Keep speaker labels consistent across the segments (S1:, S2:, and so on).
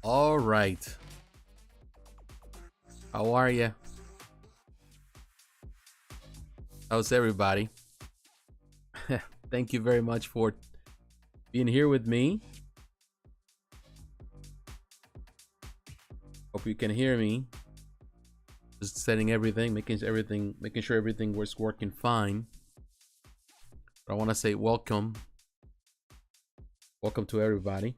S1: All right. How are you? How's everybody? Thank you very much for being here with me. Hope you can hear me. Just setting everything, making sure everything was working fine. But I want to say welcome to everybody.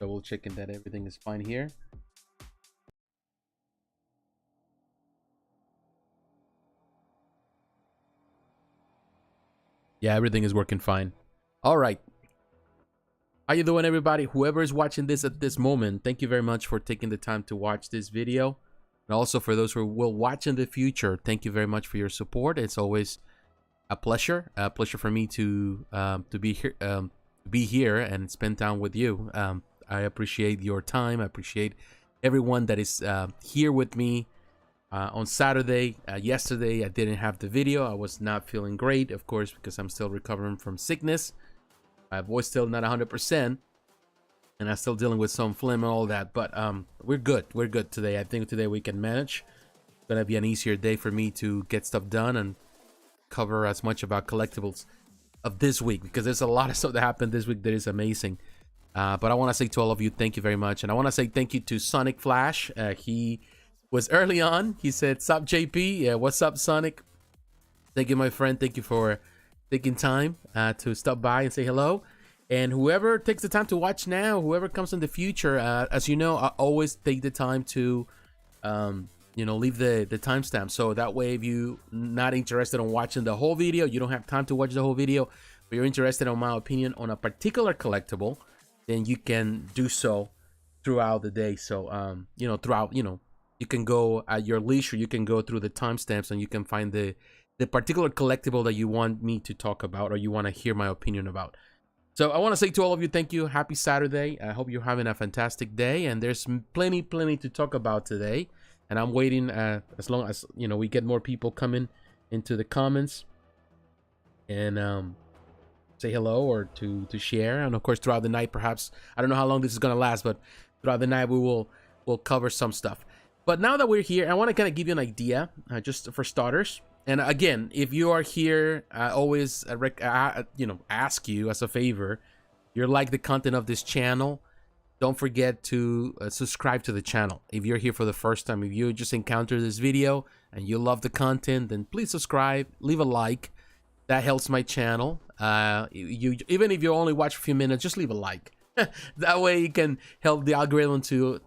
S1: Double checking that everything is fine here. Yeah, everything is working fine. All right. How you doing, everybody? Whoever is watching this at this moment, thank you very much for taking the time to watch this video. And also for those who will watch in the future, thank you very much for your support. It's always a pleasure for me to be here and spend time with you. I appreciate your time. I appreciate everyone that is here with me on Saturday. Yesterday, I didn't have the video. I was not feeling great, of course, because I'm still recovering from sickness. My voice still not 100%, and I'm still dealing with some phlegm and all that. But we're good. We're good today. I think today we can manage. It's gonna be an easier day for me to get stuff done and cover as much about collectibles of this week, because there's a lot of stuff that happened this week that is amazing. But I want to say to all of you, thank you very much. And I want to say thank you to Sonic Flash. He was early on. He said, "Sup, JP?" Yeah, what's up, Sonic? Thank you, my friend. Thank you for taking time to stop by and say hello. And whoever takes the time to watch now, whoever comes in the future, as you know, I always take the time to, leave the timestamp. So that way, if you're not interested in watching the whole video, you don't have time to watch the whole video, but you're interested in my opinion on a particular collectible, then you can do so throughout the day. So, you can go at your leisure, you can go through the timestamps and you can find the particular collectible that you want me to talk about or you want to hear my opinion about. So I want to say to all of you, thank you. Happy Saturday. I hope you're having a fantastic day, and there's plenty to talk about today. And I'm waiting as long as, we get more people coming into the comments and say hello or to share. And of course, throughout the night, perhaps, I don't know how long this is going to last, but throughout the night, we'll cover some stuff. But now that we're here, I want to kind of give you an idea, just for starters. And again, if you are here, I always, ask you as a favor, you like the content of this channel, don't forget to subscribe to the channel. If you're here for the first time, if you just encountered this video and you love the content, then please subscribe, leave a like. That helps my channel. Even if you only watch a few minutes, just leave a like. That way you can help the algorithm to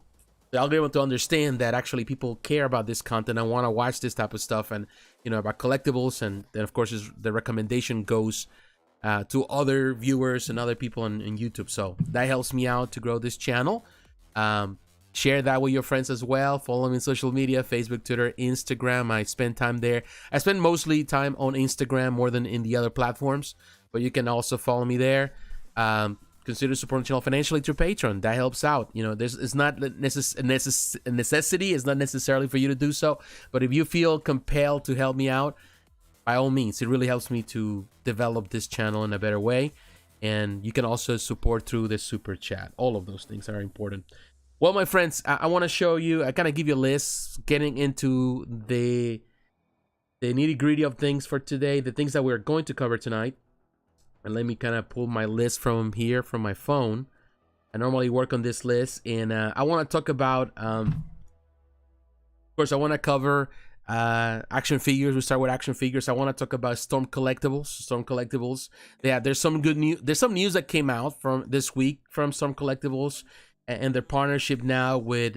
S1: understand that actually people care about this content and want to watch this type of stuff, and about collectibles. And then of course the recommendation goes to other viewers and other people on YouTube. So that helps me out to grow this channel. Share that with your friends as well. Follow me on social media, Facebook, Twitter, Instagram. I spend time there. I spend mostly time on Instagram more than in the other platforms, but you can also follow me there. Consider supporting the channel financially through Patreon. That helps out. It's not a necessity. It's not necessarily for you to do so. But if you feel compelled to help me out, by all means, it really helps me to develop this channel in a better way. And you can also support through the super chat. All of those things are important. Well, my friends, I want to show you, I kind of give you a list, getting into the nitty gritty of things for today, the things that we're going to cover tonight. And let me kind of pull my list from here, from my phone. I normally work on this list, and I want to talk about, of course, I want to cover action figures. We start with action figures. I want to talk about Storm Collectibles. Yeah, there's some good news. There's some news that came out from this week from Storm Collectibles and their partnership now with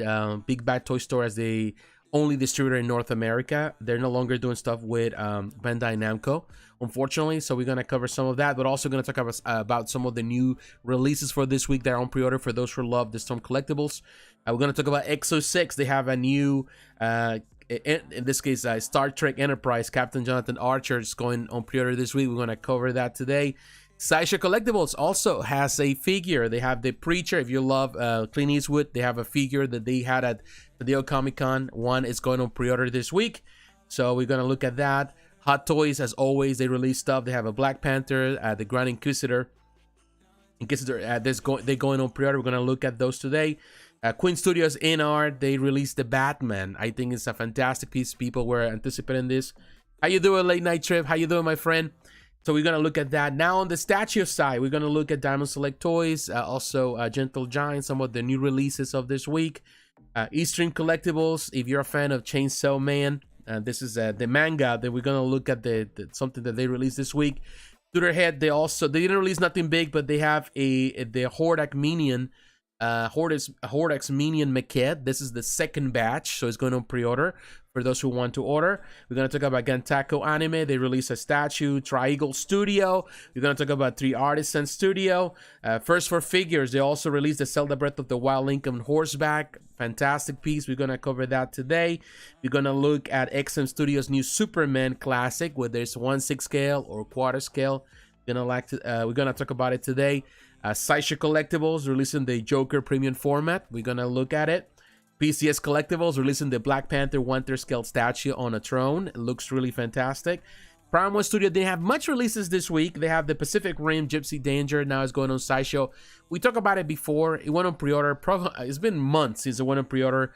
S1: Big Bad Toy Store as the only distributor in North America. They're no longer doing stuff with Bandai Namco, unfortunately. So we're going to cover some of that, but also going to talk about some of the new releases for this week that are on pre-order for those who love the Storm Collectibles. We're going to talk about Exo 6. They have a new, in this case, Star Trek Enterprise, Captain Jonathan Archer is going on pre-order this week. We're going to cover that today. Sideshow Collectibles also has a figure. They have the Preacher. If you love Clint Eastwood, they have a figure that they had at the San Diego Comic-Con. One is going on pre-order this week, so we're going to look at that. Hot Toys, as always, they release stuff. They have a Black Panther, the Grand Inquisitor, Inquisitor, they're going on pre-order. We're gonna look at those today. Queen Studios InArt, they released the Batman. I think it's a fantastic piece. People were anticipating this. How you doing, Late Night Trip? How you doing, my friend? So we're gonna look at that. Now on the statue side, we're gonna look at Diamond Select Toys, also Gentle Giant, some of the new releases of this week. eStream Collectibles. If you're a fan of Chainsaw Man, this is the manga. Then we're gonna look at the something that they released this week. Tweeterhead, they didn't release nothing big, but they have the Hordak Minion, Hordak's Minion Mecha. This is the second batch, so it's going on pre-order for those who want to order. We're going to talk about Gantaku Anime. They released a statue. Triegles Studio. We're going to talk about ThreeArtisan Studio. First for Figures, they also released the Zelda Breath of the Wild Link on Horseback. Fantastic piece. We're going to cover that today. We're going to look at XM Studios' new Superman Classic, whether it's 1/6 scale or quarter scale. We're going to talk about it today. Sideshow Collectibles releasing the Joker premium format. We're going to look at it. PCS Collectibles releasing the Black Panther 1/3 scale statue on a throne. It looks really fantastic. Prime One Studio didn't have much releases this week. They have the Pacific Rim Gypsy Danger. Now it's going on Sideshow. We talked about it before. It went on pre-order. It's been months since it went on pre-order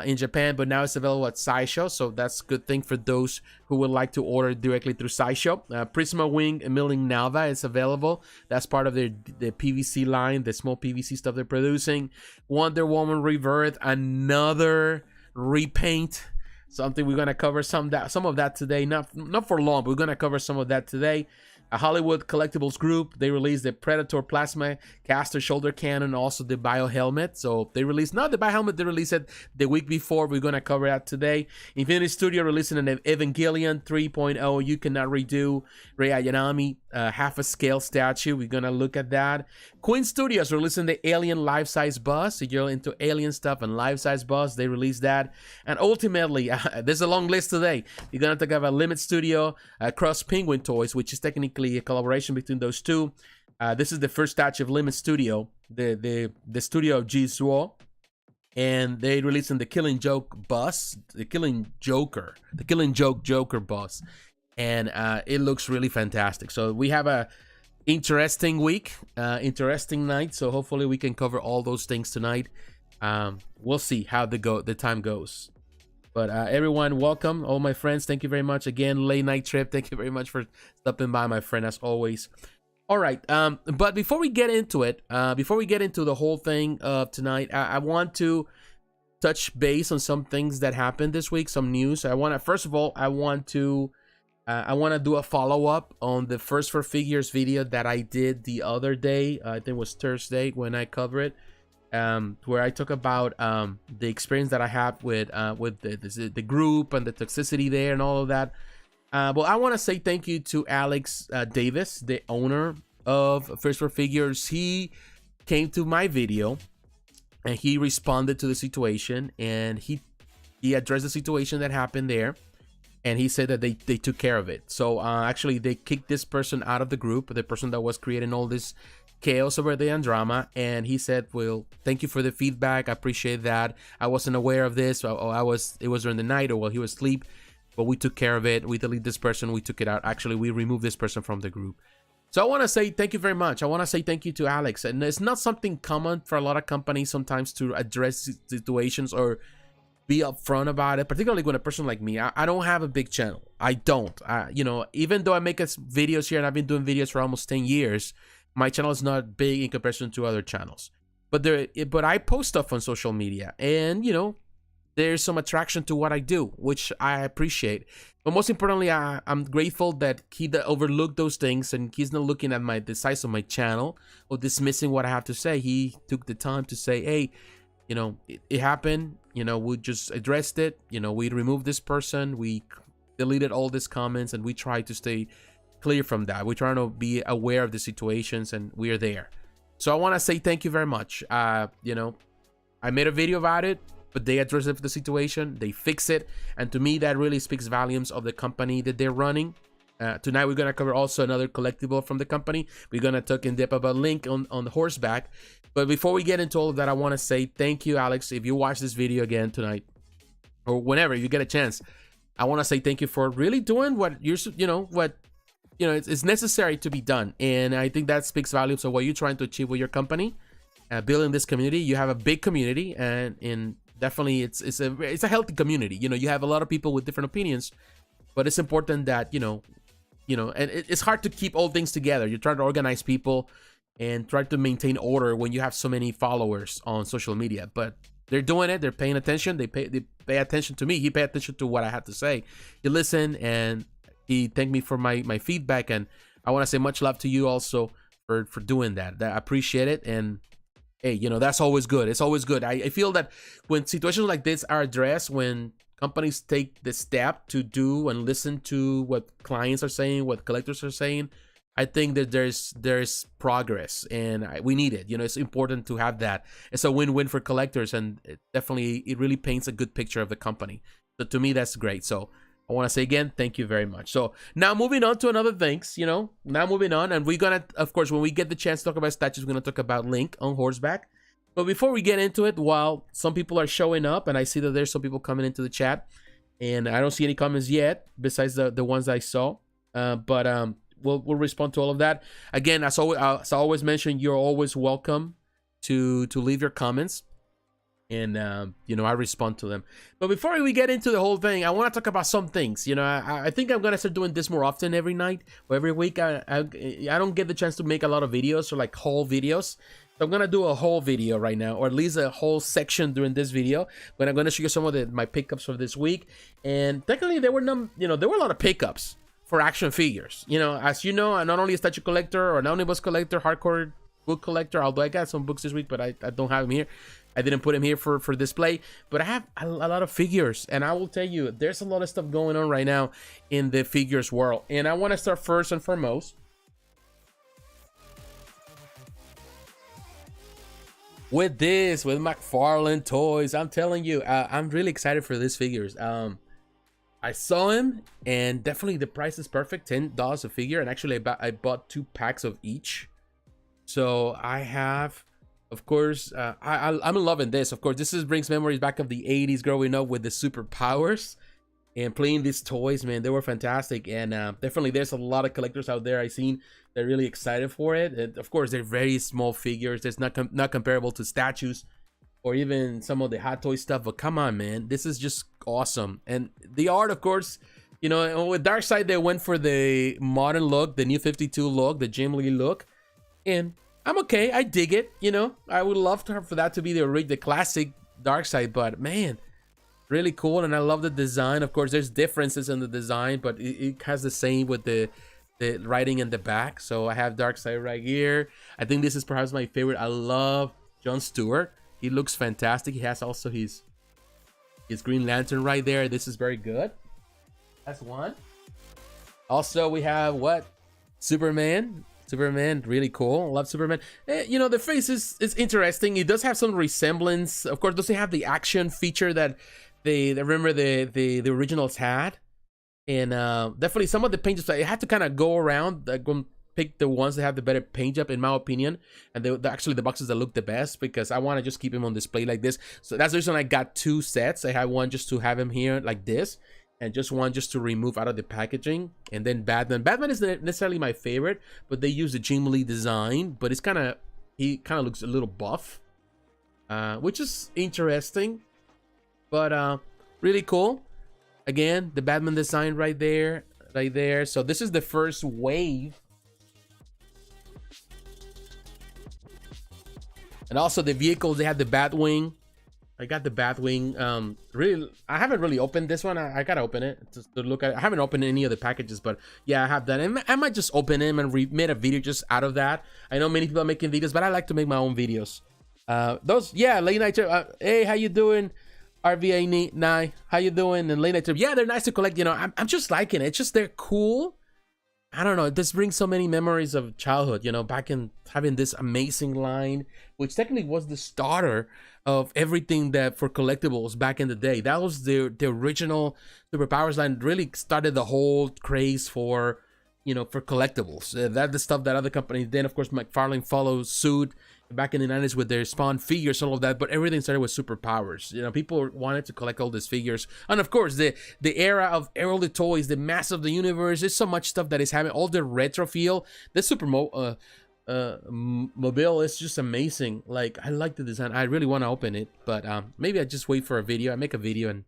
S1: in Japan, but now it's available at Sideshow, so that's a good thing for those who would like to order directly through Sideshow. Prisma Wing and Milin Nava is available. That's part of the PVC line, the small PVC stuff they're producing. Wonder Woman Rebirth, another repaint. Something we're gonna cover some of that today. Not for long, but we're gonna cover some of that today. A Hollywood Collectibles Group, they released the Predator Plasma Caster Shoulder Cannon, also the Bio Helmet. So they released, not the Bio Helmet, they released it the week before. We're going to cover that today. Infinity Studio releasing an Evangelion 3.0 You Cannot Redo Rei Ayanami half a scale statue. We're going to look at that. Queen Studios releasing the Alien life-size bus. If you're into alien stuff and life-size bus, they released that. And ultimately, there's a long list today. You're going to talk about Limit Studio, Cross Penguin Toys, which is technically a collaboration between those two. This is the first statue of Limit Studio, the studio of G Suo, and they releasing the Killing Joke bus, the Killing Joke Joker bus, and it looks really fantastic. So we have a interesting week, interesting night. So hopefully we can cover all those things tonight. We'll see how the time goes. But everyone, welcome. All my friends, thank you very much. Again, Late Night Trip, thank you very much for stopping by, my friend, as always. All right, but before we get into it, before we get into the whole thing of tonight, I want to touch base on some things that happened this week, some news. First of all, I want to do a follow-up on the First for Figures video that I did the other day. I think it was Thursday when I covered it. Where I talk about the experience that I have with the group and the toxicity there and all of that. Well, I want to say thank you to Alex Davis, the owner of First for Figures. He came to my video and he responded to the situation, and he addressed the situation that happened there, and he said that they took care of it. So actually they kicked this person out of the group, the person that was creating all this chaos over there and drama, and he said, well, thank you for the feedback, I appreciate that. I wasn't aware of this, it was during the night, or while he was asleep, but we took care of it. We deleted this person, we took it out. Actually, we removed this person from the group. So I want to say thank you very much. I want to say thank you to Alex. And it's not something common for a lot of companies sometimes to address situations or be upfront about it, particularly when a person like me, I don't have a big channel. I don't, you know, even though I make videos here and I've been doing videos for almost 10 years, my channel is not big in comparison to other channels, but I post stuff on social media, and you know, there's some attraction to what I do, which I appreciate. But most importantly, I'm grateful that he overlooked those things, and he's not looking at the size of my channel or dismissing what I have to say. He took the time to say, hey, you know, it happened. You know, we just addressed it. You know, we removed this person, we deleted all these comments, and we tried to stay clear from that. We're trying to be aware of the situations, and we're there. So I want to say thank you very much. You know, I made a video about it, but they addressed the situation, they fix it, and to me that really speaks volumes of the company that they're running. Tonight we're going to cover also another collectible from the company. We're going to talk in depth about Link on the Horseback. But before we get into all of that, I want to say thank you, Alex. If you watch this video again tonight, or whenever you get a chance, I want to say thank you for really doing what you're, you know, it's necessary to be done. And I think that speaks volumes of what you're trying to achieve with your company, building this community. You have a big community, and definitely it's a healthy community. You know, you have a lot of people with different opinions, but it's important that, you know, and it's hard to keep all things together. You're trying to organize people and try to maintain order when you have so many followers on social media. But they're doing it. They're paying attention. They pay attention to me. He paid attention to what I had to say. He listened, and he thanked me for my feedback. And I want to say much love to you also for doing that. I appreciate it. And hey, you know, that's always good. It's always good. I feel that when situations like this are addressed, when companies take the step to do and listen to what clients are saying, what collectors are saying, I think that there's progress, and we need it. You know, it's important to have that. It's a win-win for collectors, and it really paints a good picture of the company. So to me, that's great. So I want to say again, thank you very much. So now moving on to another things, you know, and we're gonna, of course, when we get the chance to talk about statues, we're gonna talk about Link on Horseback. But before we get into it, while some people are showing up, and I see that there's some people coming into the chat, and I don't see any comments yet besides the ones I saw, We'll respond to all of that. Again, as I always mention, you're always welcome to leave your comments, and you know, I respond to them. But before we get into the whole thing, I want to talk about some things. You know, I think I'm gonna start doing this more often, every night or every week. I don't get the chance to make a lot of videos, or like whole videos. So I'm gonna do a whole video right now, or at least a whole section during this video. But I'm gonna show you some of my pickups for this week. And technically, there were a lot of pickups for action figures. You know, as you know, I'm not only a statue collector or an omnibus collector, hardcore book collector, although I got some books this week, but I don't have them here. I didn't put them here for display, but I have a lot of figures, and I will tell you, there's a lot of stuff going on right now in the figures world. And I want to start first and foremost with McFarlane toys. I'm telling you, I'm really excited for these figures. I saw him, and definitely the price is perfect, $10 a figure. And actually, I bought 2 packs of each. So I have, of course, I'm loving this. Of course, this brings memories back of the 80s, growing up with the superpowers and playing these toys. Man, they were fantastic. And definitely, there's a lot of collectors out there I've seen they're really excited for it. And of course, they're very small figures. There's not comparable to statues or even some of the Hot Toy stuff, but come on, man, this is just awesome. And the art, of course, you know, with Darkseid, they went for the modern look, the new 52 look, the Jim Lee look, and I'm okay. I dig it. You know, I would love for that to be the classic Darkseid, but man, really cool. And I love the design. Of course, there's differences in the design, but it has the same with the writing in the back. So I have Darkseid right here. I think this is perhaps my favorite. I love Jon Stewart. He looks fantastic. He has also his Green Lantern right there. This is very good. That's one. Also, we have Superman. Superman, really cool. Love Superman. You know, the face is interesting. It does have some resemblance. Of course, doesn't have the action feature that they remember the originals had. And definitely some of the paint jobs, I had to kind of go around, pick the ones that have the better paint job, in my opinion, and actually the boxes that look the best, because I want to just keep him on display like this. So that's the reason I got 2 sets. I have one just to have him here like this, and just one just to remove out of the packaging. And then Batman is not necessarily my favorite, but they use the Jim Lee design, but he kind of looks a little buff, which is interesting, but really cool. Again, the Batman design right there. So this is the first wave. And also the vehicles, they have the Batwing. I got the Batwing. Really, I haven't really opened this one. I gotta open it just to look at it. I haven't opened any of the packages, but yeah, I have that. And I might just open them and made a video just out of that. I know many people are making videos, but I like to make my own videos. Late night trip. Hey, how you doing? RVA Nye, how you doing? And late night trip. Yeah, they're nice to collect. You know, I'm just liking it. It's just they're cool. I don't know, this brings so many memories of childhood, you know, back in having this amazing line, which technically was the starter of everything that for collectibles back in the day. That was the original Superpowers line, really started the whole craze for, you know, for collectibles. That's the stuff that other companies, then of course McFarlane follows suit back in the 90s with their Spawn figures, all of that, but everything started with superpowers. You know, people wanted to collect all these figures. And of course, the era of all the toys, the mass of the universe, there's so much stuff that is having all the retro feel. The mobile is just amazing. Like, I like the design. I really want to open it, but maybe I just wait for a video. I make a video, and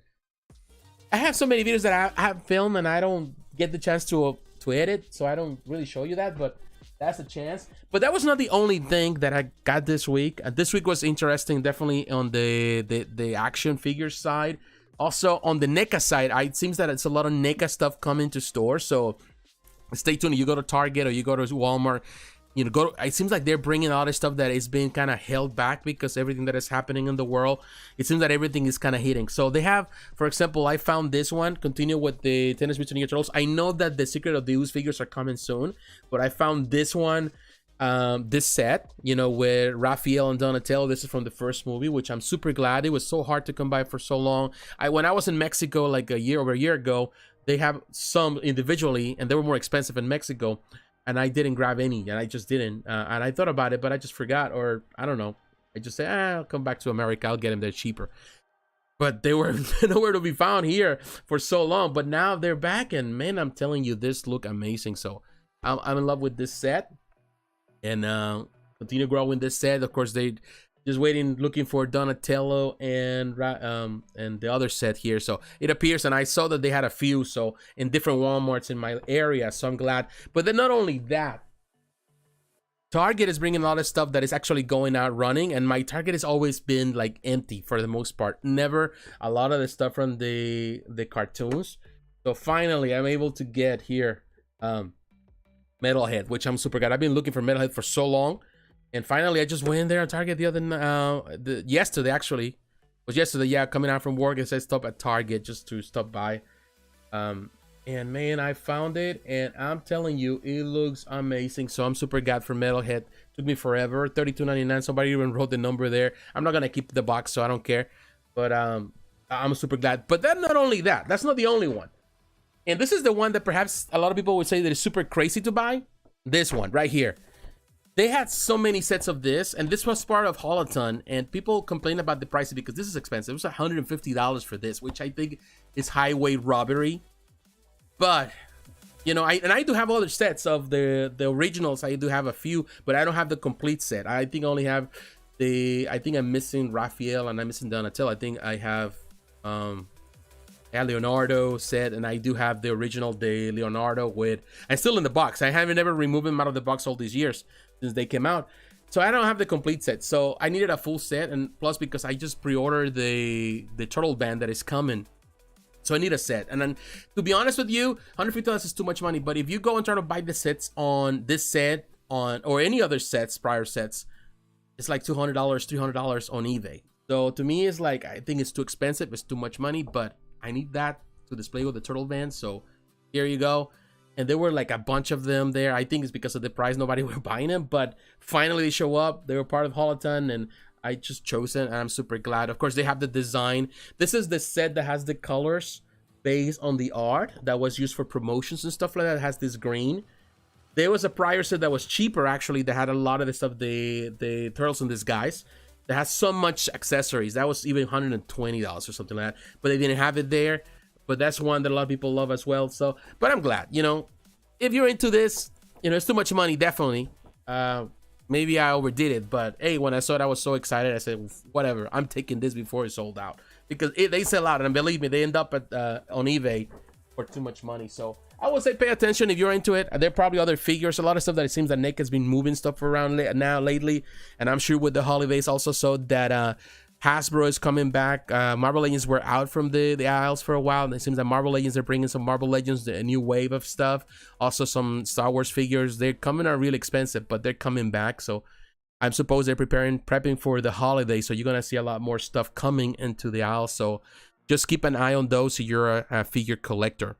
S1: I have so many videos that I have filmed and I don't get the chance to edit, so I don't really show you that, but that's a chance. But that was not the only thing that I got this week. This week was interesting, definitely on the action figure side. Also on the NECA side, it seems that it's a lot of NECA stuff coming to stores, so stay tuned. You go to Target or you go to Walmart, you know, it seems like they're bringing all this stuff that is being kind of held back because everything that is happening in the world, it seems that everything is kind of hitting. So they have, for example, I found this one, continue with the Teenage Mutant Ninja Turtles. I know that the Secret of the Ooze figures are coming soon, but I found this one, this set, you know, with Raphael and Donatello. This is from the first movie, which I'm super glad. It was so hard to come by for so long. When I was in Mexico like over a year ago, they have some individually, and they were more expensive in Mexico. And I didn't grab any, and I just didn't. And I thought about it, but I just forgot, or I don't know. I just said, I'll come back to America. I'll get them there cheaper. But they were nowhere to be found here for so long. But now they're back, and man, I'm telling you, this look amazing. So I'm in love with this set, and continue growing this set. Of course, they just waiting, looking for Donatello and the other set here. So it appears, and I saw that they had a few, so in different Walmarts in my area, so I'm glad. But then not only that, Target is bringing a lot of stuff that is actually going out running, and my Target has always been like empty for the most part. Never a lot of the stuff from the cartoons. So finally, I'm able to get here Metalhead, which I'm super glad. I've been looking for Metalhead for so long. And finally, I just went there on Target yesterday, actually. It was yesterday, yeah, coming out from work. It said stop at Target just to stop by. And man, I found it, and I'm telling you, it looks amazing. So I'm super glad for Metalhead. Took me forever, $32.99. Somebody even wrote the number there. I'm not gonna keep the box, so I don't care. But I'm super glad. But then not only that, that's not the only one. And this is the one that perhaps a lot of people would say that is super crazy to buy. This one right here. They had so many sets of this, and this was part of Holoton, and people complain about the price because this is expensive. It was $150 for this, which I think is highway robbery. But, you know, I do have other sets of the originals. I do have a few, but I don't have the complete set. I think I only have I think I'm missing Raphael and I'm missing Donatello. I think I have Leonardo set, and I do have the original Leonardo with, and still in the box. I haven't ever removed them out of the box all these years since they came out. So I don't have the complete set. So I needed a full set, and plus because I just pre-ordered the turtle band that is coming. So I need a set. And then to be honest with you, $150 is too much money. But if you go and try to buy the sets on this set or any other sets, prior sets, it's like $200, $300 on eBay. So to me, it's like, I think it's too expensive. It's too much money, but I need that to display with the turtle band. So here you go. And there were like a bunch of them there. I think it's because of the price, nobody were buying them, but finally they show up. They were part of Holoton, and I just chose it, and I'm super glad. Of course, they have the design. This is the set that has the colors based on the art that was used for promotions and stuff like that. It has this green. There was a prior set that was cheaper, actually, that had a lot of the stuff, the Turtles in Disguise, that has so much accessories. That was even $120 or something like that, but they didn't have it there. But that's one that a lot of people love as well. So, but I'm glad, you know, if you're into this, you know, it's too much money, definitely. Maybe I overdid it, but hey, when I saw it, I was so excited. I said, whatever, I'm taking this before it sold out, because they sell out, and believe me, they end up at on eBay for too much money. So I would say pay attention if you're into it. There are probably other figures, a lot of stuff that it seems that Nick has been moving stuff around now lately, and I'm sure with the holidays also, so that Hasbro is coming back. Marvel Legends were out from the aisles for a while, and it seems that Marvel Legends, they're bringing some Marvel Legends, a new wave of stuff. Also some Star Wars figures. They're coming out really expensive, but they're coming back. So I suppose they're prepping for the holiday. So you're gonna see a lot more stuff coming into the aisle. So just keep an eye on those if you're a figure collector.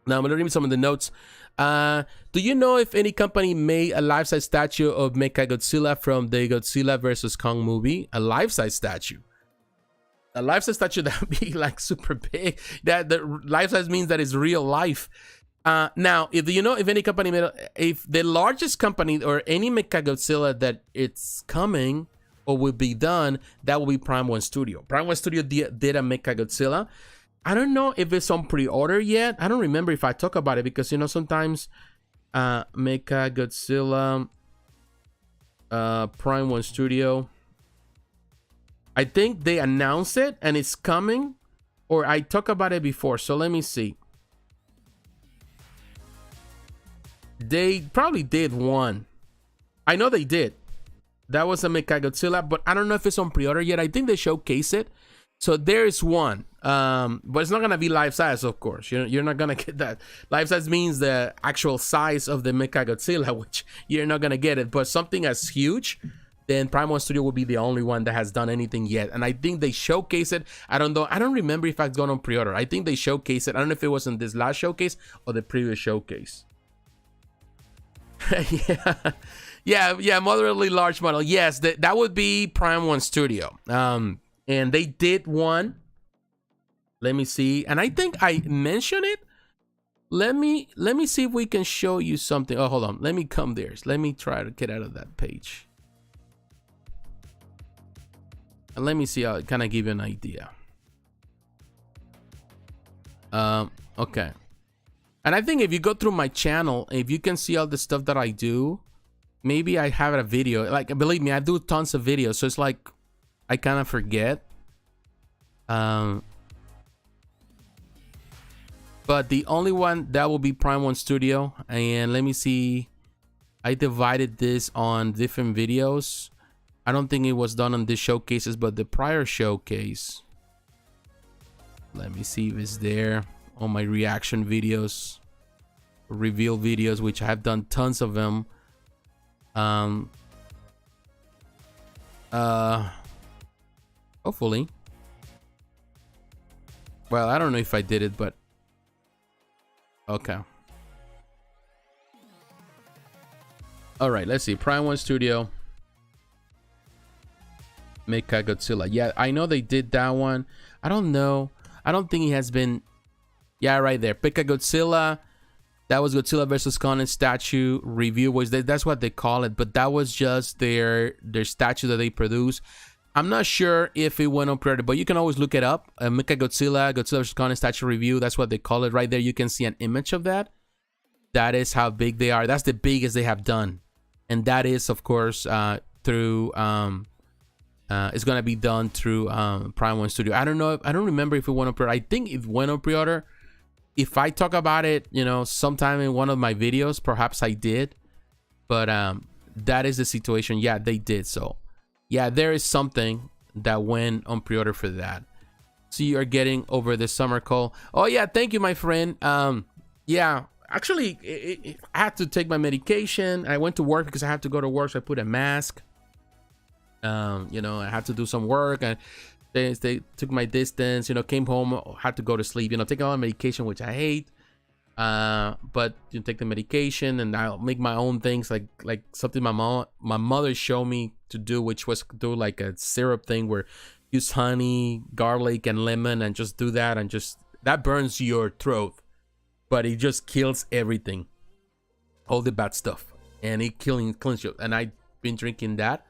S1: Now I'm gonna read some of the notes. Do you know if any company made a life-size statue of Mechagodzilla from the Godzilla vs. Kong movie? A life-size statue? A life-size statue that would be like super big. That the life-size means that it's real life. Now, if you know if any company made, if the largest company or any Mechagodzilla that it's coming or will be done, that will be Prime One Studio. Prime One Studio did a Mechagodzilla. I don't know if it's on pre-order yet. I don't remember if I talk about it because you know sometimes Mechagodzilla Prime One Studio. I think they announced it and it's coming, or I talked about it before. So let me see. They probably did one. I know they did. That was a Mechagodzilla, but I don't know if it's on pre-order yet. I think they showcase it. So there's one. But it's not gonna be life size, of course. You're not gonna get that. Life size means the actual size of the Mechagodzilla, which you're not gonna get it. But something as huge, then Prime One Studio will be the only one that has done anything yet. And I think they showcase it. I don't know. I don't remember if I've gone on pre-order. I think they showcase it. I don't know if it was in this last showcase or the previous showcase. yeah, moderately large model. Yes, that would be Prime One Studio. And they did one. Let me see. And I think I mentioned it. Let me see if we can show you something. Oh, hold on. Let me come there. Let me try to get out of that page. And let me see. I'll kind of give you an idea. Okay. And I think if you go through my channel, if you can see all the stuff that I do, maybe I have a video. Like, believe me, I do tons of videos. So it's like, I kind of forget. But the only one that will be Prime One Studio. And let me see. I divided this on different videos. I don't think it was done on this showcases, but the prior showcase. Let me see if it's there. On my reaction videos, reveal videos, which I have done tons of them. Hopefully. Well, I don't know if I did it, but okay. All right, let's see. Prime One Studio, Mechagodzilla. Yeah, I know they did that one. I don't know. I don't think he has been. Yeah, right there. Mechagodzilla. That was Godzilla versus Kong statue review. That's what they call it, but that was just their statue that they produce. I'm not sure if it went on pre-order, but you can always look it up. Mechagodzilla, Godzilla vs. Kong statue review. That's what they call it right there. You can see an image of that. That is how big they are. That's the biggest they have done, and that is, of course, through. It's gonna be done through Prime One Studio. I don't know. I don't remember if it went on pre-order. I think it went on pre-order. If I talk about it, you know, sometime in one of my videos, perhaps I did. But that is the situation. Yeah, they did. So yeah, there is something that went on pre-order for that. So you are getting over the summer call. Oh yeah, thank you, my friend. Yeah, actually, I had to take my medication. I went to work because I had to go to work, so I put a mask. You know, I had to do some work, and they took my distance. You know, came home, had to go to sleep. You know, take a lot of medication, which I hate. But you take the medication, and I'll make my own things, like something my mother showed me to do, which was do like a syrup thing where use honey, garlic, and lemon, and just do that, and just that burns your throat, but it just kills everything, all the bad stuff, and it cleans you. And I've been drinking that,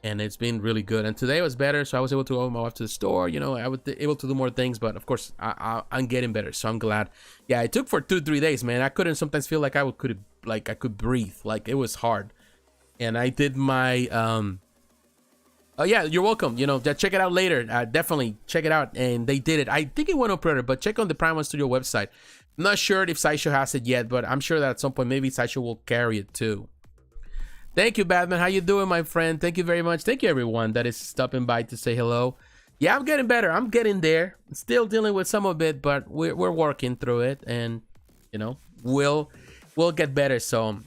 S1: and it's been really good. And today was better, so I was able to go my wife to the store. You know, I was able to do more things, but of course I'm getting better, so I'm glad. Yeah, it took for 2-3 days, man. I couldn't sometimes feel like I could breathe, like it was hard. And I did my oh yeah, you're welcome. You know, check it out later. Definitely check it out. And they did it. I think it went on pre-order, but check on the Prime One Studio website. I'm not sure if Sideshow has it yet, but I'm sure that at some point maybe Sideshow will carry it too. Thank you, Batman. How you doing, my friend? Thank you very much. Thank you, everyone that is stopping by to say hello. Yeah, I'm getting better. I'm getting there. Still dealing with some of it, but we're working through it, and you know, we'll get better. So,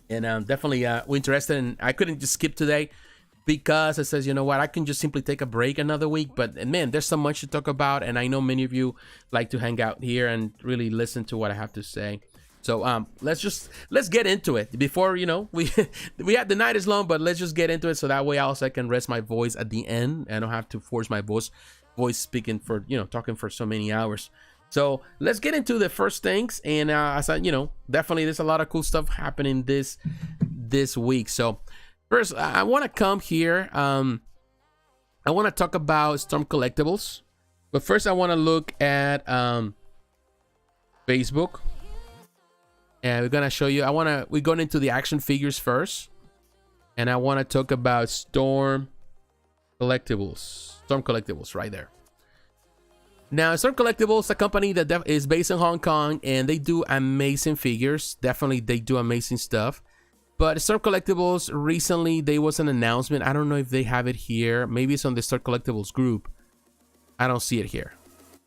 S1: and I'm definitely interested. And I couldn't just skip today because it says, you know what, I can just simply take a break another week. But man, there's so much to talk about, and I know many of you like to hang out here and really listen to what I have to say. So let's get into it before, you know, we had the night is long, but let's just get into it so that way also I can rest my voice at the end. I don't have to force my voice speaking for, you know, talking for so many hours. So let's get into the first things. And as I, definitely there's a lot of cool stuff happening this week. So first, I want to come here. I want to talk about Storm Collectibles, but first I want to look at Facebook, and we're gonna show you. We're going into the action figures first, and I want to talk about Storm Collectibles. Storm Collectibles, right there. Now, Storm Collectibles, a company that is based in Hong Kong, and they do amazing figures. Definitely, they do amazing stuff. But Storm Collectibles, recently, there was an announcement. I don't know if they have it here. Maybe it's on the Storm Collectibles group. I don't see it here.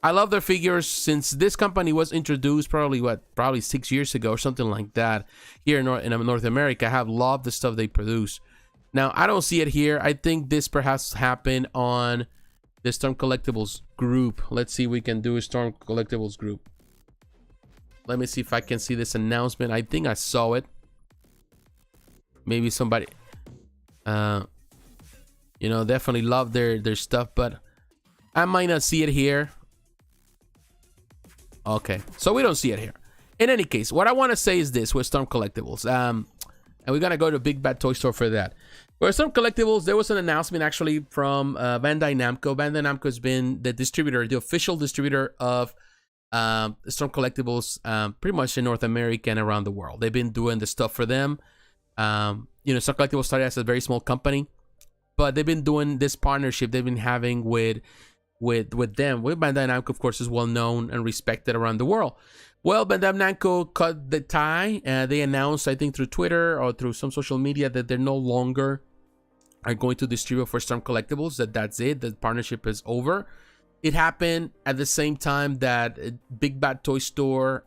S1: I love their figures since this company was introduced probably 6 years ago or something like that. Here in North America, I have loved the stuff they produce. Now, I don't see it here. I think this perhaps happened on the Storm Collectibles group. Let's see if we can do a Storm Collectibles group. Let me see if I can see this announcement. I think I saw it. Maybe somebody, definitely love their stuff, but I might not see it here. Okay, so we don't see it here. In any case, what I want to say is this with Storm Collectibles. And we're going to go to Big Bad Toy Store for that. For Storm Collectibles, there was an announcement actually from Bandai Namco. Bandai Namco has been the distributor, the official distributor of Storm Collectibles pretty much in North America and around the world. They've been doing the stuff for them. Storm Collectibles started as a very small company, but they've been doing this partnership they've been having with them. With Bandai Namco, of course, is well known and respected around the world. Well, Bandai Namco cut the tie. They announced, I think, through Twitter or through some social media that they're no longer are going to distribute for Storm Collectibles. That's it. The partnership is over. It happened at the same time that Big Bad Toy Store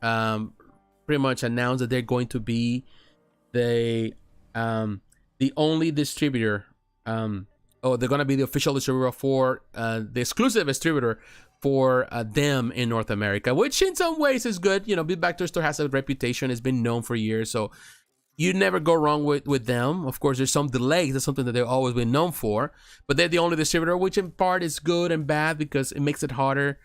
S1: pretty much announced that they're going to be the only distributor. They're going to be the official distributor for the exclusive distributor for them in North America, which in some ways is good. Big Bad Toy Store has a reputation, it's been known for years, so you never go wrong with them. Of course, there's some delays. That's something that they've always been known for, but they're the only distributor, which in part is good and bad because it makes it harder.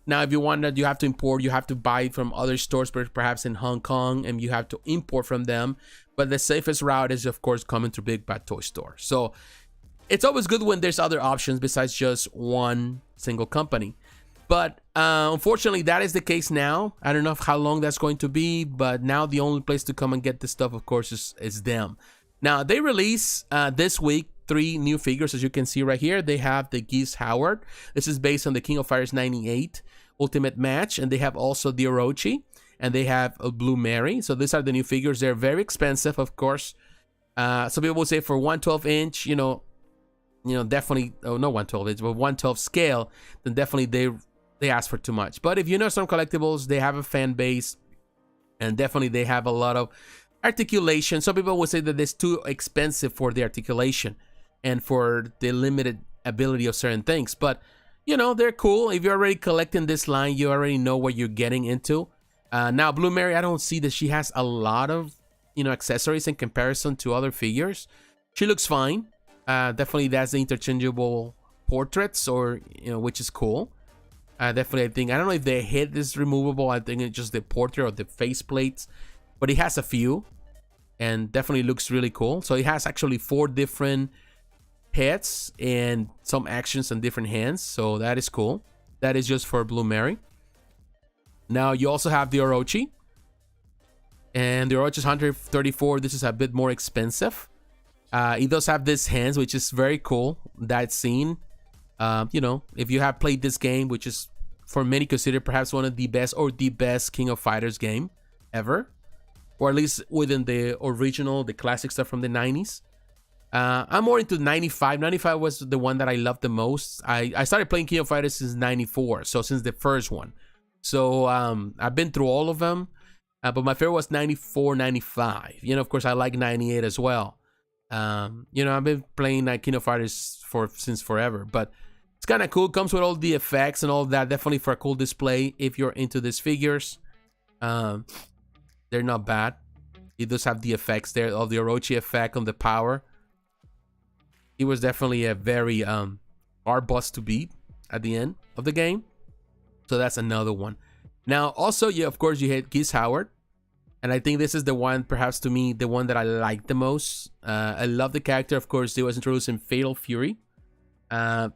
S1: Now, if you want that, you have to import, you have to buy from other stores, perhaps in Hong Kong, and you have to import from them. But the safest route is, of course, coming to Big Bad Toy Store. So it's always good when there's other options besides just one single company. But unfortunately, that is the case now. I don't know how long that's going to be, but now the only place to come and get this stuff, of course, is them. Now, they release this week 3 new figures, as you can see right here. They have the Geese Howard. This is based on the King of Fighters 98 Ultimate Match. And they have also the Orochi. And they have a Blue Mary. So these are the new figures. They're very expensive, of course. Some people will say for 112-inch, definitely, not 112-inch, but 112 scale, then definitely they ask for too much. But if you know Storm Collectibles, they have a fan base, and definitely they have a lot of articulation. Some people will say that it's too expensive for the articulation and for the limited ability of certain things. But, they're cool. If you're already collecting this line, you already know what you're getting into. Now, Blue Mary, I don't see that she has a lot of, accessories in comparison to other figures. She looks fine. Definitely that's the interchangeable portraits, or, which is cool. Definitely, I think, I don't know if the head is removable. I think it's just the portrait or the face plates, but it has a few and definitely looks really cool. So it has actually 4 different heads and some actions on different hands. So that is cool. That is just for Blue Mary. Now you also have the Orochi, and the Orochi is 134. This is a bit more expensive. It does have this hands, which is very cool. That scene, if you have played this game, which is for many considered perhaps one of the best or the best King of Fighters game ever, or at least within the original, the classic stuff from the 90s. I'm more into 95. 95 was the one that I loved the most. I started playing King of Fighters since 94, so since the first one. So I've been through all of them, but my favorite was 94, 95. Of course, I like 98 as well. I've been playing King of Fighters since forever, but it's kind of cool. It comes with all the effects and all that. Definitely for a cool display if you're into these figures. They're not bad. It does have the effects there of the Orochi effect on the power. It was definitely a very hard boss to beat at the end of the game. So that's another one. Now, also, yeah, of course, you had Geese Howard. And I think this is the one, perhaps to me, the one that I like the most. I love the character. Of course, he was introduced in Fatal Fury.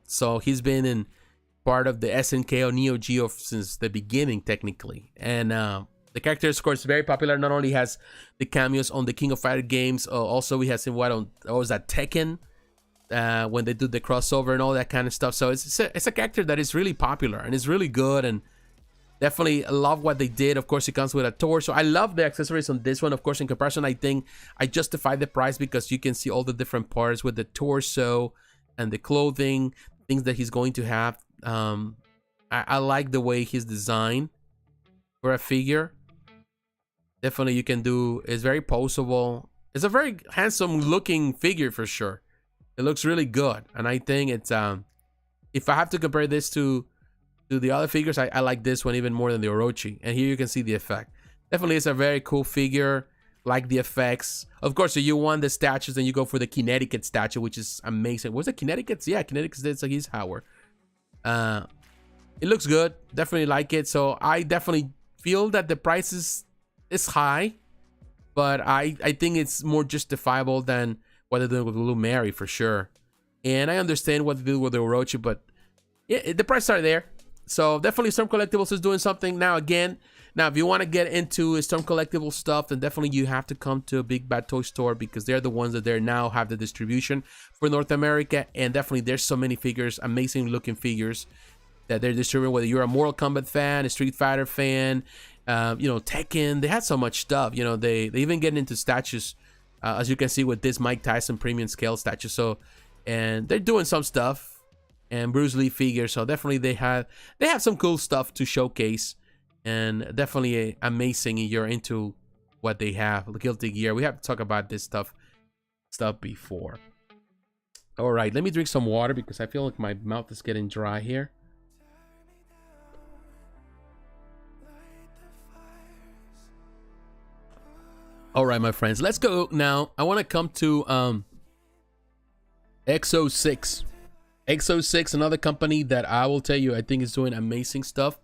S1: So he's been in part of the SNK or Neo Geo since the beginning, technically. And the character is, of course, very popular. Not only has the cameos on the King of Fighter games, also we have seen what was that, Tekken? When they do the crossover and all that kind of stuff. So it's a character that is really popular and is really good, and definitely love what they did. Of course, it comes with a torso. I love the accessories on this one. Of course, in comparison, I think I justify the price because you can see all the different parts with the torso and the clothing, things that he's going to have. I like the way he's designed for a figure. Definitely, you can do. It's very poseable. It's a very handsome looking figure for sure. It looks really good, and I think it's if I have to compare this to the other figures, I like this one even more than the Orochi. And here you can see the effect. Definitely, it's a very cool figure. Like the effects. Of course, so you want the statues, then you go for the Connecticut statue, which is amazing. Was it Connecticut? Yeah, Connecticut. It's like his Howard. It looks good. Definitely like it. So I definitely feel that the price is high, but I think it's more justifiable than what they're doing with Blue Mary for sure. And I understand what they do with the Orochi, but yeah, the prices are there. So definitely Storm Collectibles is doing something. Now again, if you want to get into Storm Collectible stuff, then definitely you have to come to a Big Bad Toy Store because they're the ones that they now have the distribution for North America. And definitely there's so many figures, amazing looking figures that they're distributing, whether you're a Mortal Kombat fan, a Street Fighter fan, you know, Tekken. They had so much stuff. You know, they even get into statues, as you can see with this Mike Tyson premium scale statue. So, and they're doing some stuff. And Bruce Lee figures, so definitely they have some cool stuff to showcase, and definitely amazing if you're into what they have. The Guilty Gear, we have to talk about this stuff before. All right, let me drink some water because I feel like my mouth is getting dry here. All right, my friends, let's go now. I want to come to X06. X06, another company that I will tell you I think is doing amazing stuff.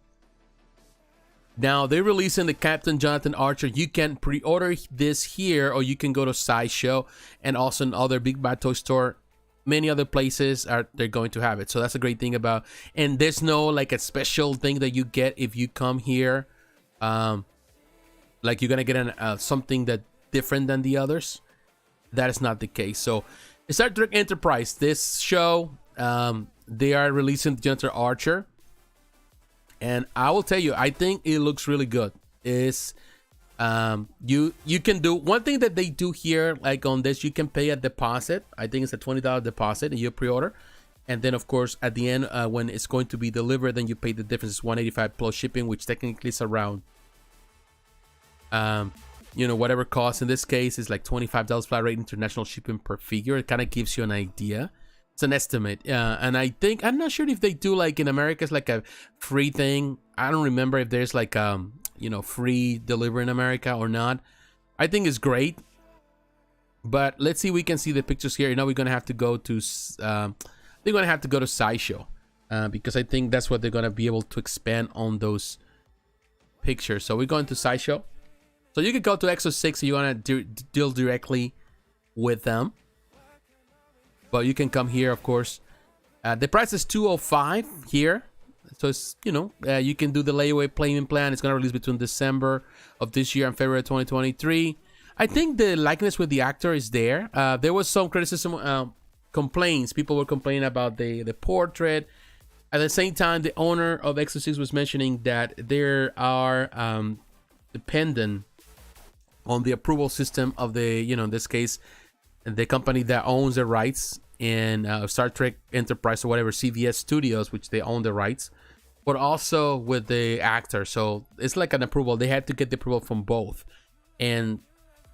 S1: Now, they're releasing the Captain Jonathan Archer. You can pre-order this here, or you can go to Sideshow and also in other Big Bad Toy Store. Many other places they're going to have it. So that's a great thing about. And there's no like a special thing that you get if you come here. Like you're gonna get something that different than the others. That is not the case. So Star Trek Enterprise, this show. They are releasing Jonathan Archer, and I will tell you, I think it looks really good. Is you can do one thing that they do here, like on this, you can pay a deposit. I think it's a $20 deposit, and you pre-order, and then of course at the end when it's going to be delivered, then you pay the difference. It's $185 plus shipping, which technically is around you know, whatever cost. In this case is like $25 flat rate international shipping per figure. It kind of gives you an idea. It's an estimate, and I'm not sure if they do like in America, it's like a free thing. I don't remember if there's like you know, free delivery in America or not. I think it's great, but let's see. We can see the pictures here. You know, we're gonna have to go to they're gonna have to go to Sideshow because I think that's what they're gonna be able to expand on those pictures. So we're going to Sideshow. So you can go to X06 if you want to deal directly with them. But you can come here, of course. The price is $205 here. So it's, you know, you can do the layaway payment plan. It's going to release between December of this year and February 2023. I think the likeness with the actor is there. There was some criticism, complaints. People were complaining about the portrait. At the same time, the owner of X06 was mentioning that there are dependent on the approval system of the, you know, in this case, the company that owns the rights in Star Trek Enterprise or whatever, CVS Studios, which they own the rights, but also with the actor. So it's like an approval. They had to get the approval from both, and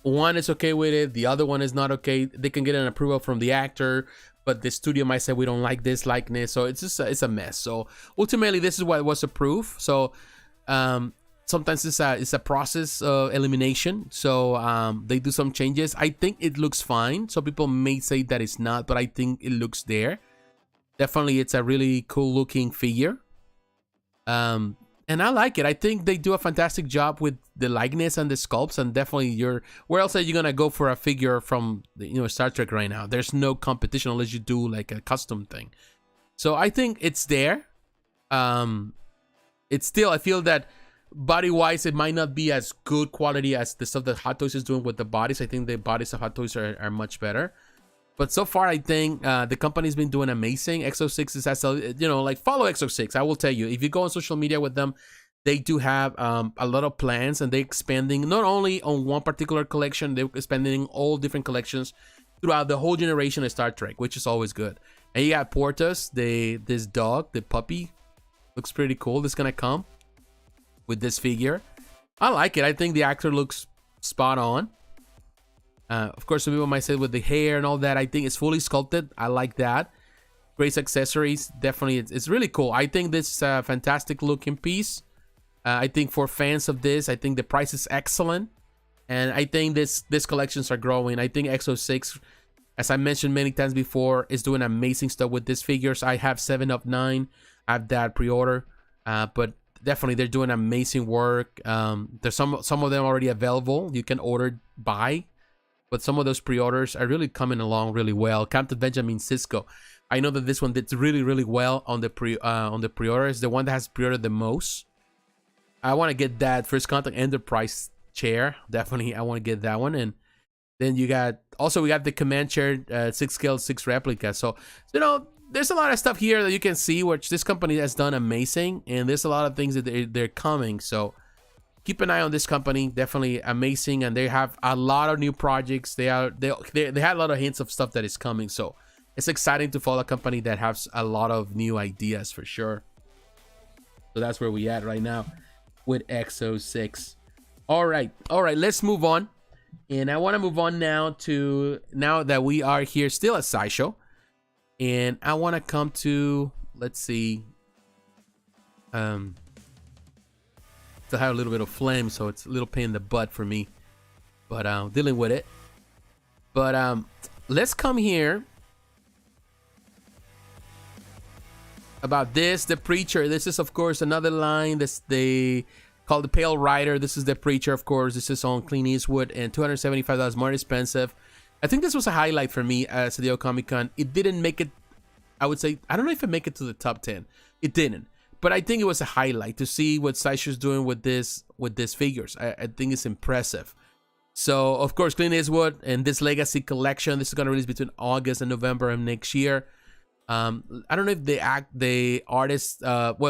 S1: one is okay with it, the other one is not okay. They can get an approval from the actor, but the studio might say we don't like this likeness. So it's just it's a mess. So ultimately, this is what was approved. So sometimes it's a process elimination. So they do some changes. I think it looks fine. So people may say that it's not, but I think it looks there. Definitely, it's a really cool looking figure. And And I like it. I think they do a fantastic job with the likeness and the sculpts, and definitely where else are you gonna go for a figure from Star Trek right now? There's no competition unless you do like a custom thing. So I think it's there. It's still, I feel that body wise it might not be as good quality as the stuff that Hot Toys is doing with the bodies. I think the bodies of Hot Toys are much better. But so far, I think the company's been doing amazing. Exo6 is as like follow Exo6. I will tell you, if you go on social media with them, they do have a lot of plans, and they're expanding not only on one particular collection, they're expanding all different collections throughout the whole generation of Star Trek, which is always good. And you got Portos, this dog, the puppy, looks pretty cool. This is gonna come with this figure. I like it. I think the actor looks spot on. Of course, some people might say with the hair and all that, I think it's fully sculpted. I like that. Great accessories. Definitely, it's really cool. I think this is a fantastic looking piece. I think for fans of this, I think the price is excellent. And I think these collections are growing. I think Exo6, as I mentioned many times before, is doing amazing stuff with these figures. I have 7 of 9. I have that pre-order. But definitely, they're doing amazing work. There's some of them already available. You can order, buy. But some of those pre-orders are really coming along really well. Captain Benjamin Sisko. I know that this one did really, really well on the pre-orders. The one that has pre-ordered the most. I want to get that First Contact Enterprise chair. Definitely, I want to get that one. And then we got the command chair, 6 scale, 6 replica. So there's a lot of stuff here that you can see, which this company has done amazing. And there's a lot of things that they're coming. So keep an eye on this company. Definitely amazing, and they have a lot of new projects. They had a lot of hints of stuff that is coming, so it's exciting to follow a company that has a lot of new ideas for sure. So that's where we at right now with Exo6. All right, let's move on. And I want to move on now that we are here still at Sideshow, and I want to come to, let's see, still have a little bit of flame, so it's a little pain in the butt for me, but dealing with it. But let's come here about this, the Preacher. This is of course another line that's they call the Pale Rider. This is the Preacher, of course. This is on Clint Eastwood and $275 more expensive. I think this was a highlight for me at San Diego Comic-Con. It didn't make it, I would say, I don't know if it make it to the top 10. It didn't. But I think it was a highlight to see what Sideshow's doing with these figures. I think it's impressive. So, of course, Clint Eastwood and this Legacy collection. This is going to release between August and November of next year. I don't know if the artist,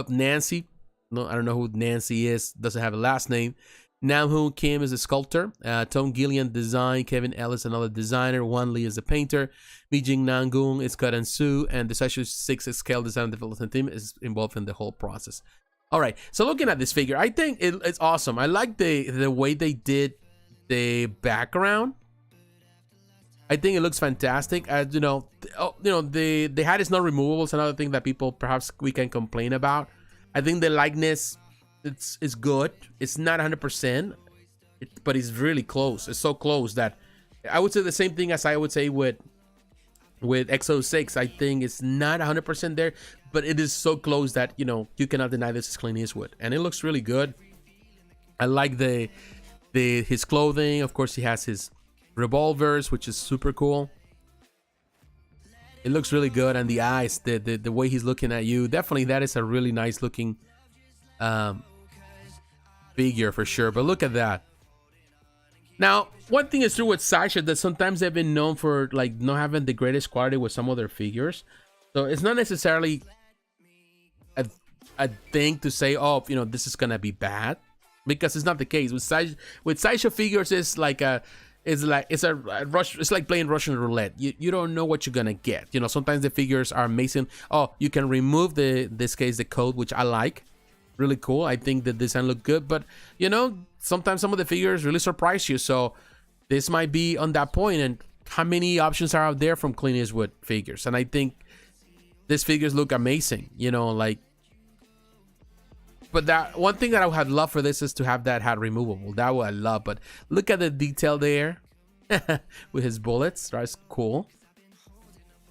S1: Nancy. No, I don't know who Nancy is. Doesn't have a last name. Nam-Hoon Kim is a sculptor. Tom Gillian design. Kevin Ellis, another designer. Wan Lee is a painter. Mijing Nangung is cut and Sue. And the Sideshow 6 scale design and development team is involved in the whole process. All right. So looking at this figure, I think it's awesome. I like the way they did the background. I think it looks fantastic. The hat is not removable. It's another thing that people perhaps we can complain about. I think the likeness, it's good. It's not 100%, but it's really close. It's so close that I would say the same thing as I would say with Exo6. I think it's not 100% there, but it is so close that you cannot deny this is Clint Eastwood, and it looks really good. I like his clothing. Of course, he has his revolvers, which is super cool. It looks really good, and the eyes, the way he's looking at you, definitely that is a really nice looking figure for sure. But look at that. Now, one thing is true with Sideshow, that sometimes they've been known for like not having the greatest quality with some of their figures. So it's not necessarily a thing to say, oh, this is gonna be bad, because it's not the case. With Sideshow figures, it's like it's like playing Russian roulette. You don't know what you're gonna get. Sometimes the figures are amazing. Oh, you can remove this case the code, which I like. Really cool. I think the design look good, but sometimes some of the figures really surprise you. So this might be on that point. And how many options are out there from Clint Eastwood figures? And I think these figures look amazing. But that one thing that I would have loved for this is to have that hat removable. That would I love. But look at the detail there with his bullets. That's cool.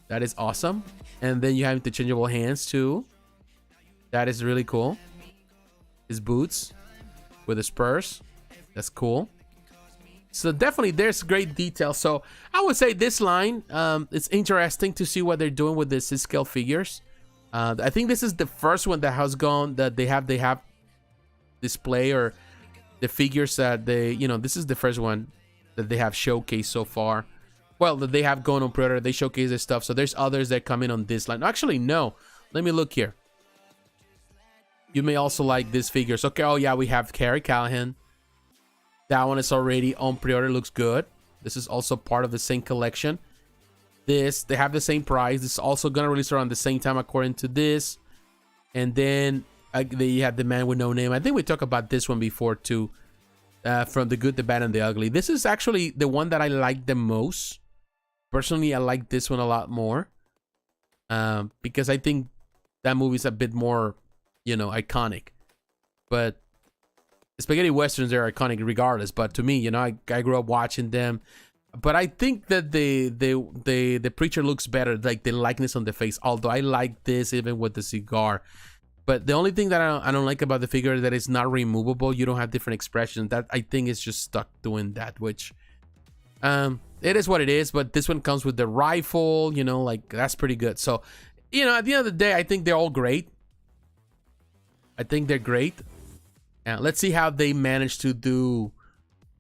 S1: That is awesome. And then you have interchangeable hands too. That is really cool. his boots with the spurs. That's cool. So definitely there's great detail. So I would say this line, it's interesting to see what they're doing with the scale figures. I think this is the first one that has gone, that they have display, or the figures that they, this is the first one that they have showcased so far. Well, that they have gone on pre-order, they showcase this stuff. So there's others that come in on this line. Actually, no. Let me look here. You may also like these figures. Okay, oh yeah, we have Carrie Callahan. That one is already on pre-order, looks good. This is also part of the same collection. This, they have the same price. This is also gonna release around the same time according to this. And then they have the Man with No Name. I think we talked about this one before too. From The Good, the Bad, and the Ugly. This is actually the one that I like the most. Personally, I like this one a lot more. Because I think that movie's a bit more, iconic. But spaghetti westerns are iconic regardless. But to me, I grew up watching them. But I think that the Preacher looks better, like the likeness on the face. Although I like this even with the cigar. But the only thing that I don't like about the figure is that it's not removable. You don't have different expressions. That I think is just stuck doing that, which it is what it is. But this one comes with the rifle, like that's pretty good. So, at the end of the day, I think they're all great. I think they're great. Let's see how they manage to do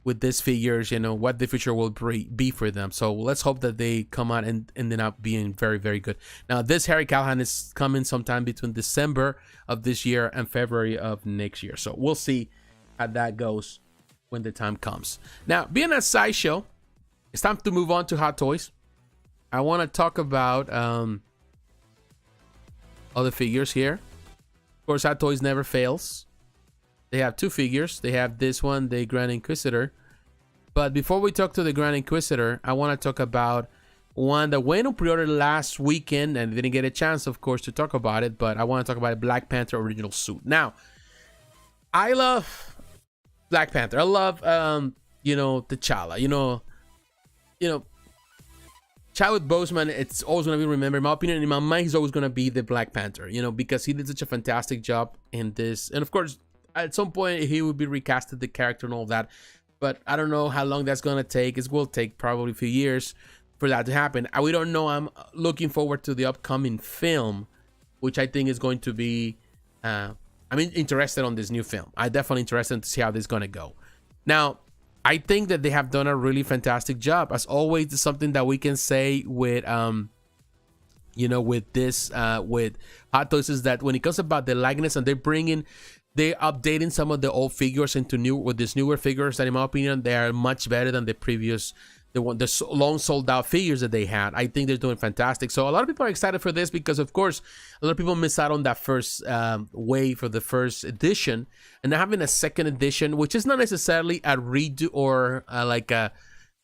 S1: with these figures, what the future will be for them. So let's hope that they come out and end up being very, very good. Now, this Harry Callahan is coming sometime between December of this year and February of next year. So we'll see how that goes when the time comes. Now, being a Sideshow, it's time to move on to Hot Toys. I want to talk about other figures here. Of course, Hot Toys never fails. They have two figures. They have this one, the Grand Inquisitor. But before we talk to the Grand Inquisitor, I want to talk about one that went on pre-order last weekend and didn't get a chance, of course, to talk about it. But I want to talk about Black Panther original suit. Now, I love Black Panther. I love, T'Challa. Chadwick Boseman, it's always going to be remembered. In my opinion, in my mind, he's always going to be the Black Panther, because he did such a fantastic job in this. And of course, at some point he would be recasted the character and all that, but I don't know how long that's gonna take. It will take probably a few years for that to happen. We don't know. I'm looking forward to the upcoming film, which I think is going to be interested on this new film. I'm definitely interested to see how this is gonna go. Now, I think that they have done a really fantastic job. As always, it's something that we can say with with Hot Toys, is that when it comes about the likeness, and they're updating some of the old figures into these newer figures that, in my opinion, they are much better than the previous, the long sold out figures that they had. I think they're doing fantastic. So a lot of people are excited for this because, of course, a lot of people miss out on that first wave for the first edition, and they're having a second edition, which is not necessarily a redo or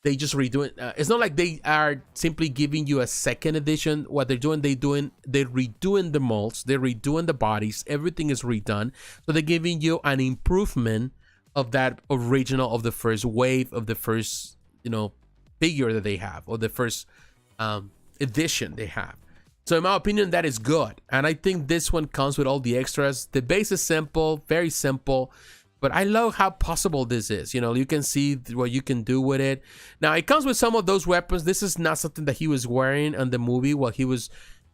S1: they just redo it. It's not like they are simply giving you a second edition. What they're doing, they're redoing the molds, they're redoing the bodies, everything is redone. So they're giving you an improvement of that original, of the first wave, of the first, figure that they have, or the first edition they have. So in my opinion, that is good. And I think this one comes with all the extras. The base is simple, very simple. But I love how possible this is. You can see what you can do with it. Now, it comes with some of those weapons. This is not something that he was wearing in the movie.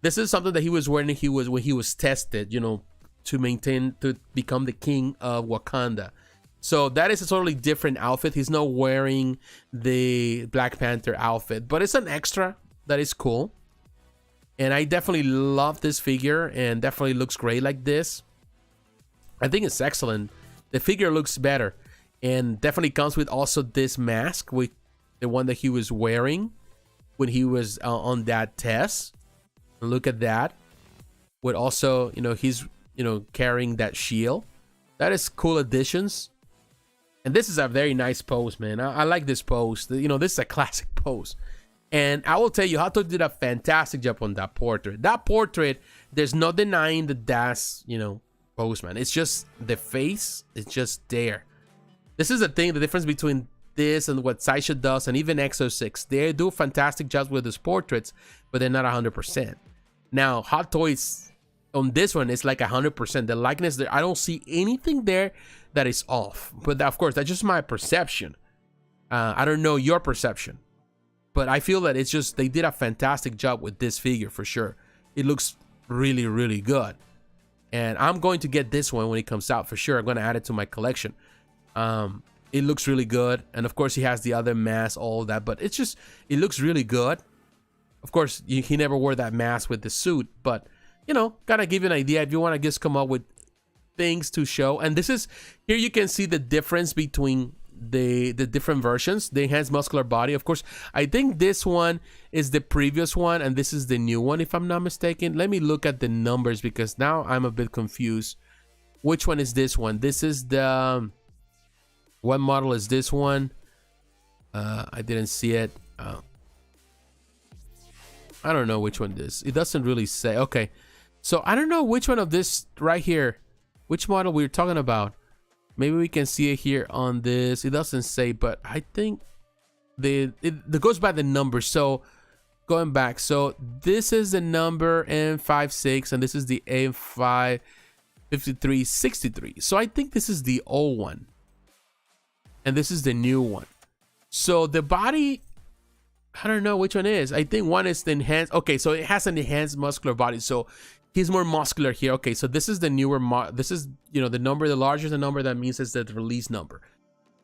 S1: This is something that he was wearing when he was tested, to become the king of Wakanda. So that is a totally different outfit. He's not wearing the Black Panther outfit, but it's an extra that is cool. And I definitely love this figure, and definitely looks great like this. I think it's excellent. The figure looks better, and definitely comes with also this mask, with the one that he was wearing when he was on that test. Look at that. With also, he's carrying that shield. That is cool additions. And this is a very nice pose, man. I like this pose. This is a classic pose. And I will tell you, Hot Toys did a fantastic job on that portrait. That portrait, there's no denying that that's, pose, man. It's just the face. It's just there. This is the thing, the difference between this and what Sideshow does, and even Exo6. They do fantastic jobs with these portraits, but they're not 100%. Now, Hot Toys on this one, it's like 100%. The likeness there, I don't see anything there that is off. But of course, that's just my perception. I don't know your perception, but I feel that it's just, they did a fantastic job with this figure for sure. It looks really, really good. And I'm going to get this one when it comes out for sure. I'm going to add it to my collection. It looks really good. And of course, he has the other mask, all that, but it's just, it looks really good. Of course, he never wore that mask with the suit, but you know, gotta give you an idea if you want to just come up with things to show. And this is, here you can see the difference between the different versions. The enhanced muscular body, of course, I think this one is the previous one and this is the new one, if I'm not mistaken. Let me look at the numbers because now I'm a bit confused. Which one is this one? This is the, what model is this one? I didn't see it. I don't know which one this. It doesn't really say. Okay, so I don't know which one of this right here, which model we're talking about. Maybe we can see it here on this. It doesn't say, but I think it goes by the number. So going back, so this is the number M56 and this is the M55363. So I think this is the old one and this is the new one. So the body, I don't know which one is. I think one is the enhanced. Okay, so it has an enhanced muscular body. So he's more muscular here. Okay, so this is the newer this is, you know, the number, the larger the number, that means it's the release number.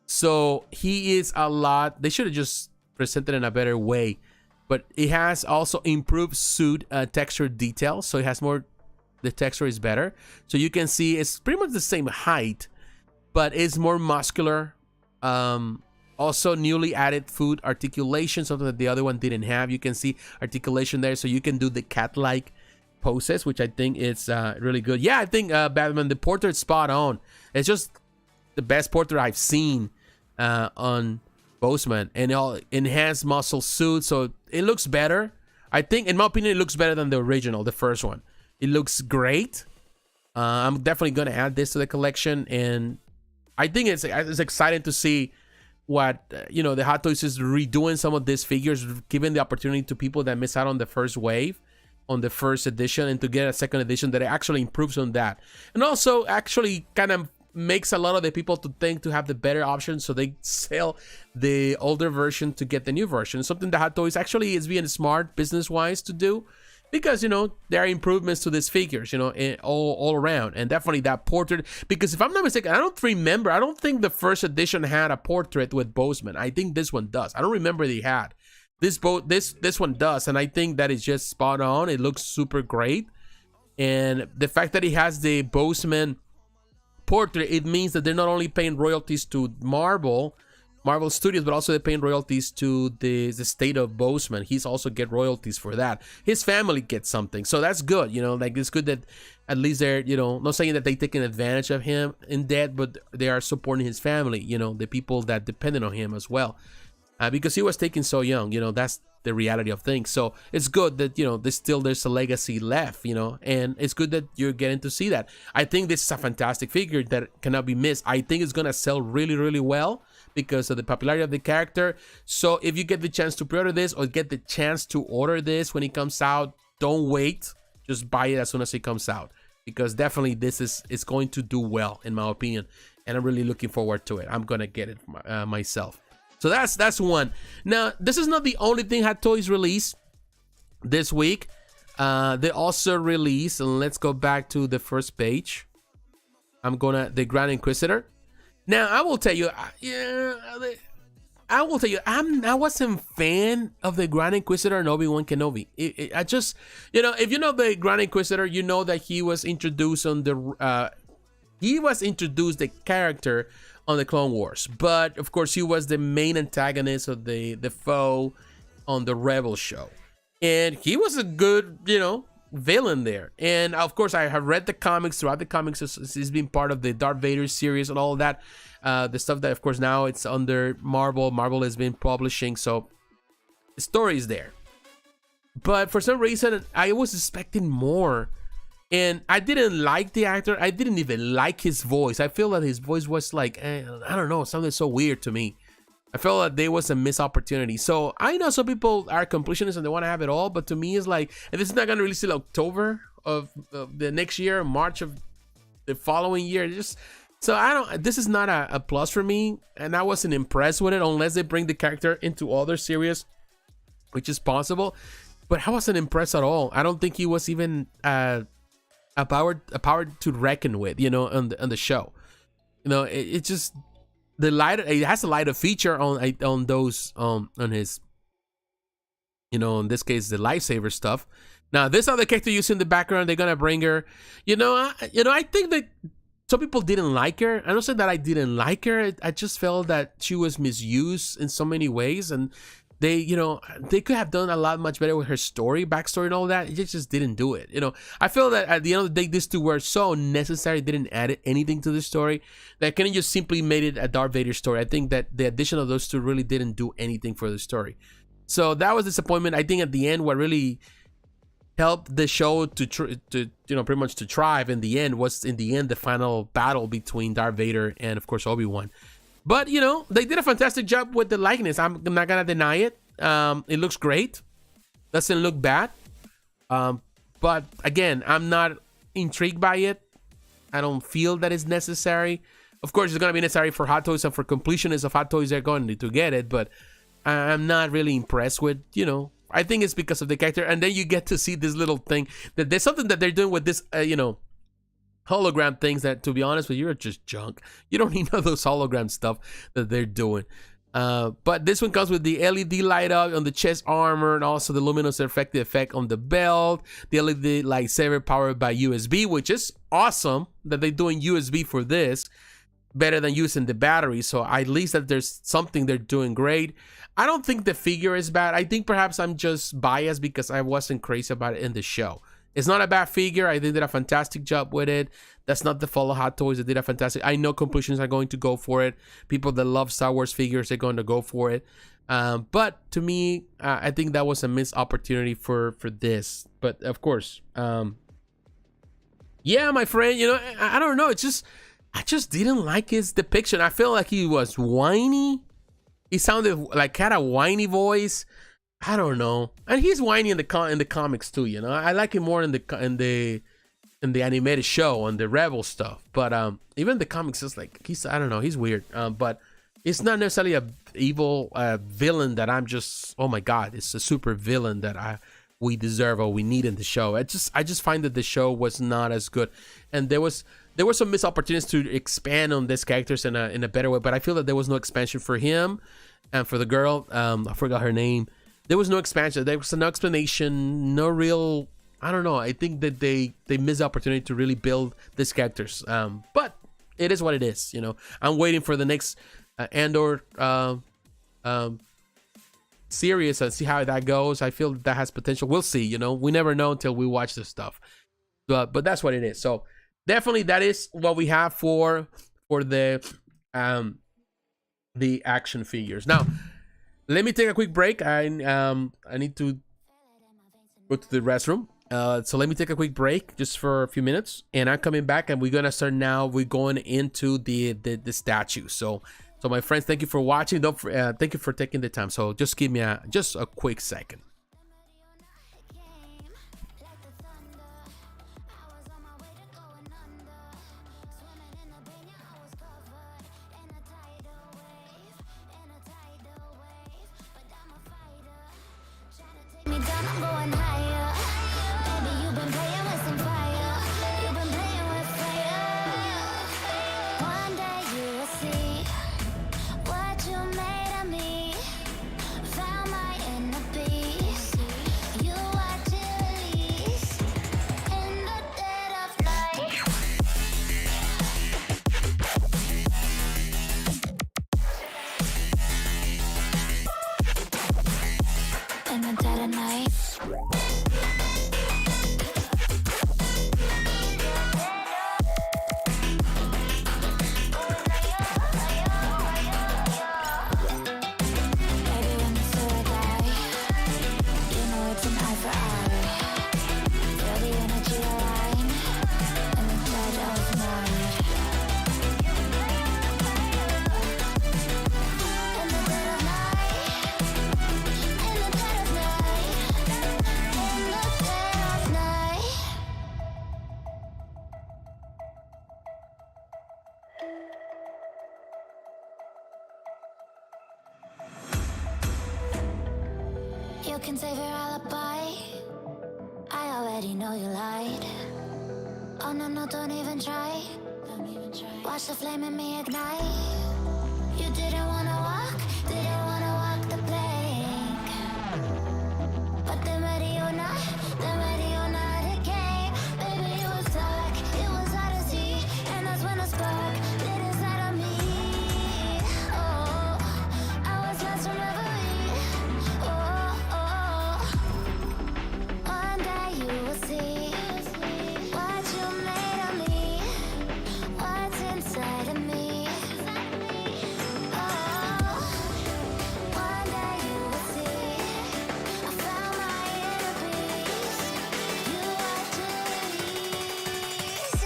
S1: So he is a lot, they should have just presented in a better way, but it has also improved suit texture detail. So it has more, the texture is better. So you can see it's pretty much the same height, but it's more muscular. Also newly added foot articulation, something that the other one didn't have. You can see articulation there, so you can do the cat-like poses, which I think is really good. Yeah, I think Batman, the portrait's spot on. It's just the best portrait I've seen on Boseman, and all enhanced muscle suit, so it looks better. I think, in my opinion, it looks better than the original, the first one. It looks great. I'm definitely gonna add this to the collection, and I think it's exciting to see what you know, the Hot Toys is redoing some of these figures, giving the opportunity to people that miss out on the first wave, on the first edition, and to get a second edition that actually improves on that, and also actually kind of makes a lot of the people to think to have the better option, so they sell the older version to get the new version. Something that Hot Toys actually is being smart business wise to do, because you know, there are improvements to these figures, you know, all around. And definitely that portrait, because if I'm not mistaken, I don't think the first edition had a portrait with Boseman. I think this one does. I don't remember they had this one does, and I think that is just spot on. It looks super great, and the fact that he has the Boseman portrait, it means that they're not only paying royalties to Marvel Studios, but also they're paying royalties to the state of Boseman. He's also get royalties for that. His family gets something, so that's good. You know, like, it's good that at least they're, you know, not saying that they taking advantage of him in debt, but they are supporting his family, you know, the people that depended on him as well, because he was taken so young. You know, that's the reality of things. So it's good that, you know, there's a legacy left, you know, and it's good that you're getting to see that. I think this is a fantastic figure that cannot be missed. I think it's gonna sell really, really well because of the popularity of the character. So if you get the chance to pre-order this, or get the chance to order this when it comes out, don't wait, just buy it as soon as it comes out, because definitely this is going to do well, in my opinion, and I'm really looking forward to it. I'm gonna get it myself. So that's one. Now, this is not the only thing Hot Toys released this week. They also released, and let's go back to the first page. The Grand Inquisitor. Now, I will tell you, I wasn't fan of the Grand Inquisitor and Obi-Wan Kenobi. I just, you know, if you know the Grand Inquisitor, you know that he was introduced on the the character on the Clone Wars, but of course he was the main antagonist of the foe on the Rebel show, and he was a good, you know, villain there. And of course I have read the comics. Throughout the comics, he's been part of the Darth Vader series and all of that, the stuff that of course now it's under Marvel has been publishing, so the story is there. But for some reason I was expecting more, and I didn't like the actor. I didn't even like his voice. I feel that his voice was like, I don't know, something so weird to me. I felt that there was a missed opportunity. So I know some people are completionists and they want to have it all, but to me it's like, and this is not going to release till October of the next year, March of the following year. Just so I don't. This is not a plus for me, and I wasn't impressed with it unless they bring the character into other series, which is possible. But I wasn't impressed at all. I don't think he was even a power to reckon with, you know, on the show. You know, it just the light. It has a lighter feature on those on his, you know, in this case the lifesaver stuff. Now this other character you see in the background, they're gonna bring her. I think that some people didn't like her. I don't say that I didn't like her. I just felt that she was misused in so many ways, and they could have done a lot much better with her backstory and all that. They just didn't do it. I feel that at the end of the day, these two were so unnecessary. They didn't add anything to the story. That kind of just simply made it a Darth Vader story. I think that the addition of those two really didn't do anything for the story. So that was disappointment. I think at the end, what really helped the show to pretty much to thrive in the end was the final battle between Darth Vader and of course Obi-Wan. But they did a fantastic job with the likeness. I'm not gonna deny it. It looks great. Doesn't look bad. But again, I'm not intrigued by it. I don't feel that it's necessary. Of course, it's gonna be necessary for Hot Toys and for completionists of Hot Toys. They're going to get it, but I'm not really impressed with. I think it's because of the character, and then you get to see this little thing that there's something that they're doing with this. Hologram things that, to be honest with you, are just junk. You don't need all those hologram stuff that they're doing. But this one comes with the LED light up on the chest armor and also the luminous reflective effect on the belt. The LED lightsaber powered by USB, which is awesome that they're doing USB for this. Better than using the battery. So at least that there's something they're doing great. I don't think the figure is bad. I think perhaps I'm just biased because I wasn't crazy about it in the show. It's not a bad figure. I think they did a fantastic job with it. That's not the fault of Hot Toys. They did a fantastic. I know completionists are going to go for it. People that love Star Wars figures, they're going to go for it. But to me, I think that was a missed opportunity for this. But of course, yeah, my friend. I don't know. I just didn't like his depiction. I feel like he was whiny. He sounded like had a whiny voice. I don't know, and he's whiny in the comics too. I like him more in the animated show on the Rebel stuff. But even the comics is like I don't know, he's weird. But it's not necessarily a evil villain that I'm just, oh my god, it's a super villain that we deserve or we need in the show. I just find that the show was not as good, and there were some missed opportunities to expand on these characters in a better way. But I feel that there was no expansion for him and for the girl. I forgot her name. There was no expansion. There was no explanation. No real. I don't know. I think that they missed the opportunity to really build these characters. But it is what it is. I'm waiting for the next Andor series and see how that goes. I feel that has potential. We'll see. We never know until we watch this stuff. But that's what it is. So definitely that is what we have for the action figures. Now, let me take a quick break. I need to go to the restroom. So let me take a quick break just for a few minutes, and I'm coming back, and we're gonna start now. We're going into the statue. So my friends, thank you for watching. Thank you for taking the time. So just give me just a quick second.
S2: What you made of me, found my inner peace. can save your alibi. I already know you lied. Oh no, no, don't even try. Watch the flame in me ignite. You didn't wanna walk the plank. But then ready or not, it came. Baby, it was dark, it was hard to see. And that's when a spark lit inside of me. Oh, I was lost from reverie. Oh, one day you will see what you made of me, what's inside of me. Oh, one day you will see I found my inner peace. You are Cherise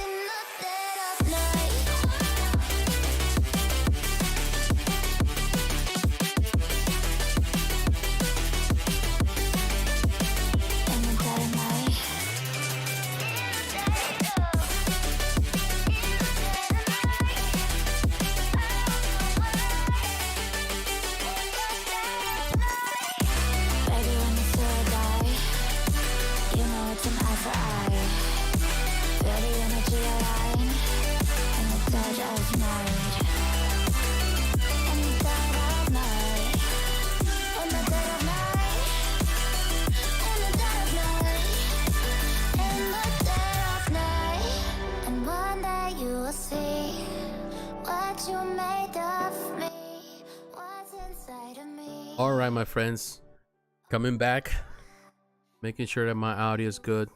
S2: in the dead of night. In the dead of night. Baby, when you say die, you know it's an eye for eye. Feel the energy align in the dead of night. In the dead of night. In the dead of night. In the dead of night. In the dead of night. And one day you will see what you made of me, what's inside of me.
S1: All right, my friends, coming back, making sure that my audio is good.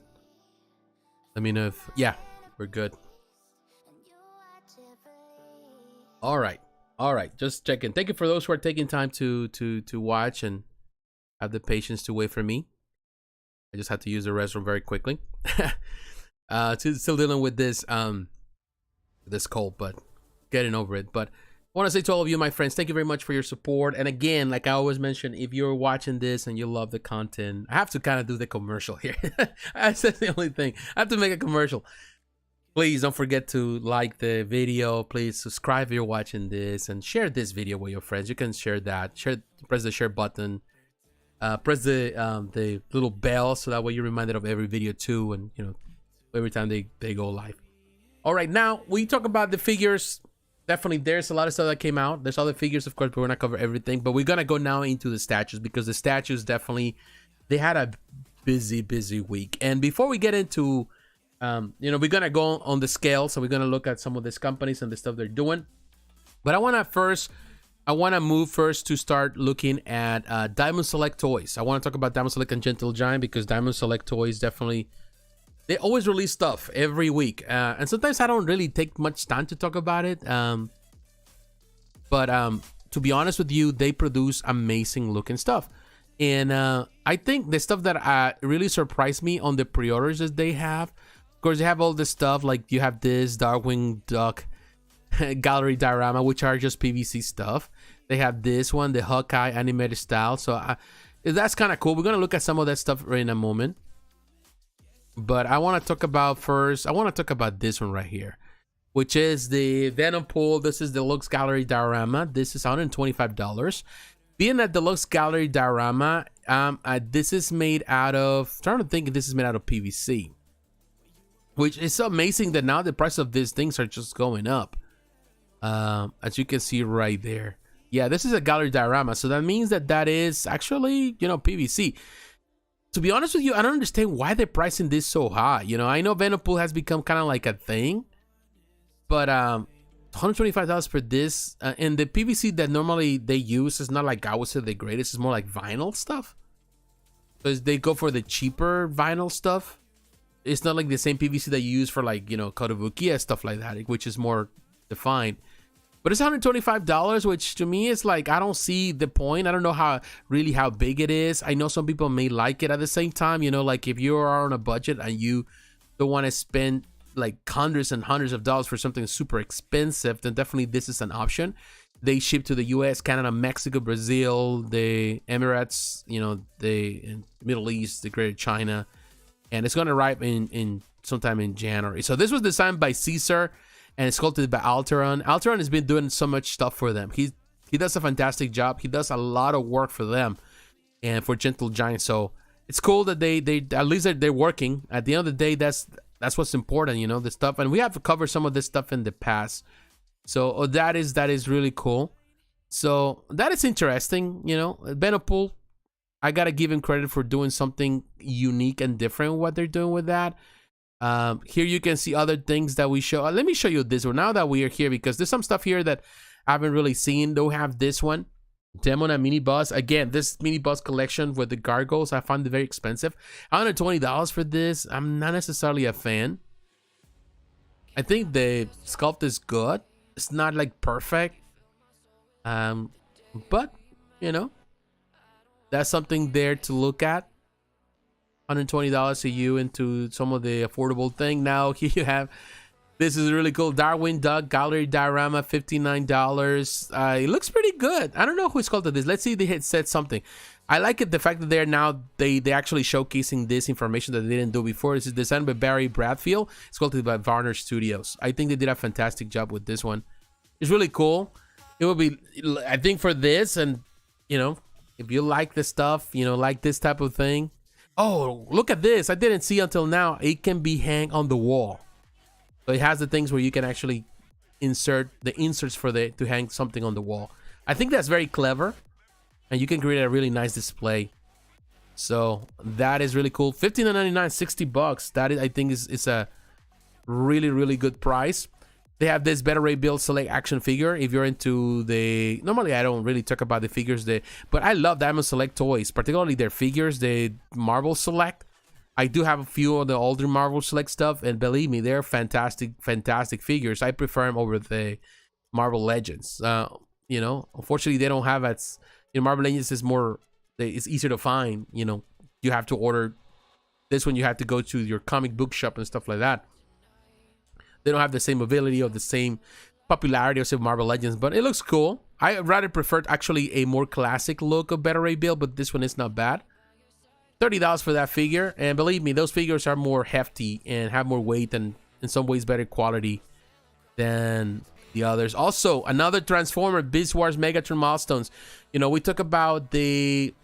S1: Let me know if, yeah, we're good. All right, just checking. Thank you for those who are taking time to watch and have the patience to wait for me. I just had to use the restroom very quickly. Still dealing with this this cold, but getting over it. But I want to say to all of you, my friends, thank you very much for your support. And again, like I always mention, if you're watching this and you love the content, I have to kind of do the commercial here. That's the only thing. I have to make a commercial. Please don't forget to like the video. Please subscribe if you're watching this, and share this video with your friends. You can share that. Press the share button. Press the little bell so that way you're reminded of every video too, and you know, every time they go live. All right, now we talk about the figures. Definitely, there's a lot of stuff that came out. There's other figures, of course, but we're not cover everything. But we're gonna go now into the statues, because the statues definitely, they had a busy week. And before we get into, you know, we're gonna go on the scale, so we're gonna look at some of these companies and the stuff they're doing. But I wanna move first to start looking at Diamond Select Toys. I want to talk about Diamond Select and Gentle Giant, because Diamond Select Toys definitely, they always release stuff every week, and sometimes I don't really take much time to talk about it. But to be honest with you, they produce amazing looking stuff. And I think the stuff that really surprised me on the pre-orders that they have, of course, they have all this stuff, like you have this Darkwing Duck gallery diorama, which are just PVC stuff. They have this one, the Hawkeye animated style. So that's kind of cool. We're going to look at some of that stuff in a moment. But I want to talk about this one right here, which is the Venom Pool. This is the Deluxe Gallery Diorama. This is $125. Being that Deluxe Gallery Diorama, this is made out of, I'm trying to think if this is made out of PVC, which is so amazing that now the price of these things are just going up. As you can see right there. Yeah, this is a gallery diorama, so that means that is actually, you know, PVC. To be honest with you, I don't understand why they're pricing this so high. You know, I know Venopool has become kind of like a thing, but $125 for this, and the PVC that normally they use is not like, I would say, the greatest. It's more like vinyl stuff. So they go for the cheaper vinyl stuff. It's not like the same PVC that you use for, like, you know, Kotobukiya and stuff like that, which is more defined. But it's $125, which to me is like, I don't see the point. I don't know how big it is. I know some people may like it. At the same time, you know, like if you are on a budget and you don't want to spend like hundreds and hundreds of dollars for something super expensive, then definitely this is an option. They ship to the US, Canada, Mexico, Brazil, the Emirates, you know, the Middle East, the Greater China, and it's going to arrive in sometime in January. So this was designed by Caesar and it's sculpted by Alteron. Alteron has been doing so much stuff for them. He does a fantastic job. He does a lot of work for them. and for Gentle Giant. So it's cool that they at least they're working. At the end of the day, that's what's important, you know, the stuff. And we have covered some of this stuff in the past. So that is really cool. So that is interesting, you know. Benopul, I gotta give him credit for doing something unique and different what they're doing with that. Here you can see other things that we show. Let me show you this one now that we are here, because there's some stuff here that I haven't really seen. Don't have this one. Demona mini boss. Again, this mini boss collection with the gargoyles, I found it very expensive. $120 for this. I'm not necessarily a fan. I think the sculpt is good. It's not like perfect. But you know, that's something there to look at. $120 to you into some of the affordable thing. Now here you have, this is really cool, Darwin Duck Gallery Diorama, $59. It looks pretty good. I don't know who sculpted this. Let's see if they had said something. I like it, the fact that they're now they actually showcasing this information that they didn't do before. This is designed by Barry Bradfield, sculpted by Varner Studios. I think they did a fantastic job with this one. It's really cool. It will be, I think, for this, and you know, if you like this stuff, you know, like this type of thing. Oh, look at this. I didn't see until now. It can be hang on the wall. So it has the things where you can actually insert the inserts for to hang something on the wall. I think that's very clever, and you can create a really nice display. So that is really cool. $15.99, $60. That is, I think, is a really, really good price. They have this Better Ray Build Select action figure. If you're into the... Normally, I don't really talk about the figures, but I love Diamond Select toys, particularly their figures, the Marvel Select. I do have a few of the older Marvel Select stuff, and believe me, they're fantastic, fantastic figures. I prefer them over the Marvel Legends. You know, unfortunately, they don't have as... You know, Marvel Legends is more... It's easier to find, you know. You have to order... This one, you have to go to your comic book shop and stuff like that. They don't have the same ability or the same popularity of Marvel Legends, but it looks cool. I rather preferred actually a more classic look of Better Ray Build, but this one is not bad. $30 for that figure, and believe me, those figures are more hefty and have more weight and in some ways better quality than the others. Also, another Transformer, Beast Wars Megatron Milestones. You know, we talk about the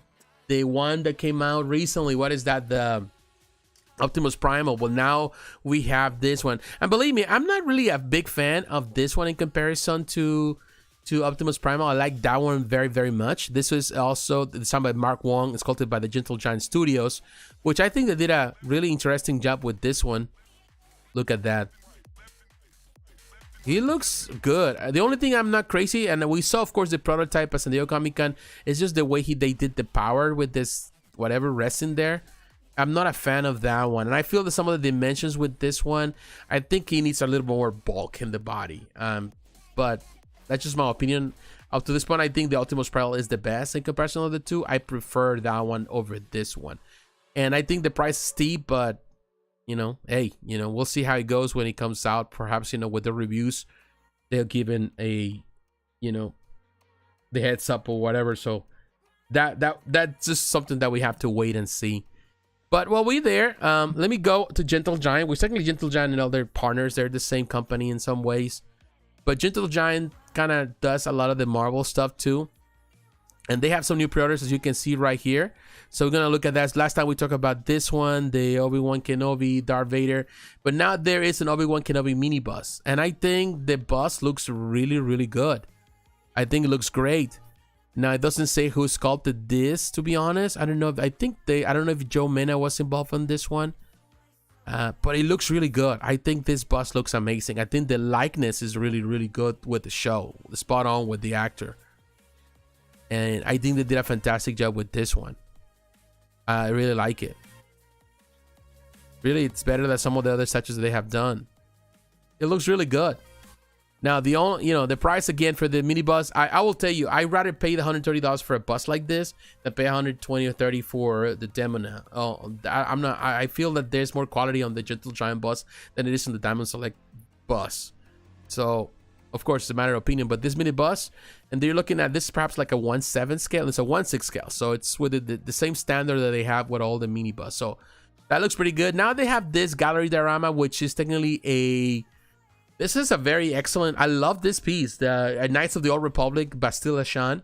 S1: one that came out recently. What is that? The Optimus Primal. Well, now we have this one, and believe me, I'm not really a big fan of this one in comparison to Optimus Primal. I like that one very, very much. This was also designed by Mark Wong, sculpted by the Gentle Giant Studios, which I think they did a really interesting job with this one. Look at that. He looks good. The only thing I'm not crazy, and we saw, of course, the prototype at San Diego Comic-Con, is just the way they did the power with this whatever resin there. I'm not a fan of that one, and I feel that some of the dimensions with this one, I think he needs a little more bulk in the body. But that's just my opinion. Up to this point, I think the Optimus Primal is the best in comparison of the two. I prefer that one over this one, and I think the price is steep, but you know, hey, you know, we'll see how it goes when it comes out. Perhaps, you know, with the reviews, they'll give in a, you know, the heads up or whatever. So that's just something that we have to wait and see. But while we're there, let me go to Gentle Giant. We're technically Gentle Giant and all their partners. They're the same company in some ways. But Gentle Giant kind of does a lot of the Marvel stuff too. And they have some new pre-orders, as you can see right here. So we're going to look at that. Last time we talked about this one, the Obi-Wan Kenobi, Darth Vader. But now there is an Obi-Wan Kenobi mini bus. And I think the bus looks really, really good. I think it looks great. Now, it doesn't say who sculpted this, to be honest. I don't know. I don't know if Joe Mena was involved on this one. But it looks really good. I think this bust looks amazing. I think the likeness is really, really good with the show. Spot on with the actor. And I think they did a fantastic job with this one. I really like it. Really, it's better than some of the other touches they have done. It looks really good. Now, the only, you know, the price again for the mini bus, I will tell you, I'd rather pay the $130 for a bus like this than pay $120 or $30 for the Demona. Oh, I feel that there's more quality on the Gentle Giant bus than it is on the Diamond Select bus. So, of course, it's a matter of opinion, but this mini bus, and they're looking at this perhaps like a 1/7 scale. It's a 1/6 scale, so it's with the same standard that they have with all the mini bus. So that looks pretty good. Now they have this gallery diorama, which is technically a... This is a very excellent... I love this piece. The Knights of the Old Republic, Bastille Ashan.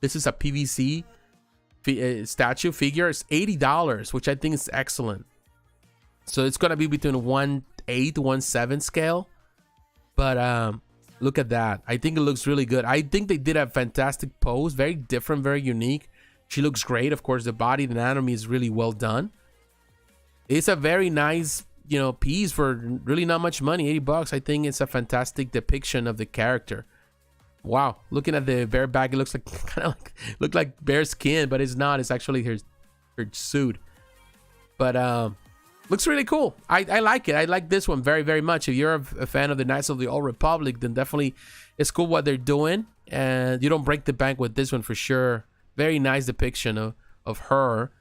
S1: This is a PVC statue figure is $80, which I think is excellent. So it's gonna be between 1/8 to 1/7 scale. But look at that. I think it looks really good. I think they did a fantastic pose, very different, very unique. She looks great. Of course, the body, the anatomy is really well done. It's a very nice, you know, piece for really not much money, $80. I think it's a fantastic depiction of the character. Wow, looking at the bare back, it looks like kind of like bare skin, but it's not. It's actually her suit. But looks really cool. I like it. I like this one very, very much. If you're a fan of the Knights of the Old Republic, then definitely it's cool what they're doing, and you don't break the bank with this one for sure. Very nice depiction of her.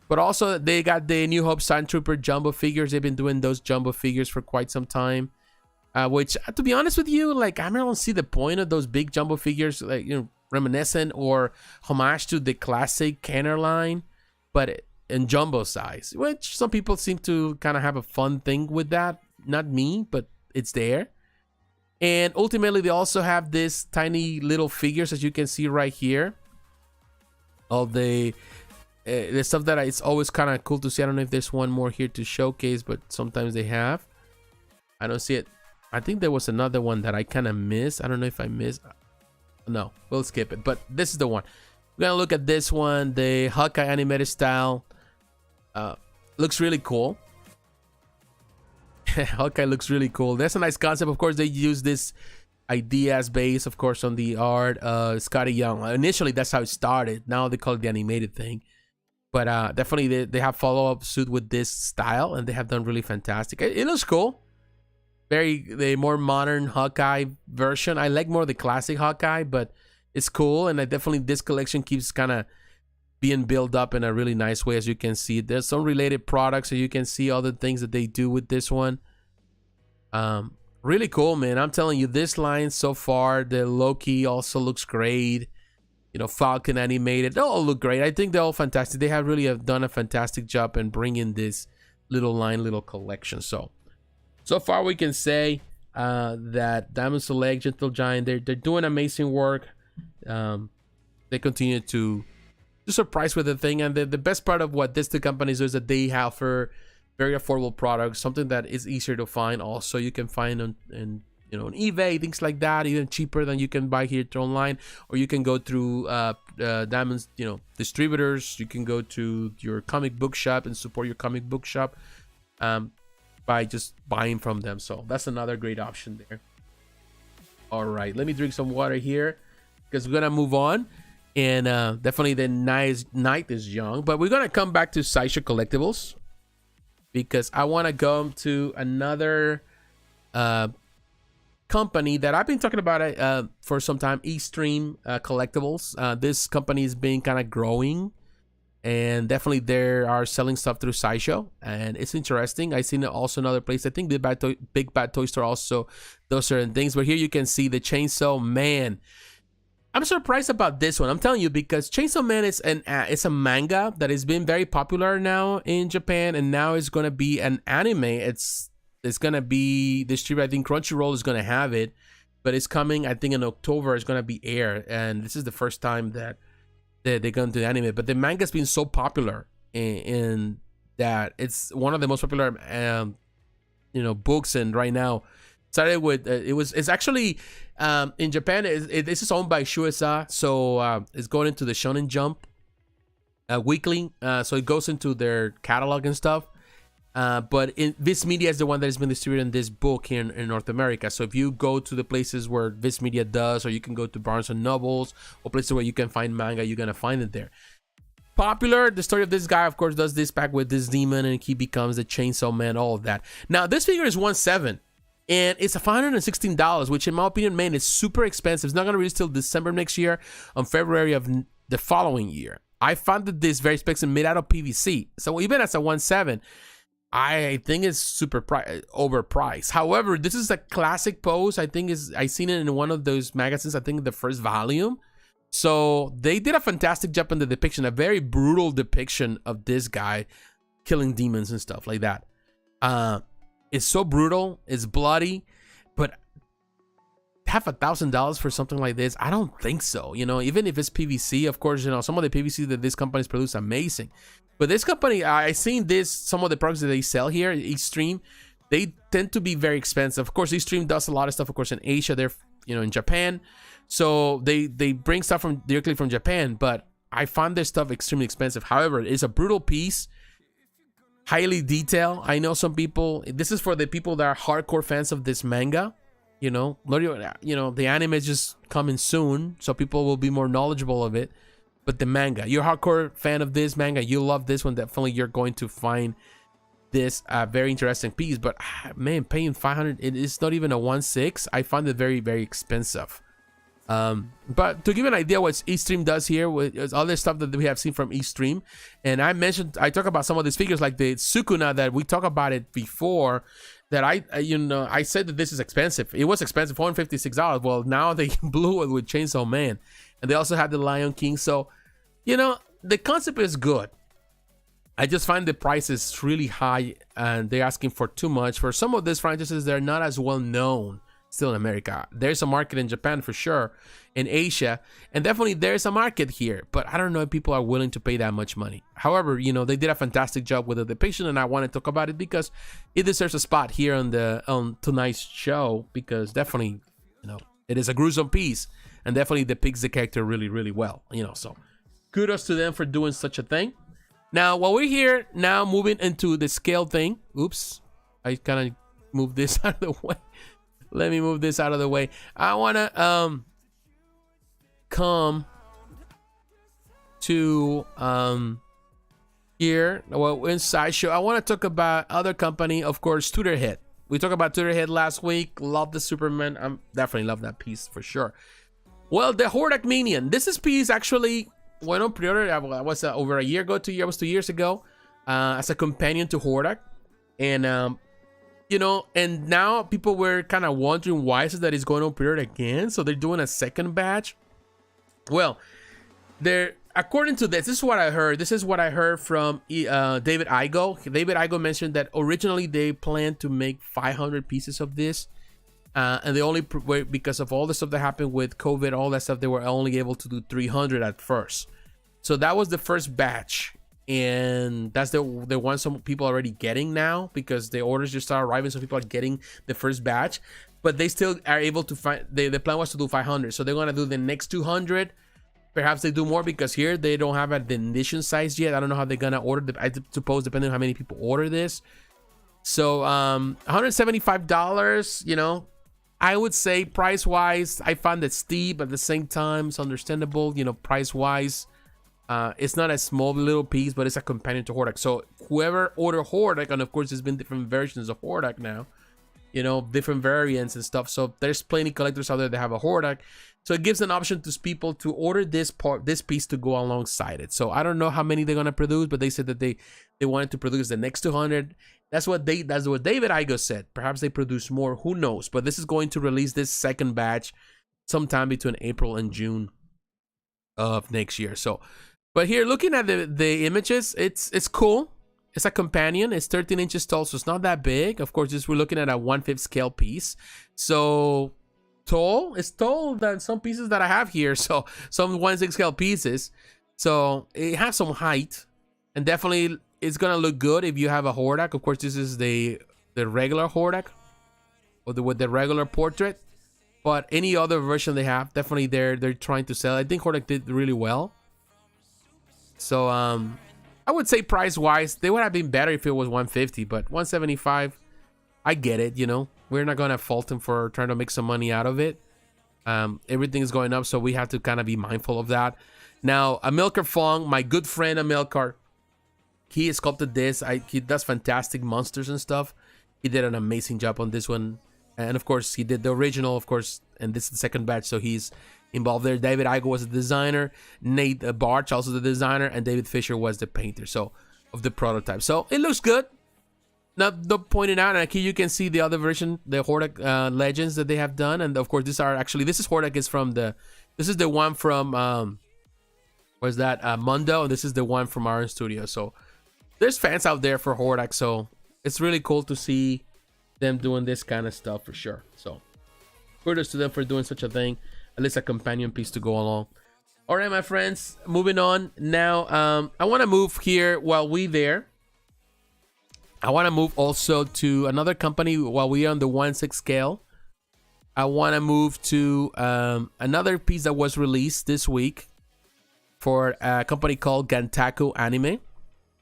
S1: But also they got the New Hope Sand Trooper jumbo figures. They've been doing those jumbo figures for quite some time. Which, to be honest with you, like, I don't see the point of those big jumbo figures, like, you know, reminiscent or homage to the classic Kenner line, but in jumbo size, which some people seem to kind of have a fun thing with that. Not me, but it's there. And ultimately, they also have this tiny little figures, as you can see right here, of the stuff that it's always kind of cool to see. I don't know if there's one more here to showcase, but sometimes they have. I don't see it. I think there was another one that I kind of missed. I don't know if I missed. No, we'll skip it. But this is the one. We're gonna look at this one, the Hawkeye animated style. Looks really cool. Hawkeye looks really cool. That's a nice concept. Of course, they use this idea as base, of course, on the art. Scotty Young. Initially, that's how it started. Now they call it the animated thing. But definitely, they have follow-up suit with this style, and they have done really fantastic. It looks cool. The more modern Hawkeye version. I like more the classic Hawkeye, but it's cool. And I definitely, this collection keeps kind of being built up in a really nice way, as you can see. There's some related products, so you can see all the things that they do with this one. Really cool, man. I'm telling you, this line so far, the Loki also looks great. You know, Falcon animated, they all look great. I think they're all fantastic. They have really done a fantastic job in bringing this little collection. So far, we can say that Diamond Select, Gentle Giant, they're doing amazing work. They continue to surprise with the thing, and the best part of what these two companies do is that they offer very affordable products, something that is easier to find. Also, you can find on eBay, things like that, even cheaper than you can buy here online, or you can go through Diamond's distributors. You can go to your comic book shop and support your comic book shop. By just buying from them. So that's another great option there. All right, let me drink some water here because we're gonna move on. And definitely the night is young, but we're gonna come back to Sideshow Collectibles because I want to go to another company that I've been talking about for some time, eStream Collectibles. This company has been kind of growing, and definitely they are selling stuff through Sideshow, and it's interesting. I've seen it also another place. I think Big Bad Toy Store also does certain things, but here you can see the Chainsaw Man. I'm surprised about this one. I'm telling you, because Chainsaw Man is it's a manga that has been very popular now in Japan, and now it's gonna be an anime. It's gonna be distributed. I think Crunchyroll is gonna have it, but it's coming. I think in October it's gonna be aired, and this is the first time that they're going to anime. But the manga's been so popular in that it's one of the most popular books, and right now started with it's actually in Japan. This is owned by Shueisha, so it's going into the Shonen Jump weekly, so it goes into their catalog and stuff. But Viz Media is the one that has been distributing this book here in North America. So if you go to the places where Viz Media does, or you can go to Barnes and Nobles, or places where you can find manga, you're gonna find it there. Popular. The story of this guy, of course, does this back with this demon, and he becomes the Chainsaw Man. All of that. Now this figure is $1.7, and it's $516, which in my opinion, man, is super expensive. It's not gonna release till December next year, on February of the following year. I found that this very expensive, made out of PVC. So even as a $1.7. I think it's super overpriced. However, this is a classic pose. I think I seen it in one of those magazines. I think the first volume. So they did a fantastic job in the depiction, a very brutal depiction of this guy killing demons and stuff like that. It's so brutal. It's bloody, but have $1,000 for something like this? I don't think so. You know, even if it's PVC, of course, you know, some of the PVC that this company's produce amazing. But this company, I seen this, some of the products that they sell here, eStream, they tend to be very expensive. Of course, eStream does a lot of stuff, of course, in Asia. They're, you know, in Japan. So they bring stuff from directly from Japan, but I find their stuff extremely expensive. However, it's a brutal piece, highly detailed. I know some people, this is for the people that are hardcore fans of this manga. You know, the anime is just coming soon, so people will be more knowledgeable of it. But the manga, you're a hardcore fan of this manga, you love this one, definitely you're going to find this very interesting piece. But man, paying 500, it is not even a 1/6. I find it very, very expensive. But to give you an idea what eStream does here with other stuff that we have seen from eStream, and I talk about some of these figures like the Sukuna that we talked about it before, that I said that this is expensive. It was expensive, $456. Well, now they blew it with Chainsaw Man, and they also had the Lion King. So, you know, the concept is good. I just find the prices really high, and they're asking for too much for some of these franchises. They're not as well known still in America. There's a market in Japan for sure, in Asia, and definitely there's a market here, but I don't know if people are willing to pay that much money. However, you know, they did a fantastic job with the depiction, and I want to talk about it because it deserves a spot here on tonight's show, because definitely, you know, it is a gruesome piece and definitely depicts the character really, really well, you know. So kudos to them for doing such a thing. Now, while we're here now, moving into the scale thing. Oops, I kind of moved this out of the way. Let me move this out of the way. I want to come to here, well, in Sideshow. I want to talk about other company, of course, Tweeterhead. We talked about Tweeterhead last week. Love the Superman. I'm definitely love that piece for sure. Well, the Hordak Minion. This is piece actually went on pre-order. I was over a year ago, 2 years ago, as a companion to Hordak, and you know, and now people were kind of wondering why is it that it's going on pre-order again. So they're doing a second batch. Well, according to this is what I heard. This is what I heard from David Igo. David Igo mentioned that originally they planned to make 500 pieces of this, and they only because of all the stuff that happened with COVID, all that stuff, they were only able to do 300 at first. So that was the first batch, and that's the one some people are already getting now, because the orders just start arriving, so people are getting the first batch. But they still are able to find, the plan was to do 500, so they're going to do the next 200. Perhaps they do more, because here they don't have the edition size yet. I don't know how they're going to order, I suppose, depending on how many people order this. So $175, you know, I would say price wise, I found it steep. At the same time, it's understandable, you know, price wise. It's not a small little piece, but it's a companion to Hordak. So whoever ordered Hordak, and of course there's been different versions of Hordak now, you know, different variants and stuff. So there's plenty collectors out there that have a Hordak. So it gives an option to people to order this piece to go alongside it. So I don't know how many they're gonna produce, but they said that they wanted to produce the next 200. That's what David Igo said. Perhaps they produce more, who knows? But this is going to release this second batch sometime between April and June of next year. So, but here, looking at the images, it's cool. It's a companion. It's 13 inches tall, so it's not that big. Of course, we're looking at a 1/5 scale piece. So tall. It's taller than some pieces that I have here. So some 1/6 scale pieces. So it has some height, and definitely it's gonna look good if you have a Hordak. Of course, this is the regular Hordak, or with the regular portrait. But any other version they have, definitely they're trying to sell. I think Hordak did really well. So I would say price wise, they would have been better if it was 150, but 175, I get it, you know. We're not gonna fault them for trying to make some money out of it. Everything is going up, so we have to kind of be mindful of that. Now, Amilcar Fong, my good friend Amilcar, he sculpted this. He does fantastic monsters and stuff. He did an amazing job on this one. And of course, he did the original, of course, and this is the second batch, so he's involved there. David Igo was the designer, Nate Barch also the designer, and David Fisher was the painter, so, of the prototype. So it looks good. Now, pointing out, and here you can see the other version, the Hordak Legends that they have done, and of course, this is Hordak is from this is the one from where's that Mundo, and this is the one from our studio. So there's fans out there for Hordak, so it's really cool to see them doing this kind of stuff for sure. So Kudos to them for doing such a thing. At least a companion piece to go along. All right, my friends, moving on. Now, I want to move here while we there. I want to move also to another company while we are on the 1/6 scale. I want to move to another piece that was released this week for a company called Gantaku Anime.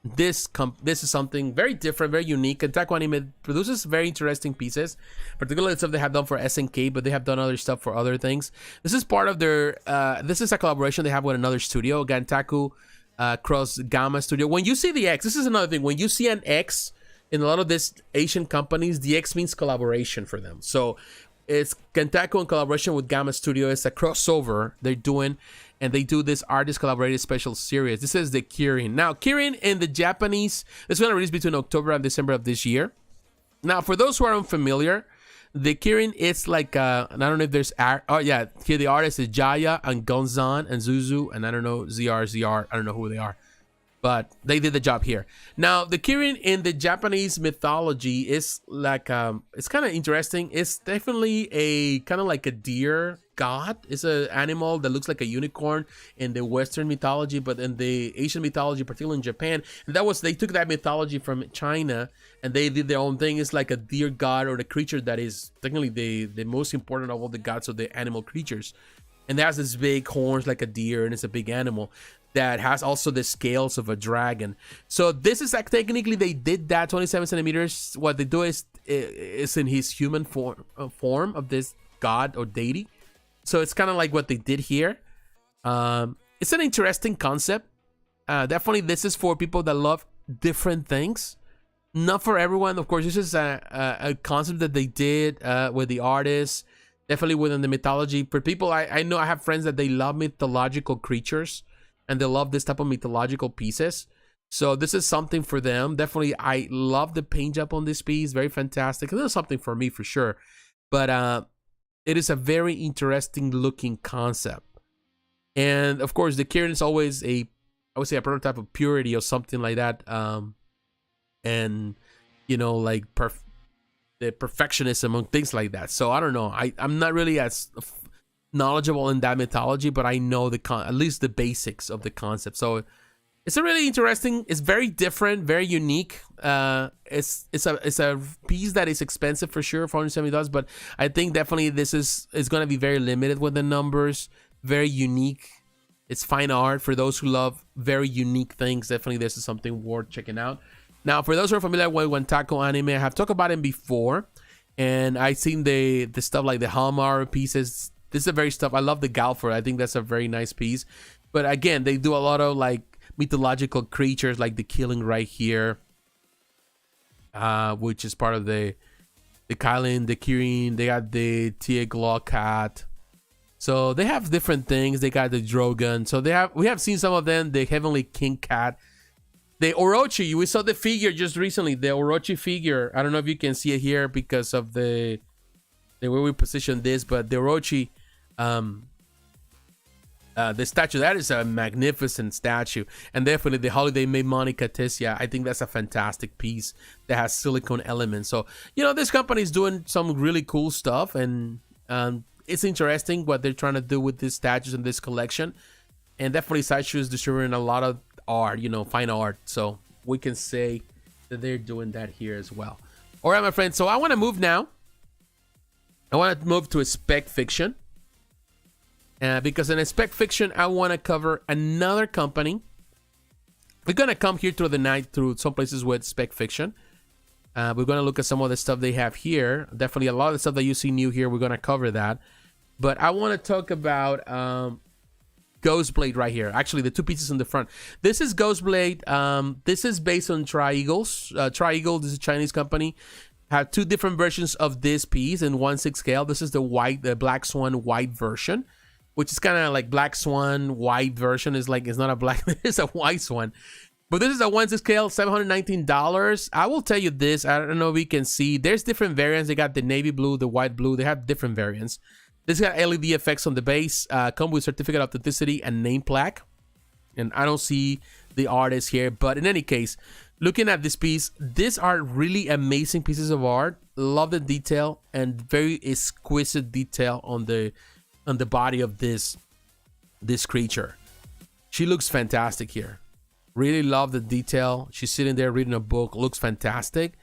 S1: This is something very different, very unique. Gantaku Anime produces very interesting pieces, particularly stuff they have done for SNK, but they have done other stuff for other things. This is part of their, this is a collaboration they have with another studio, Gantaku cross Gamma Studio. When you see the X, this is another thing. When you see an X in a lot of these Asian companies, the X means collaboration for them. So it's Gantaku in collaboration with Gamma Studio. It's a crossover they're doing, and they do this artist collaborated special series. This is the Kirin. Now, Kirin in the Japanese, it's going to release between October and December of this year. Now, for those who are unfamiliar, the Kirin is like, and I don't know if there's, oh yeah, here the artist is Jaya and Gonzan and Zuzu, and I don't know, ZR, I don't know who they are. But they did the job here. Now, the Kirin in the Japanese mythology is like, it's kind of interesting. It's definitely a kind of like a deer god. It's an animal that looks like a unicorn in the Western mythology, but in the Asian mythology, particularly in Japan, and that was, they took that mythology from China and they did their own thing. It's like a deer god, or the creature that is technically the most important of all the gods of the animal creatures. And it has this big horns like a deer, and it's a big animal that has also the scales of a dragon. So this is like, technically they did that 27 centimeters. What they do is in his human form of this god or deity. So it's kind of like what they did here. It's an interesting concept. Definitely this is for people that love different things. Not for everyone. Of course, this is a concept that they did with the artists. Definitely within the mythology. For people, I know I have friends that they love mythological creatures, and they love this type of mythological pieces. So this is something for them. Definitely, I love the paint job on this piece. Very fantastic. This is something for me for sure. But it is a very interesting looking concept. And of course, the Kirin is always I would say a prototype of purity or something like that. And, you know, like the perfectionism and things like that. So I don't know. I'm not really as knowledgeable in that mythology, but I know at least the basics of the concept. So it's a really interesting, it's very different, very unique. It's a piece that is expensive for sure, $470, but I think definitely this is going to be very limited with the numbers, very unique. It's fine art for those who love very unique things. Definitely this is something worth checking out. Now, for those who are familiar with Gantaku Anime, I have talked about it before, and I've seen the stuff like the Hallmark pieces. This is a very stuff. I love the Galford. I think that's a very nice piece. But again, they do a lot of like mythological creatures, like the Killing right here, which is part of the Kylan, the Kirin. They got the Triegles cat. So they have different things. They got the Drogon. So we have seen some of them. The Heavenly King cat. The Orochi, we saw the figure just recently. The Orochi figure. I don't know if you can see it here because of the way we position this, but the Orochi, the statue, that is a magnificent statue. And definitely the Holiday Made Monica Tessia, I think that's a fantastic piece that has silicone elements. So, you know, this company is doing some really cool stuff, and it's interesting what they're trying to do with these statues in this collection. And definitely Sideshow is distributing a lot of art, you know, fine art. So we can say that they're doing that here as well. All right, my friends. So I want to move now. I want to move to a spec fiction. Because in a spec fiction, I want to cover another company. We're going to come here through the night through some places with spec fiction. We're going to look at some of the stuff they have here. Definitely a lot of the stuff that you see new here, we're going to cover that. But I want to talk about Ghostblade right here. Actually, the two pieces in the front. This is Ghostblade. This is based on Triegles. Triegles is a Chinese company. Have two different versions of this piece in 1/6 scale. This is the Black Swan white version, which is kind of like Black Swan white version. Is like, it's not a black, it's a white swan. But this is a 1/6 scale, $719. I will tell you this. I don't know if you can see. There's different variants. They got the navy blue, the white blue. They have different variants. This got LED effects on the base. Come with certificate of authenticity and name plaque. And I don't see the artist here, but in any case, looking at this piece, these are really amazing pieces of art. Love the detail and very exquisite detail on the body of this creature. She looks fantastic here. Really love the detail. She's sitting there reading a book. Looks fantastic.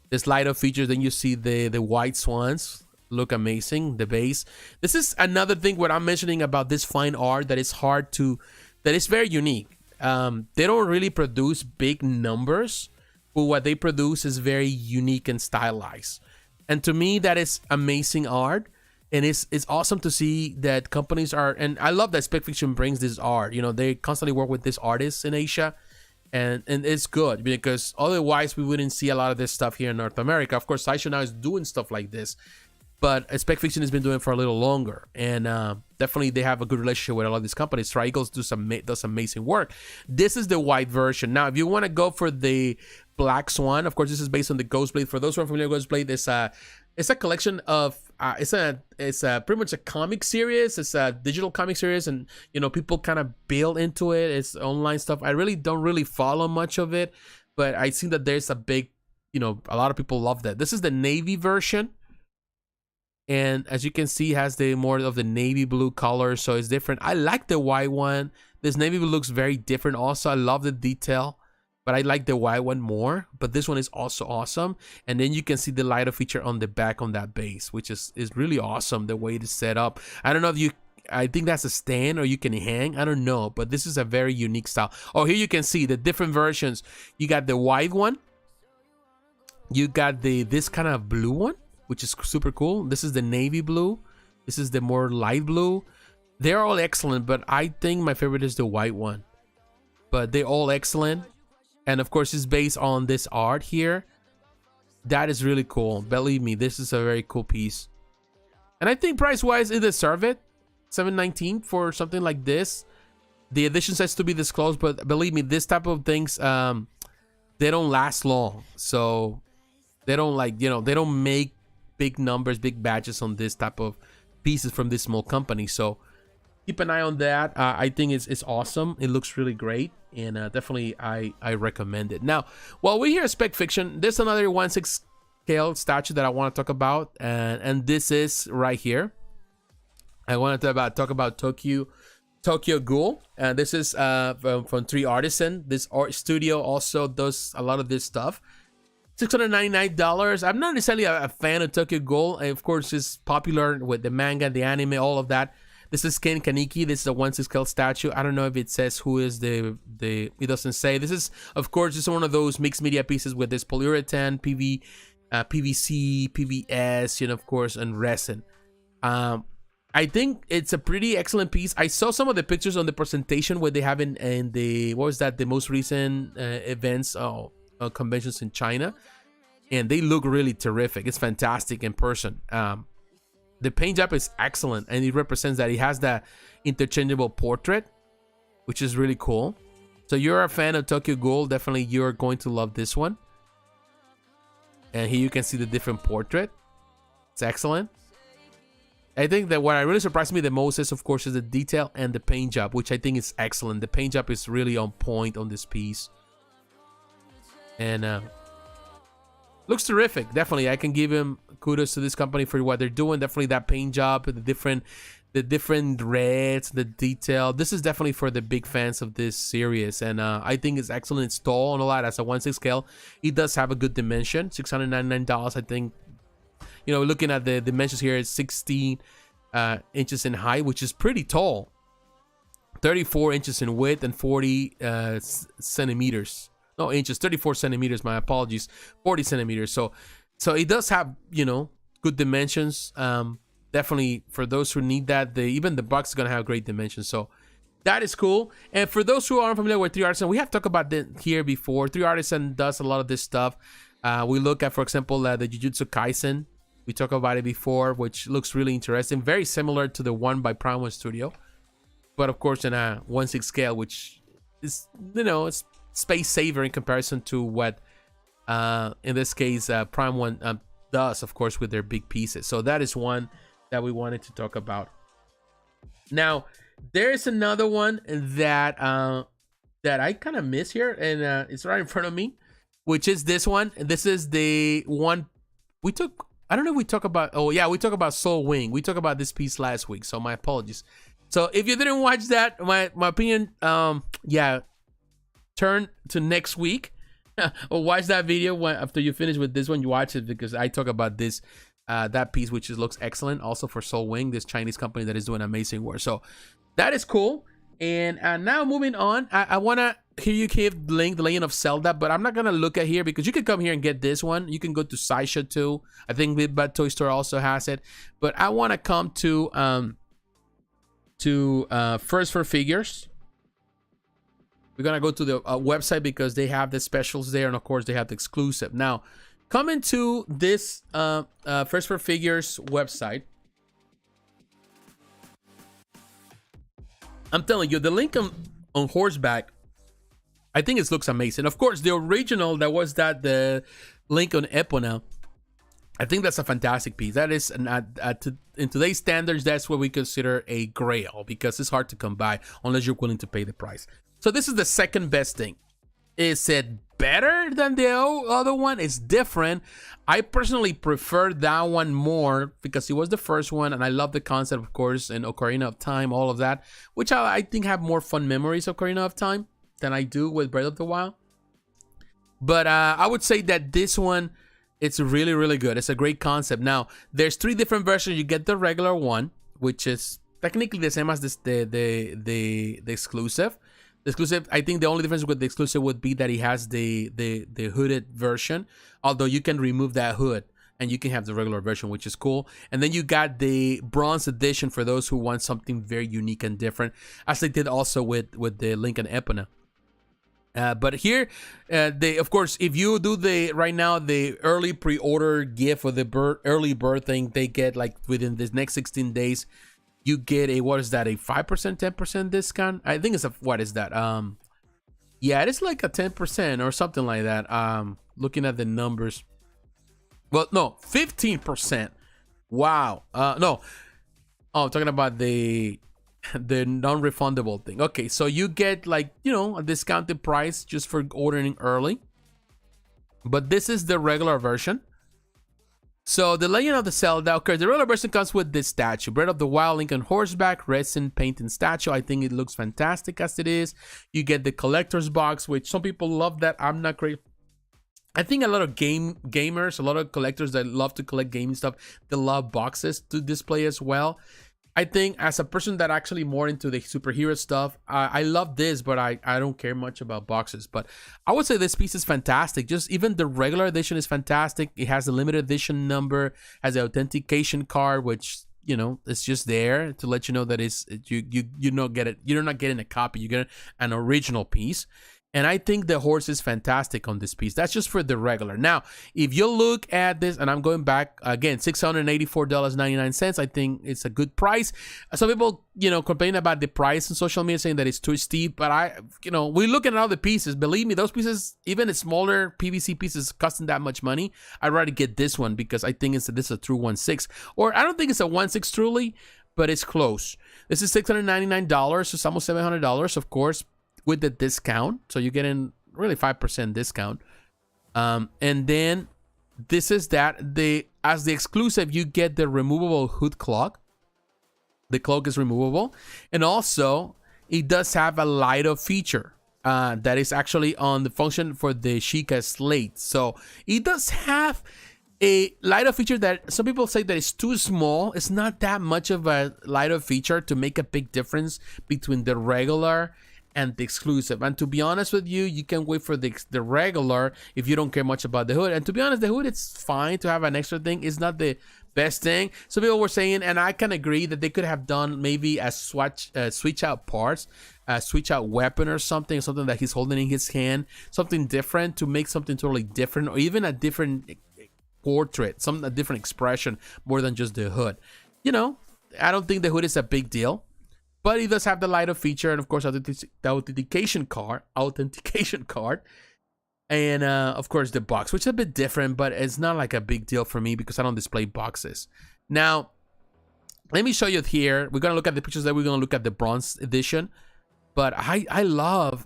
S1: This light up features. Then you see the white swans. Look amazing. The base. This is another thing what I'm mentioning about this fine art that is hard to, that is very unique. They don't really produce big numbers, but what they produce is very unique and stylized. And to me, that is amazing art. And it's awesome to see that companies are, and I love that Spec Fiction brings this art. You know, they constantly work with these artists in Asia, and it's good because otherwise we wouldn't see a lot of this stuff here in North America. Of course, Sideshow now is doing stuff like this, but Spec Fiction has been doing it for a little longer, and definitely they have a good relationship with a lot of these companies. Triegles does amazing work. This is the white version. Now, if you want to go for the Black Swan, of course, this is based on the Ghostblade. For those who are familiar with Ghostblade, it's a collection of it's pretty much a comic series. It's a digital comic series, and you know, people kind of build into it. It's online stuff. I really don't follow much of it, but I see that there's a big, you know, a lot of people love that. This is the navy version, and as you can see, it has the more of the navy blue color, so it's different. I like the white one. This navy blue looks very different. Also, I love the detail, but I like the white one more. But this one is also awesome. And then you can see the lighter feature on the back on that base, which is really awesome the way it is set up. I don't know if I think that's a stand or you can hang. I don't know, but this is a very unique style. Oh, here you can see the different versions. You got the white one. You got this kind of blue one, which is super cool. This is the navy blue. This is the more light blue. They're all excellent, but I think my favorite is the white one. But they're all excellent. And of course, it's based on this art here. That is really cool. Believe me, this is a very cool piece. And I think price-wise, it deserves it. $7.19 for something like this. The edition says to be disclosed, but believe me, this type of things, they don't last long. So they don't, like, you know, they don't make big numbers, big batches on this type of pieces from this small company. So keep an eye on that. I think it's awesome. It looks really great, and definitely I recommend it. Now, while we're here at Spec Fiction, there's another 1/6 scale statue that I want to talk about, and this is right here. I want to talk about Tokyo Ghoul, and this is from ThreeArtisan. This art studio also does a lot of this stuff. $699. I'm not necessarily a fan of Tokyo Ghoul. Of course, it's popular with the manga, the anime, all of that. This is Ken Kaneki. This is a 1/6 scale statue. I don't know if it says who is the. It doesn't say. This is, of course, this is one of those mixed media pieces with this polyurethane, PVC, PVS, you know, of course, and resin. I think it's a pretty excellent piece. I saw some of the pictures on the presentation where they have in the, what was that, the most recent events conventions in China, and they look really terrific. It's fantastic in person. The paint job is excellent, and it represents that it has that interchangeable portrait, which is really cool. So you're a fan of Tokyo Ghoul, definitely you're going to love this one. And here you can see the different portrait. It's excellent. I think that what really surprised me the most is, of course, is the detail and the paint job, which I think is excellent. The paint job is really on point on this piece. And looks terrific. Definitely, I can give him kudos to this company for what they're doing. Definitely that paint job, the different reds, the detail. This is definitely for the big fans of this series, and I think it's excellent. It's tall on a lot as a 1/6 scale. It does have a good dimension. $699. I think, you know, looking at the dimensions here, it's 16 inches in height, which is pretty tall. 34 inches in width and 40 centimeters. No, inches, 34 centimeters, my apologies, 40 centimeters. So it does have, you know, good dimensions. Definitely for those who need that, even the box is going to have great dimensions. So that is cool. And for those who aren't familiar with ThreeArtisan, we have talked about that here before. ThreeArtisan does a lot of this stuff. We look at, for example, the Jujutsu Kaisen. We talked about it before, which looks really interesting. Very similar to the one by Prime One Studio. But of course, in a 1/6 scale, which is, you know, it's space saver in comparison to what in this case Prime One does, of course, with their big pieces. So that is one that we wanted to talk about. Now there is another one that that I kind of miss here, and it's right in front of me. which is this one. This is the one we took. I don't know if we talk about. Oh yeah, we talked about Soul Wing. We talked about this piece last week, so my apologies. So if you didn't watch that, my opinion, yeah, turn to next week or watch that video after you finish with this one. You watch it because I talk about this that piece, which looks excellent. Also for Soul Wing, this Chinese company that is doing amazing work. So that is cool. And now moving on, I want to hear you give the Legend of Zelda, but I'm not going to look at here because you can come here and get this one. You can go to Sideshow too. I think Big Bad Toy Store also has it. But I want to come to First for Figures. We're going to go to the website because they have the specials there. And of course, they have the exclusive. Now, coming to this First for Figures website. I'm telling you, the link on Horseback, I think it looks amazing. Of course, the original, that was the link on Epona. I think that's a fantastic piece. That is, in today's standards, that's what we consider a grail because it's hard to come by unless you're willing to pay the price. So this is the second best thing. Is it better than the other one? It's different. I personally prefer that one more because it was the first one, and I love the concept, of course, and Ocarina of Time, all of that, which I think have more fun memories of Ocarina of Time than I do with Breath of the Wild. But I would say that this one, it's really, really good. It's a great concept. Now, there's 3 different versions. You get the regular one, which is technically the same as this, the exclusive. The exclusive, I think the only difference with the exclusive would be that it has the hooded version, although you can remove that hood and you can have the regular version, which is cool. And then you got the bronze edition for those who want something very unique and different, as they did also with the Link and Epona. But here, of course, if you do right now the early pre-order gift for the early bird thing, they get like within this next 16 days. You get a, what is that, a 5%, 10% discount? I think it's a, what is that? Yeah, it is like a 10% or something like that. Looking at the numbers. Well, no, 15%. Wow. No. Oh, I'm talking about the non-refundable thing. Okay, so you get like, you know, a discounted price just for ordering early. But this is the regular version. So the Legend of the Zelda, okay, the regular version comes with this statue, Breath of the Wild, Link on horseback, resin painting statue. I think it looks fantastic as it is. You get the collector's box, which some people love that. I'm not great. I think a lot of gamers, a lot of collectors that love to collect gaming stuff, they love boxes to display as well. I think as a person that actually more into the superhero stuff, I love this, but I don't care much about boxes. But I would say this piece is fantastic. Just even the regular edition is fantastic. It has the limited edition number, has the authentication card, which, you know, it's just there to let you know that you don't get it. You're not getting a copy. You get an original piece. And I think the horse is fantastic on this piece. That's just for the regular. Now, if you look at this, and I'm going back again, $684.99. I think it's a good price. Some people, you know, complain about the price on social media, saying that it's too steep. But we look at all the pieces. Believe me, those pieces, even the smaller PVC pieces, costing that much money. I'd rather get this one because I think this is a true 1/6, or I don't think it's a 1/6 truly, but it's close. This is $699, so it's almost $700, of course, with the discount. So you're getting really 5% discount. And then this is that as the exclusive, you get the removable hood cloak. The cloak is removable. And also it does have a light up feature that is actually on the function for the Sheikah slate. So it does have a light up feature that some people say that it's too small. It's not that much of a light up feature to make a big difference between the regular and the exclusive. And to be honest with you, you can wait for the regular if you don't care much about the hood. And to be honest, the hood, it's fine to have an extra thing. It's not the best thing. Some people were saying, and I can agree, that they could have done maybe a switch out parts, a switch out weapon or something that he's holding in his hand, something different to make something totally different, or even a different portrait, a different expression more than just the hood. You know, I don't think the hood is a big deal. But it does have the light up feature, and of course the authentication card, and of course the box, which is a bit different, but it's not like a big deal for me because I don't display boxes. Now, let me show you here. We're gonna look at the pictures. That we're gonna look at the bronze edition, but I love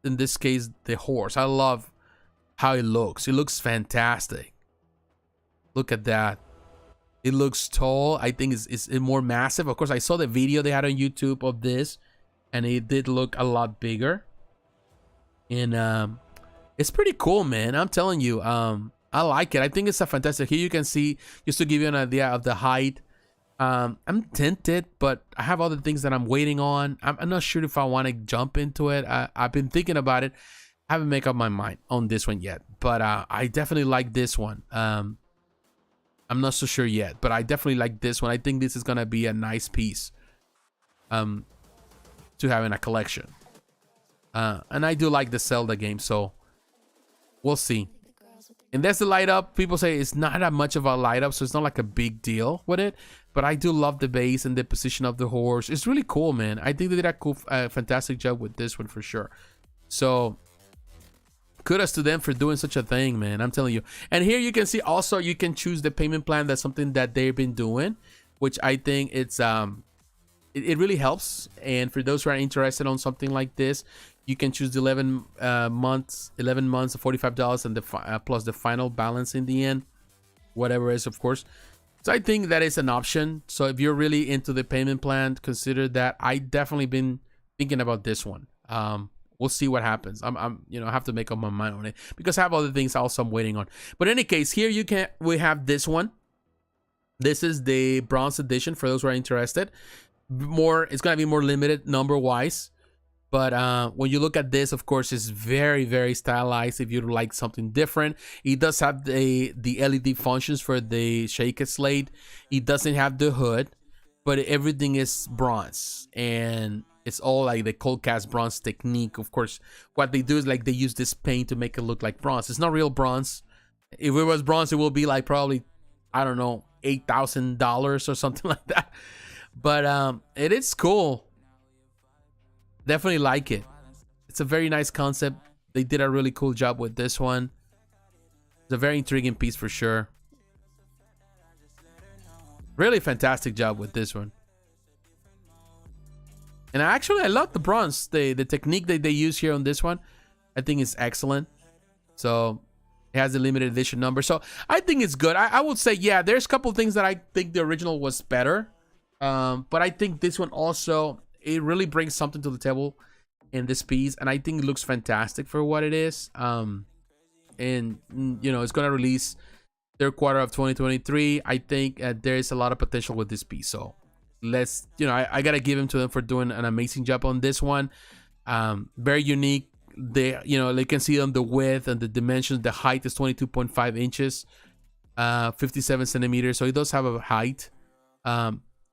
S1: in this case the horse. I love how it looks. It looks fantastic. Look at that. It looks tall. I think it's more massive. Of course, I saw the video they had on YouTube of this, and it did look a lot bigger. And it's pretty cool, man. I'm telling you, I like it. I think it's a fantastic. Here you can see, just to give you an idea of the height. I'm tempted, but I have other things that I'm waiting on. I'm not sure if I want to jump into it. I've been thinking about it. I haven't made up my mind on this one yet, but I definitely like this one. I'm not so sure yet, but I definitely like this one. I think this is gonna be a nice piece to have in a collection. And I do like the Zelda game, so we'll see. And that's the light up. People say it's not that much of a light up, so it's not like a big deal with it. But I do love the base and the position of the horse. It's really cool, man. I think they did a cool, fantastic job with this one for sure. So kudos to them for doing such a thing, man. I'm telling you. And here you can see also you can choose the payment plan. That's something that they've been doing, which I think it's it really helps. And for those who are interested on something like this, you can choose the 11 months of $45 and the plus the final balance in the end, whatever it is, of course. So I think that is an option. So if you're really into the payment plan, consider that. I definitely been thinking about this one. We'll see what happens. I'm you know, I have to make up my mind on it because I have other things also I'm waiting on. But in any case, here we have this one. This is the bronze edition for those who are interested. It's gonna be more limited number wise. But when you look at this, of course, it's very, very stylized. If you like something different, it does have the LED functions for the Shake Slate. It doesn't have the hood, but everything is bronze, and it's all like the cold cast bronze technique. Of course, what they do is like they use this paint to make it look like bronze. It's not real bronze. If it was bronze, it will be like probably, I don't know, $8,000 or something like that. But it is cool. Definitely like it. It's a very nice concept. They did a really cool job with this one. It's a very intriguing piece for sure. Really fantastic job with this one. And I love the bronze. The technique that they use here on this one, I think is excellent. So it has a limited edition number. So I think it's good. I would say, yeah, there's a couple things that I think the original was better. But I think this one also, it really brings something to the table in this piece, and I think it looks fantastic for what it is. And you know, it's gonna release third quarter of 2023. I think there is a lot of potential with this piece. So let's, you know, I gotta give him to them for doing an amazing job on this one. Very unique. They, you know, they can see on the width and the dimensions. The height is 22.5 inches, 57 centimeters. So it does have a height.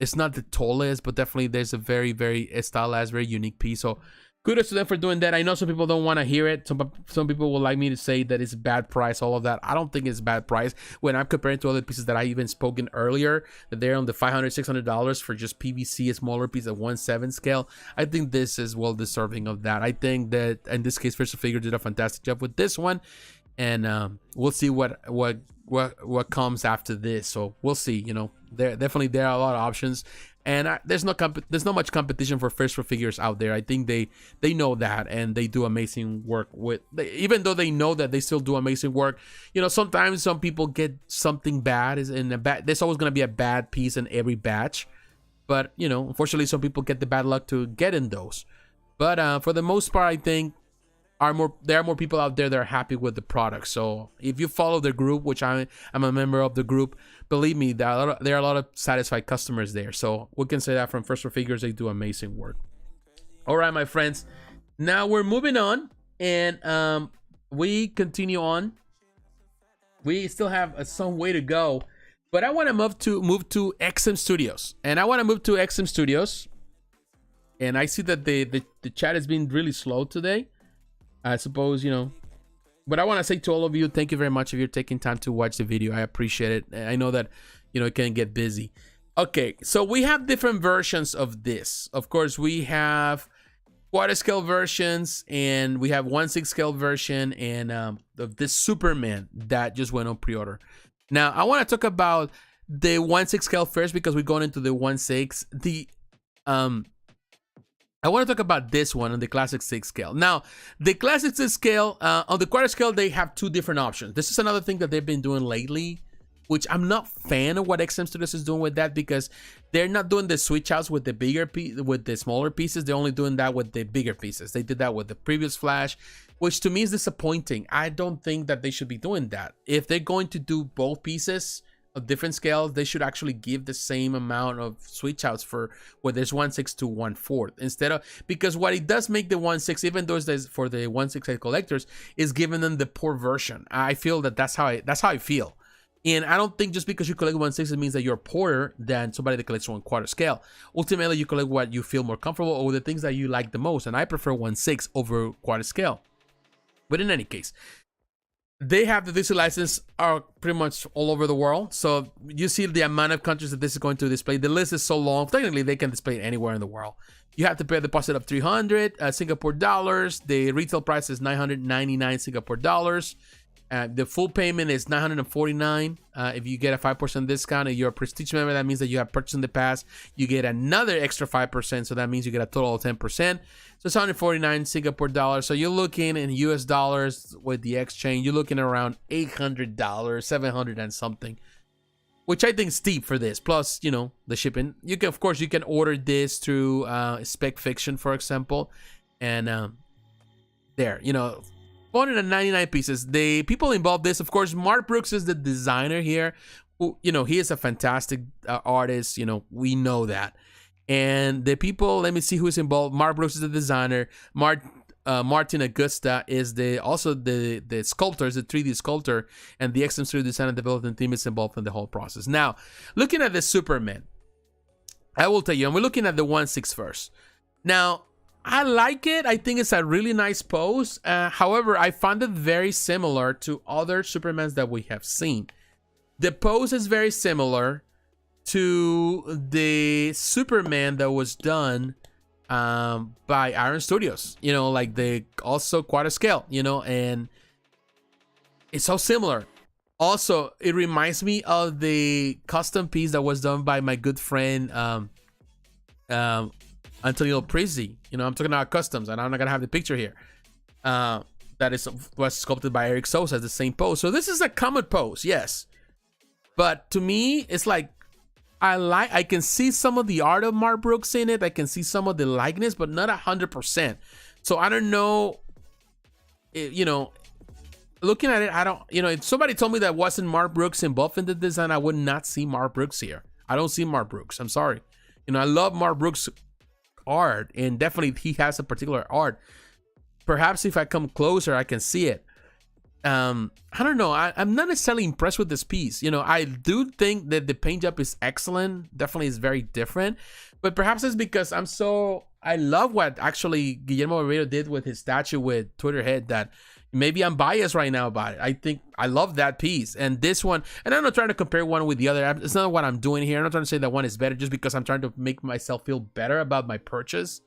S1: It's not the tallest, but definitely there's a very, very stylized, very unique piece. So kudos to them for doing that. I know some people don't want to hear it. Some people would like me to say that it's bad price, all of that. I don't think it's bad price when I'm comparing to other pieces that I even spoken earlier, that they're on the $500, $600 for just PVC, a smaller piece of 1/7 scale. I think this is well deserving of that. I think that in this case, First Figure did a fantastic job with this one, and we'll see what comes after this. So we'll see. You know, there are a lot of options, and there's not much competition for First Figures out there. I think they know that, and they do amazing work with. Even though they know that, they still do amazing work. You know, sometimes some people get something bad. There's always gonna be a bad piece in every batch, but you know, unfortunately, some people get the bad luck to get in those. But for the most part, I think there are more people out there that are happy with the product. So if you follow the group, which I'm a member of the group, believe me, there are a lot of satisfied customers there. So we can say that from First Figures, they do amazing work. All right, my friends. Now we're moving on, and we continue on. We still have some way to go, but I want to move to XM Studios, and And I see that the chat has been really slow today. I suppose, you know, but I want to say to all of you, thank you very much if you're taking time to watch the video. I appreciate it. I know that, you know, it can get busy. Okay, so we have different versions of this. Of course, we have quarter scale versions, and we have 1/6 scale version, and of this Superman that just went on pre-order. Now, I want to talk about the 1/6 scale first because we're going into the 1/6. I want to talk about this one on the Classic 6 scale. Now, the Classic 6 scale, on the quarter scale, they have two different options. This is another thing that they've been doing lately, which I'm not a fan of what XM Studios is doing with that, because they're not doing the switch outs with the with the smaller pieces. They're only doing that with the bigger pieces. They did that with the previous Flash, which to me is disappointing. I don't think that they should be doing that. If they're going to do both pieces of different scales, they should actually give the same amount of switch outs for where there's 1/6 to 1/4 instead of, because what it does make the 1/6, even though it's for the 1/6 collectors, is giving them the poor version. I feel that that's how I feel. And I don't think just because you collect 1/6 it means that you're poorer than somebody that collects 1/4 scale. Ultimately, you collect what you feel more comfortable or the things that you like the most, and I prefer 1/6 over quarter scale. But in any case, they have the DC license are pretty much all over the world. So you see the amount of countries that this is going to display. The list is so long. Technically, they can display it anywhere in the world. You have to pay a deposit of 300 Singapore dollars. The retail price is 999 Singapore dollars. The full payment is 949. If you get a 5% discount, if you're a prestige member, that means that you have purchased in the past. You get another extra 5%, so that means you get a total of 10%. So it's 149 Singapore dollars. So you're looking in US dollars with the exchange, you're looking around $800, 700 and something, which I think is steep for this. Plus, you know, the shipping. You can, of course, you can order this through Spec Fiction, for example, and there, you know. 499 pieces. The people involved this, of course, Mark Brooks is the designer here. Who, you know, he is a fantastic artist. You know, we know that. And the people, let me see who's involved. Mark Brooks is the designer. Martin Augusta is also the sculptor, is the 3D sculptor, and the XM Studio design and development team is involved in the whole process. Now, looking at the Superman, I will tell you, and we're looking at the 1/6 first. Now, I like it. I think it's a really nice pose. However, I found it very similar to other Supermans that we have seen. The pose is very similar to the Superman that was done by Iron Studios. You know, like the also quarter scale, you know, and it's so similar. Also, it reminds me of the custom piece that was done by my good friend Antonio Prizzi. You know, I'm talking about customs, and I'm not gonna have the picture here. That was sculpted by Eric Sosa as the same pose. So this is a common pose, yes. But to me, it's like I can see some of the art of Mark Brooks in it. I can see some of the likeness, but not 100%. So I don't know. You know, looking at it, I don't. You know, if somebody told me that wasn't Mark Brooks involved in the design, I would not see Mark Brooks here. I don't see Mark Brooks. I'm sorry. You know, I love Mark Brooks' art, and definitely he has a particular art. Perhaps if I come closer, I can see it. I don't know. I'm not necessarily impressed with this piece. You know, I do think that the paint job is excellent. Definitely is very different. But perhaps it's because I love what actually Guillermo Barreto did with his statue with Tweeterhead, that maybe I'm biased right now about it. I think I love that piece. And this one, and I'm not trying to compare one with the other. It's not what I'm doing here. I'm not trying to say that one is better just because I'm trying to make myself feel better about my purchase.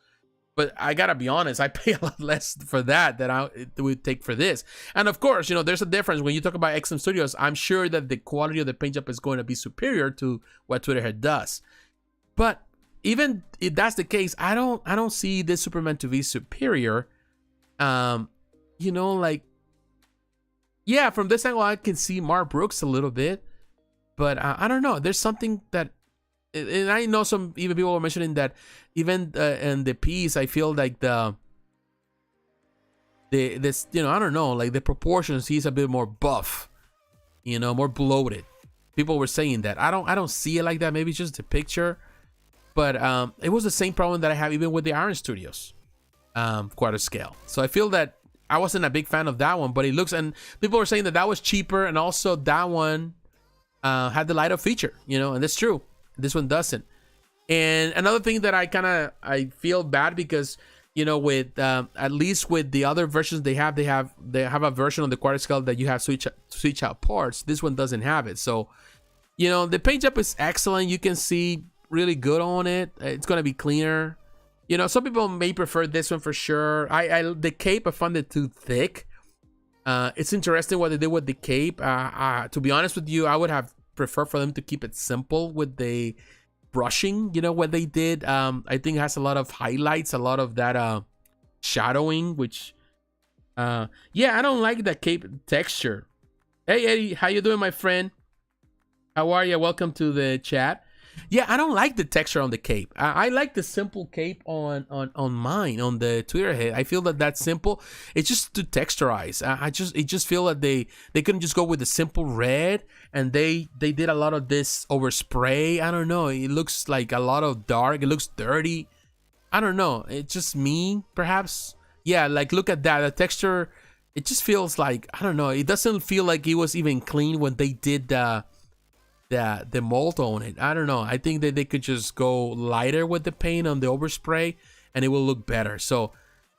S1: But I gotta be honest, I pay a lot less for that than it would take for this. And of course, you know, there's a difference. When you talk about XM Studios, I'm sure that the quality of the paint job is going to be superior to what Tweeterhead does. But even if that's the case, I don't see this Superman to be superior. You know, like, yeah, from this angle, I can see Mark Brooks a little bit. But I don't know. There's something that, and I know some even people were mentioning that even in the piece, I feel like this, you know, I don't know, like the proportions, he's a bit more buff, you know, more bloated. People were saying that. I don't see it like that. Maybe it's just the picture, but it was the same problem that I have even with the Iron Studios quarter scale. So I feel that I wasn't a big fan of that one, but it looks, and people were saying that was cheaper, and also that one had the light up feature, you know, and that's true. This one doesn't. And another thing that I feel bad because, you know, with at least with the other versions they have a version on the quarter scale that you have switch out parts. This one doesn't have it. So, you know, the paint job is excellent. You can see really good on it. It's gonna be cleaner. You know, some people may prefer this one for sure. The cape, I found it too thick. It's interesting what they did with the cape. To be honest with you, I would have preferred for them to keep it simple with the brushing, you know, what they did. I think it has a lot of highlights, a lot of that shadowing, which yeah, I don't like that cape texture. Hey Eddie, how you doing, my friend? How are you? Welcome to the chat. Yeah, I don't like the texture on the cape. I like the simple cape on mine, on the Tweeterhead. I feel that that's simple. It's just to texturize. It just feel that they couldn't just go with the simple red, and they did a lot of this overspray. I don't know. It looks like a lot of dark. It looks dirty. I don't know. It's just me, perhaps. Yeah, like look at that. The texture, it just feels like, I don't know. It doesn't feel like it was even clean when they did the mold on it. I don't know. I think that they could just go lighter with the paint on the overspray and it will look better. So,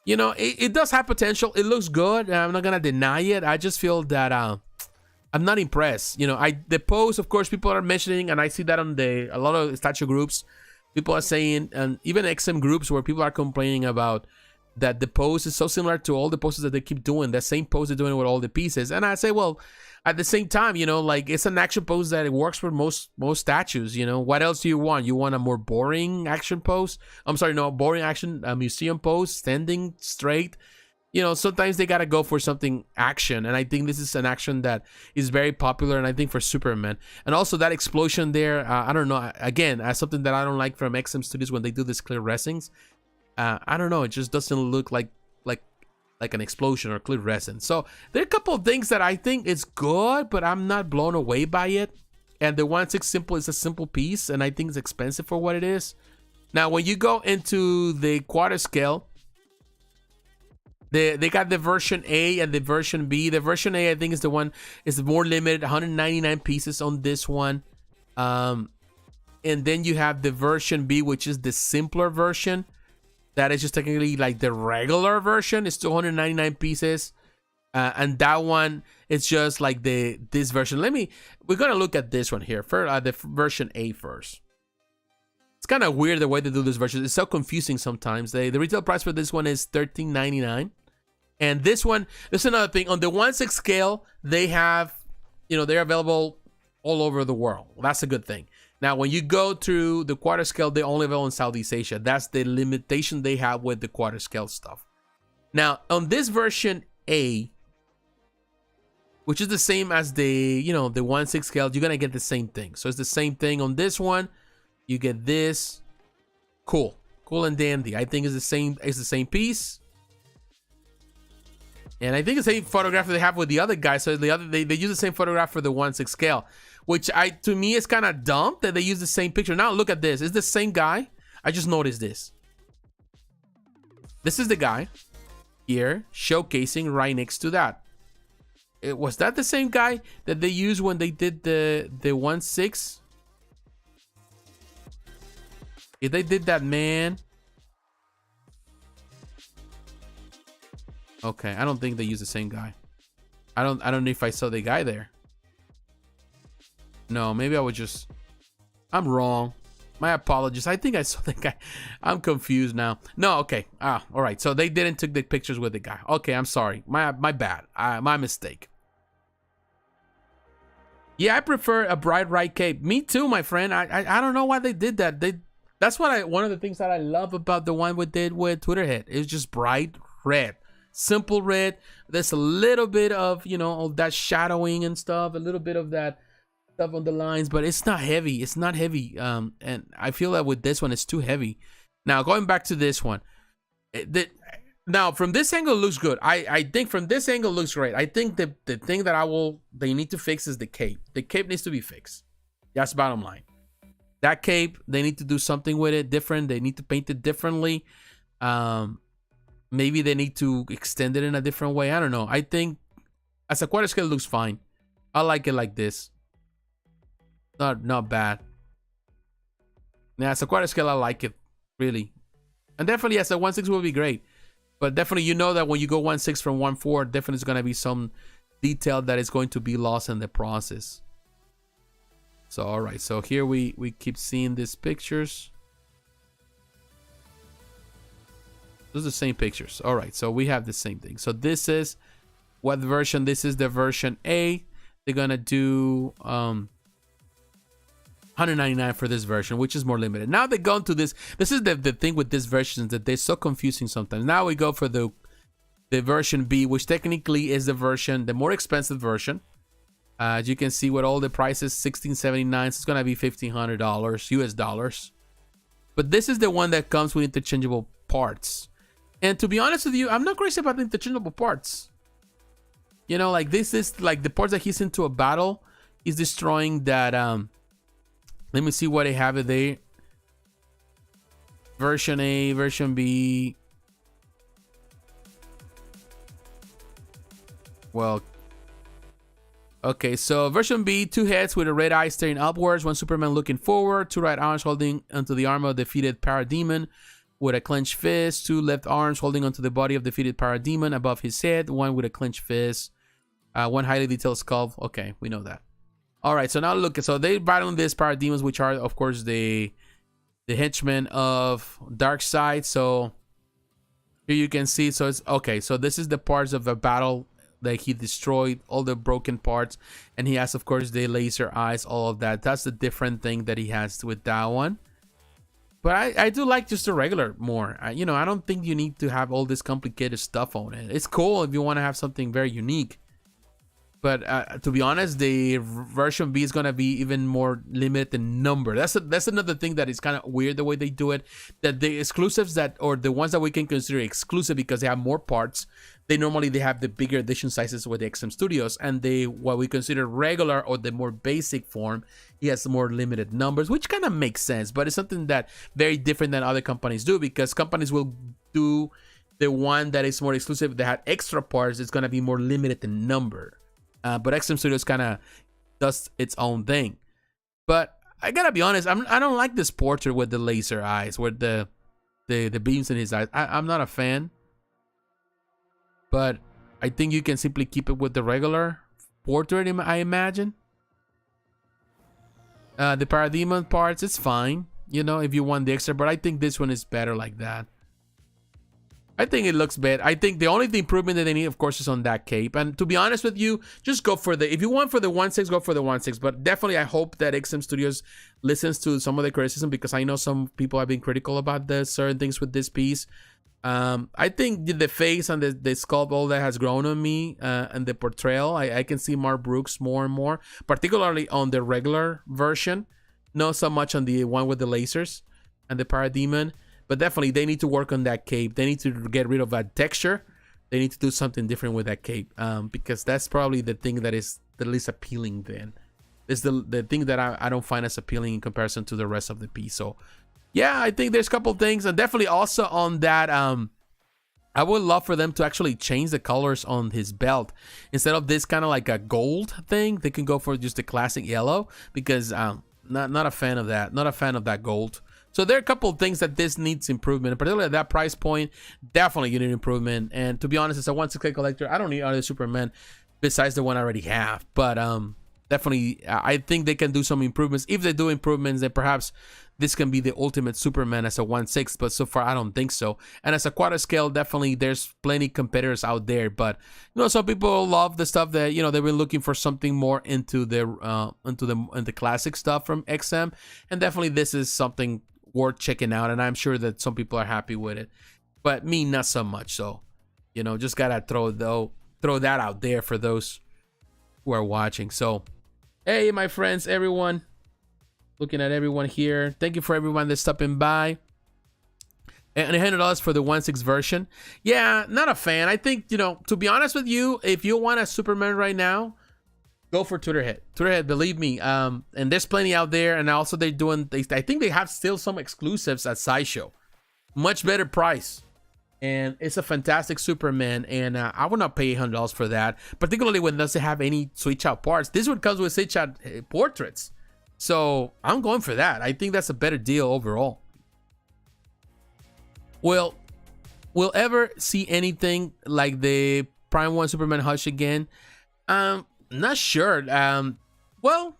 S1: you know, it does have potential. It looks good. I'm not gonna deny it. I just feel that I'm not impressed. You know, the pose, of course, people are mentioning, and I see that on a lot of statue groups. People are saying, and even XM groups where people are complaining about that the pose is so similar to all the poses that they keep doing. The same pose they're doing with all the pieces. And I say, well, at the same time, you know, like it's an action pose that it works for most statues. You know, what else do you want? You want a more boring action pose? I'm sorry, no, boring action, a museum pose, standing straight. You know, sometimes they gotta go for something action, and I think this is an action that is very popular, and I think for Superman, and also that explosion there. I don't know. Again, something that I don't like from XM Studios when they do this clear resins. I don't know. It just doesn't look like an explosion or clear resin. So there are a couple of things that I think is good, but I'm not blown away by it. And the 1/6 simple is a simple piece, and I think it's expensive for what it is. Now, when you go into the quarter scale, they got the version A and the version B. The version A, I think, is the one is more limited, 199 pieces on this one. And then you have the version B, which is the simpler version. That is just technically like the regular version. It's 299 pieces. And that one, it's just like this version. We're going to look at this one here. For the version A first. It's kind of weird the way they do this version. It's so confusing sometimes. The retail price for this one is $13.99. And this one, there's another thing. On the 1/6 scale, they have, you know, they're available all over the world. That's a good thing. Now, when you go to the quarter scale, they only available in Southeast Asia. That's the limitation they have with the quarter scale stuff. Now, on this version A, which is the same as the, you know, the 1/6 scale, you're going to get the same thing. So it's the same thing on this one. You get this. Cool and dandy. I think it's the same piece. And I think it's the same photograph that they have with the other guy. So they use the same photograph for the 1/6 scale. Which to me is kind of dumb that they use the same picture. Now look at this. It's the same guy. I just noticed this. This is the guy here showcasing right next to that. Was that the same guy that they used when they did the 1/6? If they did that, man. Okay, I don't think they used the same guy. I don't know if I saw the guy there. No, maybe I was just... I'm wrong. My apologies. I think I saw the guy. I'm confused now. No, okay. All right. So they didn't take the pictures with the guy. Okay, I'm sorry. My bad. My mistake. Yeah, I prefer a bright red cape. Me too, my friend. I don't know why they did that. That's one of the things that I love about the one we did with Tweeterhead. It's just bright red. Simple red. There's a little bit of, you know, all that shadowing and stuff. A little bit of that stuff on the lines, but it's not heavy. It's not heavy. And I feel that with this one, it's too heavy. Now, going back to this one. Now, from this angle, it looks good. I think from this angle, it looks great. I think the thing that they need to fix is the cape. The cape needs to be fixed. That's bottom line. That cape, they need to do something with it different. They need to paint it differently. Maybe they need to extend it in a different way. I don't know. I think as a quarter scale, it looks fine. I like it like this. Not bad. Yeah, as a quarter scale, I like it. Really. And definitely as a 1/6 will be great. But definitely, you know that when you go 1/6 from 1/4, definitely is going to be some detail that is going to be lost in the process. So, all right. So here we keep seeing these pictures. Those are the same pictures. All right. So we have the same thing. So this is what version? This is the version A. They're going to do... 199 for this version, which is more limited. Now they go into this. This is the thing with this version, is that they're so confusing sometimes. Now we go for the version B, which technically is the more expensive version. As you can see with all the prices, $1679, so it's gonna be $1,500 US dollars. But this is the one that comes with interchangeable parts. And to be honest with you, I'm not crazy about the interchangeable parts. You know, like this is like the parts that he's into a battle. He's destroying that. Let me see what I have it there. Version A, version B. Well, okay, so version B, 2 heads with a red eye staring upwards, 1 Superman looking forward, 2 right arms holding onto the armor of defeated Parademon with a clenched fist, 2 left arms holding onto the body of defeated Parademon above his head, 1 with a clenched fist, 1 highly detailed skull. Okay, we know that. All right, so now look, so they battling these Parademons, which are, of course, the henchmen of Darkseid. So here you can see, so it's okay. So this is the parts of the battle that he destroyed, all the broken parts, and he has, of course, the laser eyes, all of that. That's the different thing that he has with that one. But I do like just the regular more. You know, I don't think you need to have all this complicated stuff on it. It's cool if you want to have something very unique. But to be honest, the version B is gonna be even more limited in number. That's another thing that is kind of weird the way they do it. That the exclusives or the ones that we can consider exclusive because they have more parts, they have the bigger edition sizes with the XM Studios, and what we consider regular or the more basic form, he has more limited numbers, which kind of makes sense. But it's something that very different than other companies do, because companies will do the one that is more exclusive that had extra parts. It's gonna be more limited in number. But XM Studios kind of does its own thing. But I gotta be honest, I don't like this portrait with the laser eyes, with the beams in his eyes. I'm not a fan. But I think you can simply keep it with the regular portrait, I imagine. The Parademon parts, it's fine, you know, if you want the extra. But I think this one is better like that. I think it looks bad. I think the only improvement that they need, of course, is on that cape. And to be honest with you, just go for if you want for the 1/6, go for the 1/6. But definitely, I hope that XM Studios listens to some of the criticism, because I know some people have been critical about certain things with this piece. I think the face and the sculpt, all that has grown on me, and the portrayal. I can see Mark Brooks more and more, particularly on the regular version. Not so much on the one with the lasers and the Parademon. But definitely, they need to work on that cape. They need to get rid of that texture. They need to do something different with that cape, because that's probably the thing that is the least appealing then. It's the thing that I don't find as appealing in comparison to the rest of the piece. So, yeah, I think there's a couple things. And definitely also on that, I would love for them to actually change the colors on his belt. Instead of this kind of like a gold thing, they can go for just the classic yellow, because not a fan of that. Not a fan of that gold. So there are a couple of things that this needs improvement, particularly at that price point. Definitely you need improvement. And to be honest, as a 1/6 collector, I don't need other Superman besides the one I already have. But definitely, I think they can do some improvements. If they do improvements, then perhaps this can be the ultimate Superman as a 1/6. But so far, I don't think so. And as a quarter scale, definitely there's plenty competitors out there. But you know, some people love the stuff that, you know, they've been looking for something more into the classic stuff from XM. And definitely, this is something worth checking out, and I'm sure that some people are happy with it, but me not so much. So, you know, just gotta throw that out there for those who are watching. So, hey, my friends, everyone, looking at everyone here, thank you for everyone that's stopping by. And $100 for the 1/6 version. Yeah, not a fan. I think, you know, to be honest with you, if you want a Superman right now, go for Tweeterhead. Tweeterhead, believe me. And there's plenty out there. And also I think they have still some exclusives at Sideshow. Much better price. And it's a fantastic Superman. And I would not pay $100 for that. Particularly when it doesn't have any switch out parts. This one comes with switch out portraits. So I'm going for that. I think that's a better deal overall. Well, we'll ever see anything like the Prime 1 Superman Hush again? Not sure. Well,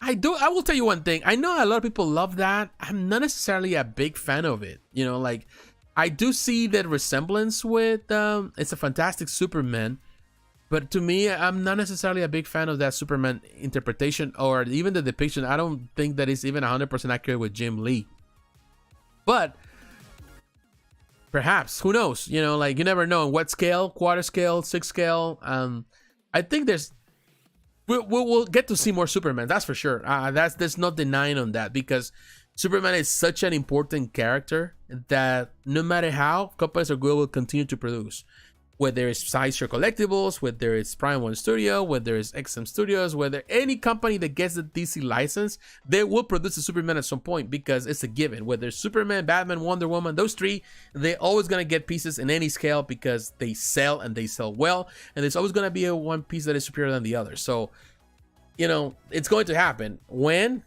S1: I will tell you one thing. I know a lot of people love that. I'm not necessarily a big fan of it. You know, like, I do see that resemblance with it's a fantastic Superman. But to me, I'm not necessarily a big fan of that Superman interpretation or even the depiction. I don't think that it's even 100% accurate with Jim Lee. But perhaps, who knows? You know, like, you never know. On what scale? Quarter scale, 6 scale? I think we'll get to see more Superman. That's for sure. There's no denying on that, because Superman is such an important character that no matter how, companies will continue to produce. Whether it's Sideshow Collectibles, whether it's Prime One Studio, whether it's XM Studios, whether any company that gets the DC license, they will produce a Superman at some point, because it's a given. Whether it's Superman, Batman, Wonder Woman, those three, they're always going to get pieces in any scale because they sell, and they sell well. And there's always going to be one piece that is superior than the other. So, you know, it's going to happen. When?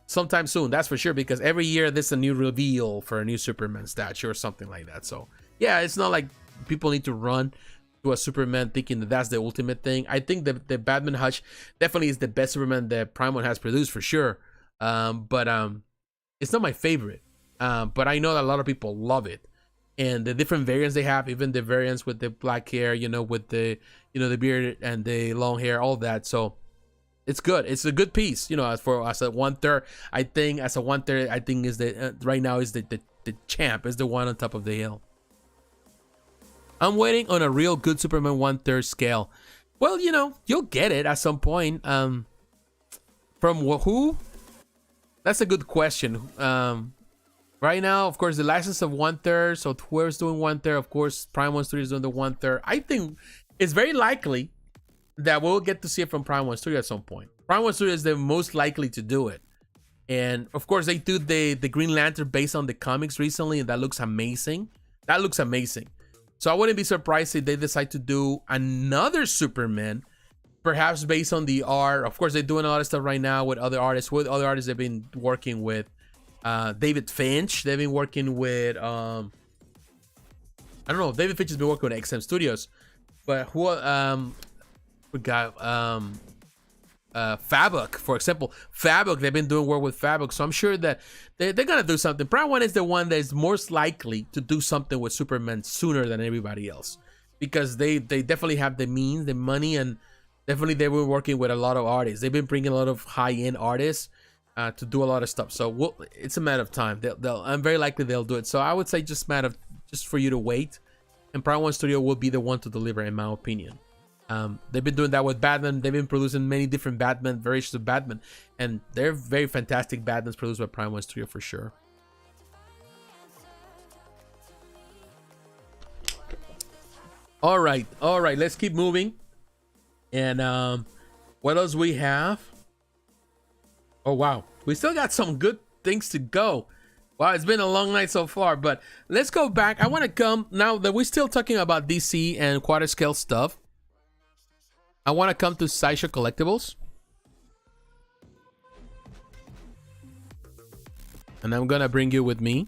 S1: Sometime soon, that's for sure, because every year there's a new reveal for a new Superman statue or something like that. So, yeah, it's not like people need to run to a Superman thinking that that's the ultimate thing. I think the Batman Hush definitely is the best Superman that Prime One has produced for sure. But it's not my favorite. But I know that a lot of people love it. And the different variants they have, even the variants with the black hair, you know, with the, you know, the beard and the long hair, all that. So it's good. It's a good piece, you know, as a 1/3. I think as a 1/3, I think is the right now is the champ, is the one on top of the hill. I'm waiting on a real good Superman 1/3 scale. Well, you know, you'll get it at some point. From who? That's a good question. Right now, of course, the license of 1/3. So whoever's doing 1/3, of course, Prime One Studio is doing the 1/3. I think it's very likely that we'll get to see it from Prime One Studio at some point. Prime One Studio is the most likely to do it. And of course, they do the Green Lantern based on the comics recently, and that looks amazing. That looks amazing. So I wouldn't be surprised if they decide to do another Superman, perhaps based on the art. Of course, they're doing a lot of stuff right now with other artists. They've been working with David Finch. They've been working with I don't know. David Finch has been working with XM Studios, but who we got Fabric, for example. Fabric, they've been doing work with Fabric, so I'm sure that they're gonna do something. Prime One is the one that is most likely to do something with Superman sooner than everybody else, because they definitely have the means, the money, and definitely they were working with a lot of artists. They've been bringing a lot of high-end artists to do a lot of stuff. So it's a matter of time. I'm very likely they'll do it. So I would say just for you to wait, and Prime One Studio will be the one to deliver, in my opinion. They've been doing that with Batman. They've been producing many different Batman variations of Batman, and they're very fantastic Batmans produced by Prime One Studio for sure. All right, let's keep moving. And what else we have? Oh wow, we still got some good things to go. Wow, it's been a long night so far, but let's go back. I want to come now that we're still talking about DC and quarter scale stuff. I want to come to Sideshow Collectibles. And I'm going to bring you with me.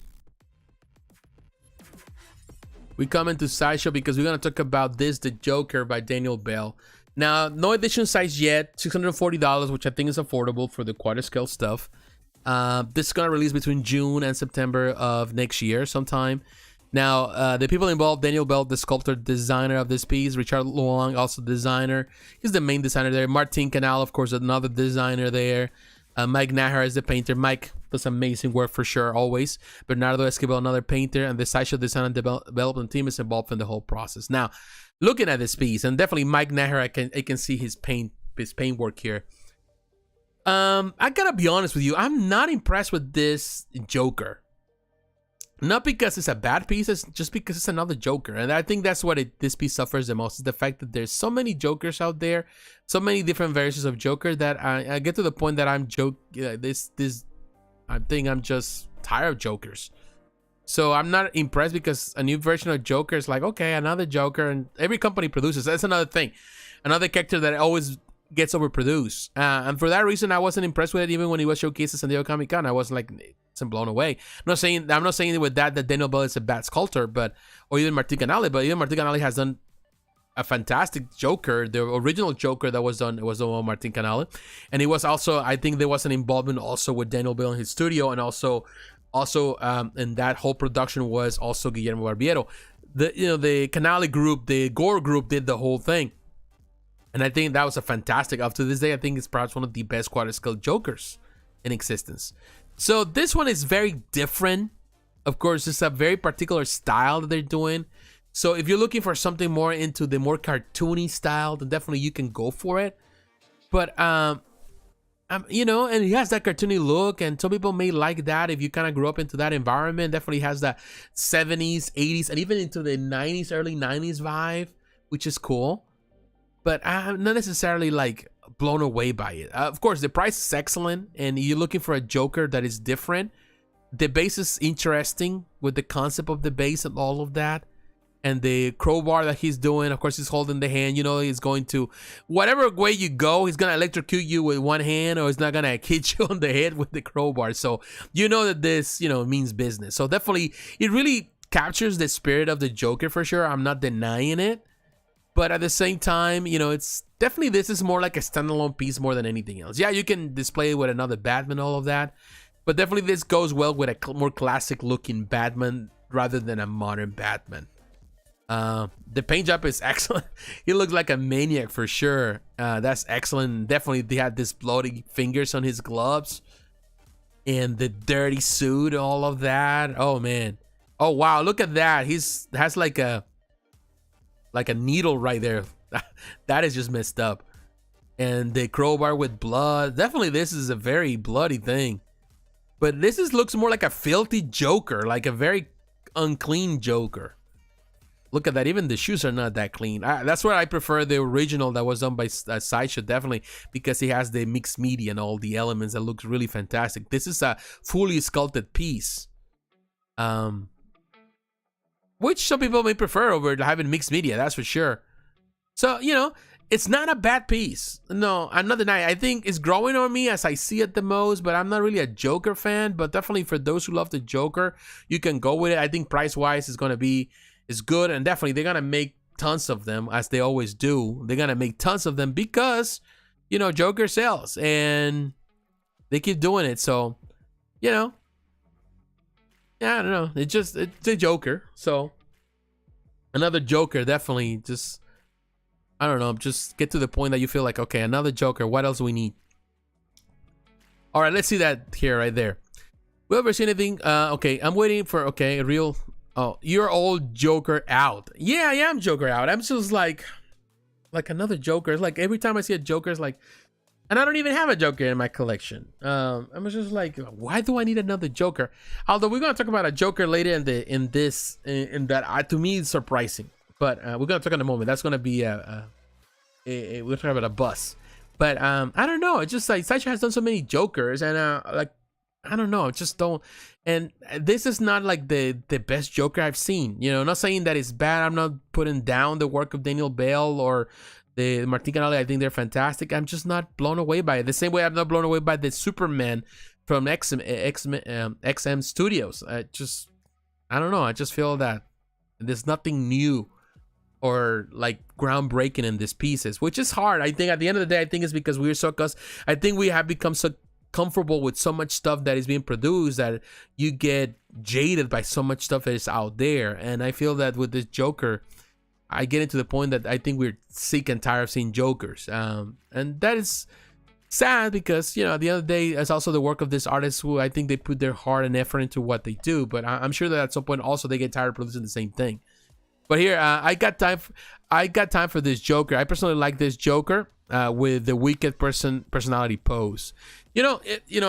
S1: We come into Sideshow because we're going to talk about this, The Joker by Daniel Bell. Now, no edition size yet, $640, which I think is affordable for the quarter scale stuff. This is going to release between June and September of next year sometime. Now, the people involved: Daniel Bell, the sculptor, designer of this piece; Richard Long, also designer. He's the main designer there. Martin Canal, of course, another designer there. Mike Nahara is the painter. Mike does amazing work for sure, always. Bernardo Esquivel, another painter, and the Sideshow design and development team is involved in the whole process. Now, looking at this piece, and definitely Mike Nahara, I can see his paint work here. I gotta be honest with you, I'm not impressed with this Joker. Not because it's a bad piece, it's just because it's another Joker. And I think that's what this piece suffers the most, is the fact that there's so many Jokers out there, so many different variations of Joker, that I get to the point that I think I'm just tired of Jokers. So I'm not impressed, because a new version of Joker is like, okay, another Joker, and every company produces. That's another thing. Another character that always gets overproduced. And for that reason, I wasn't impressed with it even when he was showcased at San Diego Comic-Con. I wasn't like blown away. I'm not saying with that Daniel Bell is a bad sculptor, or even Martin Canale, but even Martin Canale has done a fantastic Joker. The original Joker that was done was the one Martin Canale, and it was also, I think there was an involvement also with Daniel Bell in his studio, and also in that whole production was also Guillermo Barbiero. The Canale group, the Gore group, did the whole thing. And I think that was a fantastic, up to this day, I think it's perhaps one of the best quarter scale Jokers in existence. So this one is very different. Of course, it's a very particular style that they're doing. So if you're looking for something more into the more cartoony style, then definitely you can go for it. But you know, and he has that cartoony look, and some people may like that if you kind of grew up into that environment. Definitely has that 70s, 80s, and even into the 90s, early 90s vibe, which is cool. But I'm not necessarily like blown away by it. Of course, the price is excellent, and you're looking for a Joker that is different. The base is interesting with the concept of the base and all of that. And the crowbar that he's doing, of course, he's holding the hand. You know, he's going to, whatever way you go, he's going to electrocute you with one hand, or he's not going to hit you on the head with the crowbar. So you know that this, you know, means business. So definitely, it really captures the spirit of the Joker for sure. I'm not denying it. But at the same time, you know, it's definitely, this is more like a standalone piece more than anything else. Yeah, you can display it with another Batman, all of that. But definitely this goes well with a more classic looking Batman rather than a modern Batman. The paint job is excellent. He looks like a maniac for sure. That's excellent. Definitely they had this bloody fingers on his gloves and the dirty suit, all of that. Oh man. Oh wow, look at that. Has like a needle right there. That is just messed up. And the crowbar with blood. Definitely this is a very bloody thing. But this looks more like a filthy Joker, like a very unclean Joker. Look at that. Even the shoes are not that clean. That's why I prefer the original that was done by Sideshow, definitely, because he has the mixed media and all the elements that looks really fantastic. This is a fully sculpted piece, which some people may prefer over having mixed media, that's for sure. So, you know, it's not a bad piece. No, I'm not denying. I think it's growing on me as I see it the most, but I'm not really a Joker fan. But definitely for those who love the Joker, you can go with it. I think price-wise is good, and definitely they're gonna make tons of them, as they always do. They're gonna make tons of them because, you know, Joker sells and they keep doing it. So, you know, yeah, I don't know. It's a Joker. So another Joker, definitely. Just, I don't know, just get to the point that you feel like, okay, another Joker. What else do we need? All right, let's see that here, right there. We ever see anything? Okay, I'm waiting for a real. Oh, you're all Joker out. Yeah, I am Joker out. I'm just like another Joker. It's like every time I see a Joker, it's like, and I don't even have a Joker in my collection. I'm just like, why do I need another Joker? Although we're gonna talk about a Joker later in that to me is surprising. But we're gonna talk in a moment. That's gonna be we're talking about a bus. But I don't know. It's just like Sideshow has done so many Jokers, and like, I don't know, just don't. And this is not like the best Joker I've seen. You know, not saying that it's bad. I'm not putting down the work of Daniel Bale or the Martin Canale. I think they're fantastic. I'm just not blown away by it. The same way I'm not blown away by the Superman from XM Studios. I don't know. I just feel that there's nothing new or like groundbreaking in these pieces, which is hard. I think at the end of the day, I think it's because I think we have become so comfortable with so much stuff that is being produced that you get jaded by so much stuff that is out there. And I feel that with this Joker, I get into the point that I think we're sick and tired of seeing Jokers, and that is sad because, you know, at the end of the day, it's also the work of this artist who I think they put their heart and effort into what they do. But I'm sure that at some point also they get tired of producing the same thing. But here, I got time for this Joker. I personally like this Joker with the wicked personality pose. You know,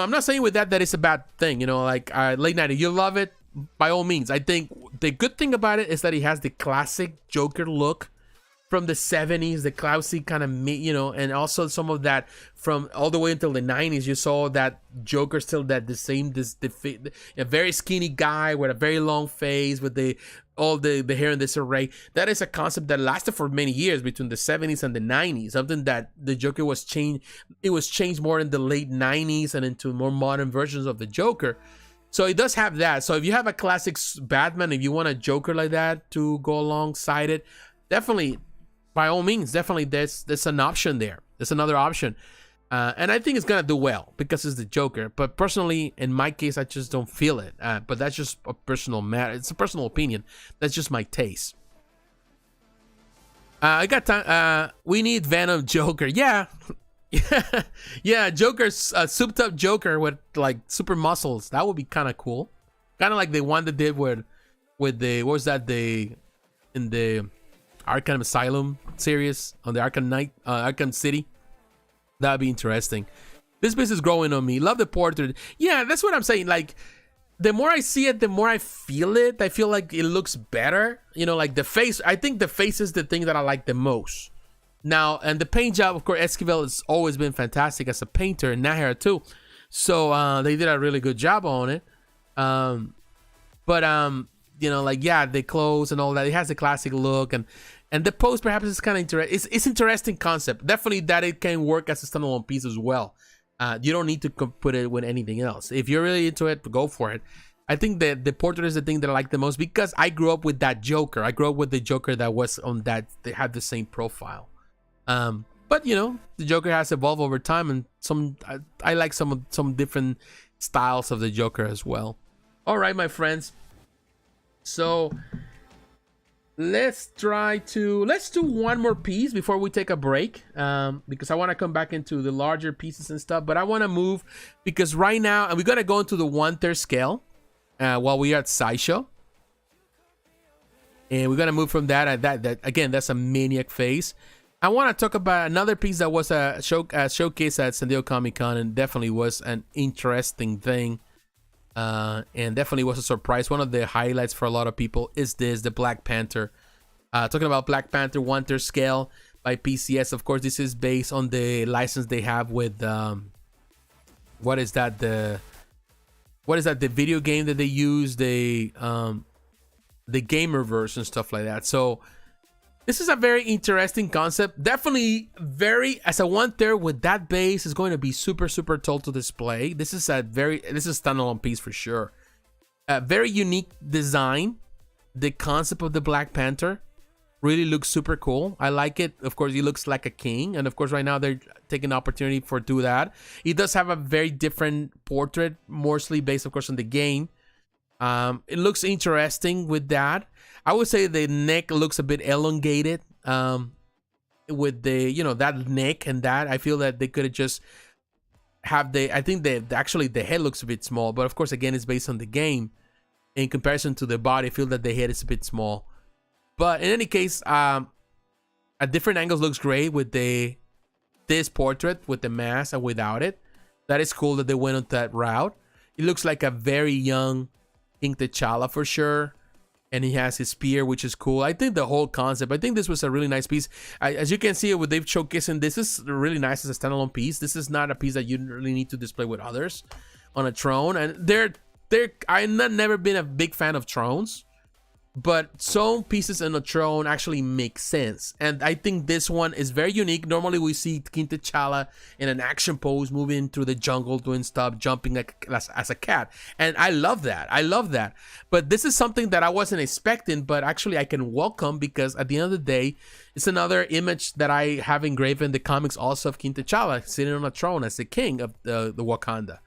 S1: I'm not saying with that it's a bad thing. You know, like late night, if you love it, by all means. I think the good thing about it is that he has the classic Joker look from the 70s, the classy kind of, you know, and also some of that from all the way until the 90s. You saw that Joker still that a very skinny guy with a very long face with all the hair in disarray. That is a concept that lasted for many years between the 70s and the 90s. Something that the Joker was changed. It was changed more in the late 90s and into more modern versions of the Joker. So it does have that. So if you have a classic Batman, if you want a Joker like that to go alongside it, definitely, by all means, definitely there's an option there. There's another option. And I think it's going to do well because it's the Joker. But personally, in my case, I just don't feel it. But that's just a personal matter. It's a personal opinion. That's just my taste. I got time. We need Venom Joker. Yeah. Yeah, Joker's souped up Joker with like super muscles. That would be kind of cool. Kind of like the one that did with the, what was that, the in the Arkham Asylum series on the Arkham Knight, Arkham City. That'd be interesting. This piece is growing on me. Love the portrait. Yeah, that's what I'm saying. Like, the more I see it, the more I feel it. I feel like it looks better. You know, like the face. I think the face is the thing that I like the most. Now, and the paint job, of course, Esquivel has always been fantastic as a painter, and Nahara too. So they did a really good job on it. You know, like, yeah, the clothes and all that. It has a classic look, and the pose perhaps is kind of interesting. It's interesting concept. Definitely that it can work as a standalone piece as well. You don't need to put it with anything else. If you're really into it, go for it. I think that the portrait is the thing that I like the most because I grew up with that Joker. I grew up with the Joker that was on that. They had the same profile. But you know, the Joker has evolved over time, and I like some different styles of the Joker as well. All right, my friends. So let's do one more piece before we take a break, because I want to come back into the larger pieces and stuff. But I want to move because right now, and we're gonna go into the 1/3 scale while we are at Sideshow. And we're gonna move from that. That again, that's a Maniac face. I want to talk about another piece that was a showcase at San Diego Comic-Con, and definitely was an interesting thing, and definitely was a surprise. One of the highlights for a lot of people is the Black Panther. Talking about Black Panther 1/3 scale by PCS. Of course, this is based on the license they have with what is that? The video game that they use, the Gamerverse and stuff like that. So this is a very interesting concept. Definitely as a 1/3 with that base is going to be super tall to display. This is a standalone piece for sure. A very unique design. The concept of the Black Panther really looks super cool. I like it. Of course, he looks like a king, and of course right now they're taking the opportunity for do that. He does have a very different portrait, mostly based of course on the game. It looks interesting with that. I would say the neck looks a bit elongated with the, you know, that neck and that. I feel that they could have just have I think actually the head looks a bit small, but of course again it's based on the game. In comparison to the body, I feel that the head is a bit small. But in any case, at different angles looks great with this portrait with the mask and without it. That is cool that they went on that route. It looks like a very young King T'Challa for sure. And he has his spear, which is cool. I think the whole concept, I think this was a really nice piece. As you can see with Dave showcasing, this is really nice as a standalone piece. This is not a piece that you really need to display with others on a throne. And I've never been a big fan of thrones, but some pieces in a throne actually make sense. And I think this one is very unique. Normally we see King T'Challa in an action pose, moving through the jungle, doing stuff, jumping as a cat. And I love that. But this is something that I wasn't expecting, but actually I can welcome, because at the end of the day, it's another image that I have engraved in the comics also of King T'Challa sitting on a throne as the king of the Wakanda.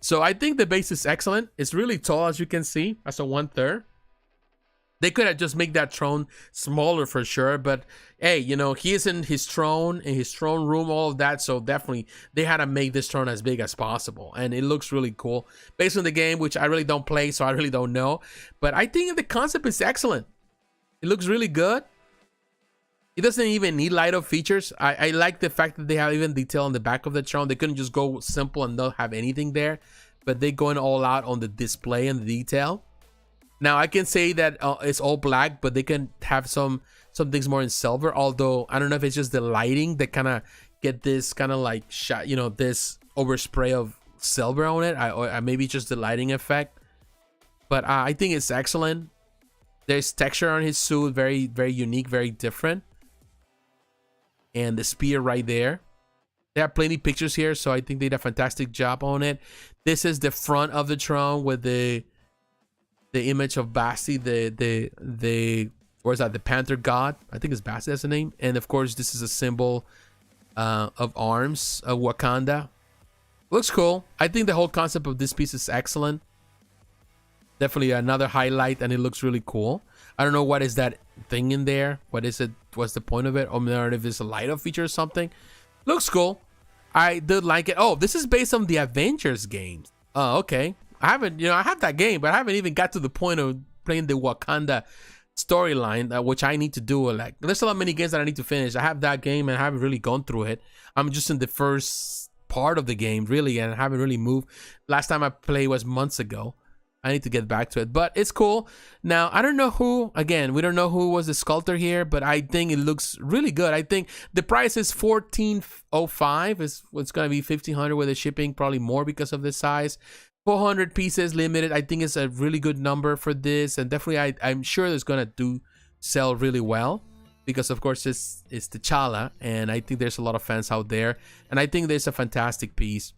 S1: So I think the base is excellent. It's really tall, as you can see, as a 1/3. They could have just made that throne smaller for sure, but hey, you know, he is in his throne room, all of that. So definitely they had to make this throne as big as possible, and it looks really cool based on the game, which I really don't play, so I really don't know. But I think the concept is excellent. It looks really good. It doesn't even need light up features. I like the fact that they have even detail on the back of the throne. They couldn't just go simple and not have anything there, but they're going all out on the display and the detail. Now I can say that it's all black, but they can have some things more in silver. Although I don't know if it's just the lighting that kind of get this kind of like shot, you know, this overspray of silver on it. Or maybe just the lighting effect. But I think it's excellent. There's texture on his suit, very unique, very different. And the spear right there. There are plenty of pictures here, so I think they did a fantastic job on it. This is the front of the throne with the image of Basti, or is that the Panther god? I think it's Basti, that's the name. And of course, this is a symbol of arms of Wakanda. Looks cool. I think the whole concept of this piece is excellent. Definitely another highlight, and it looks really cool. I don't know what is that thing in there. What is it? What's the point of it? Or if it's a light-up feature or something. Looks cool. I did like it. Oh, this is based on the Avengers games. Oh, okay. I haven't, I have that game, but I haven't even got to the point of playing the Wakanda storyline, which I need to do. Like, there's a lot many games that I need to finish. I have that game and I haven't really gone through it. I'm just in the first part of the game, really, and I haven't really moved. Last time I played was months ago. I need to get back to it, but it's cool. Now, I don't know who, again, we don't know who was the sculptor here, but I think it looks really good. I think the price is $14.05. It's going to be $1,500 with the shipping, probably more because of the size. 400 pieces limited. I think it's a really good number for this, and definitely I'm sure it's going to sell really well because, of course, it's T'Challa, and I think there's a lot of fans out there, and I think there's a fantastic piece.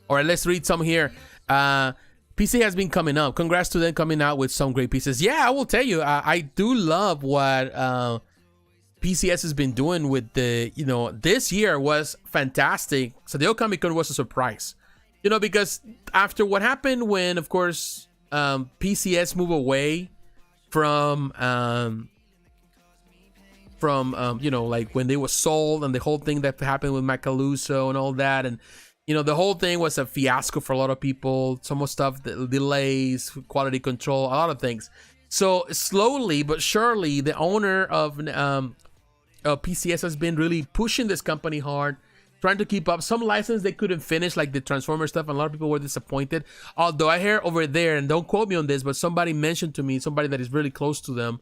S1: All right, let's read some here. PC has been coming up. Congrats to them coming out with some great pieces. Yeah, I will tell you, I do love what PCS has been doing with the, this year was fantastic. So the Comic Con was a surprise, because after what happened when, of course, PCS moved away from like when they were sold and the whole thing that happened with Macaluso and all that, and the whole thing was a fiasco for a lot of people. Some stuff, delays, quality control, a lot of things. So slowly but surely, the owner of PCS has been really pushing this company hard, trying to keep up. Some license they couldn't finish, like the Transformer stuff, and a lot of people were disappointed. Although I hear over there, and don't quote me on this, but somebody mentioned to me, somebody that is really close to them,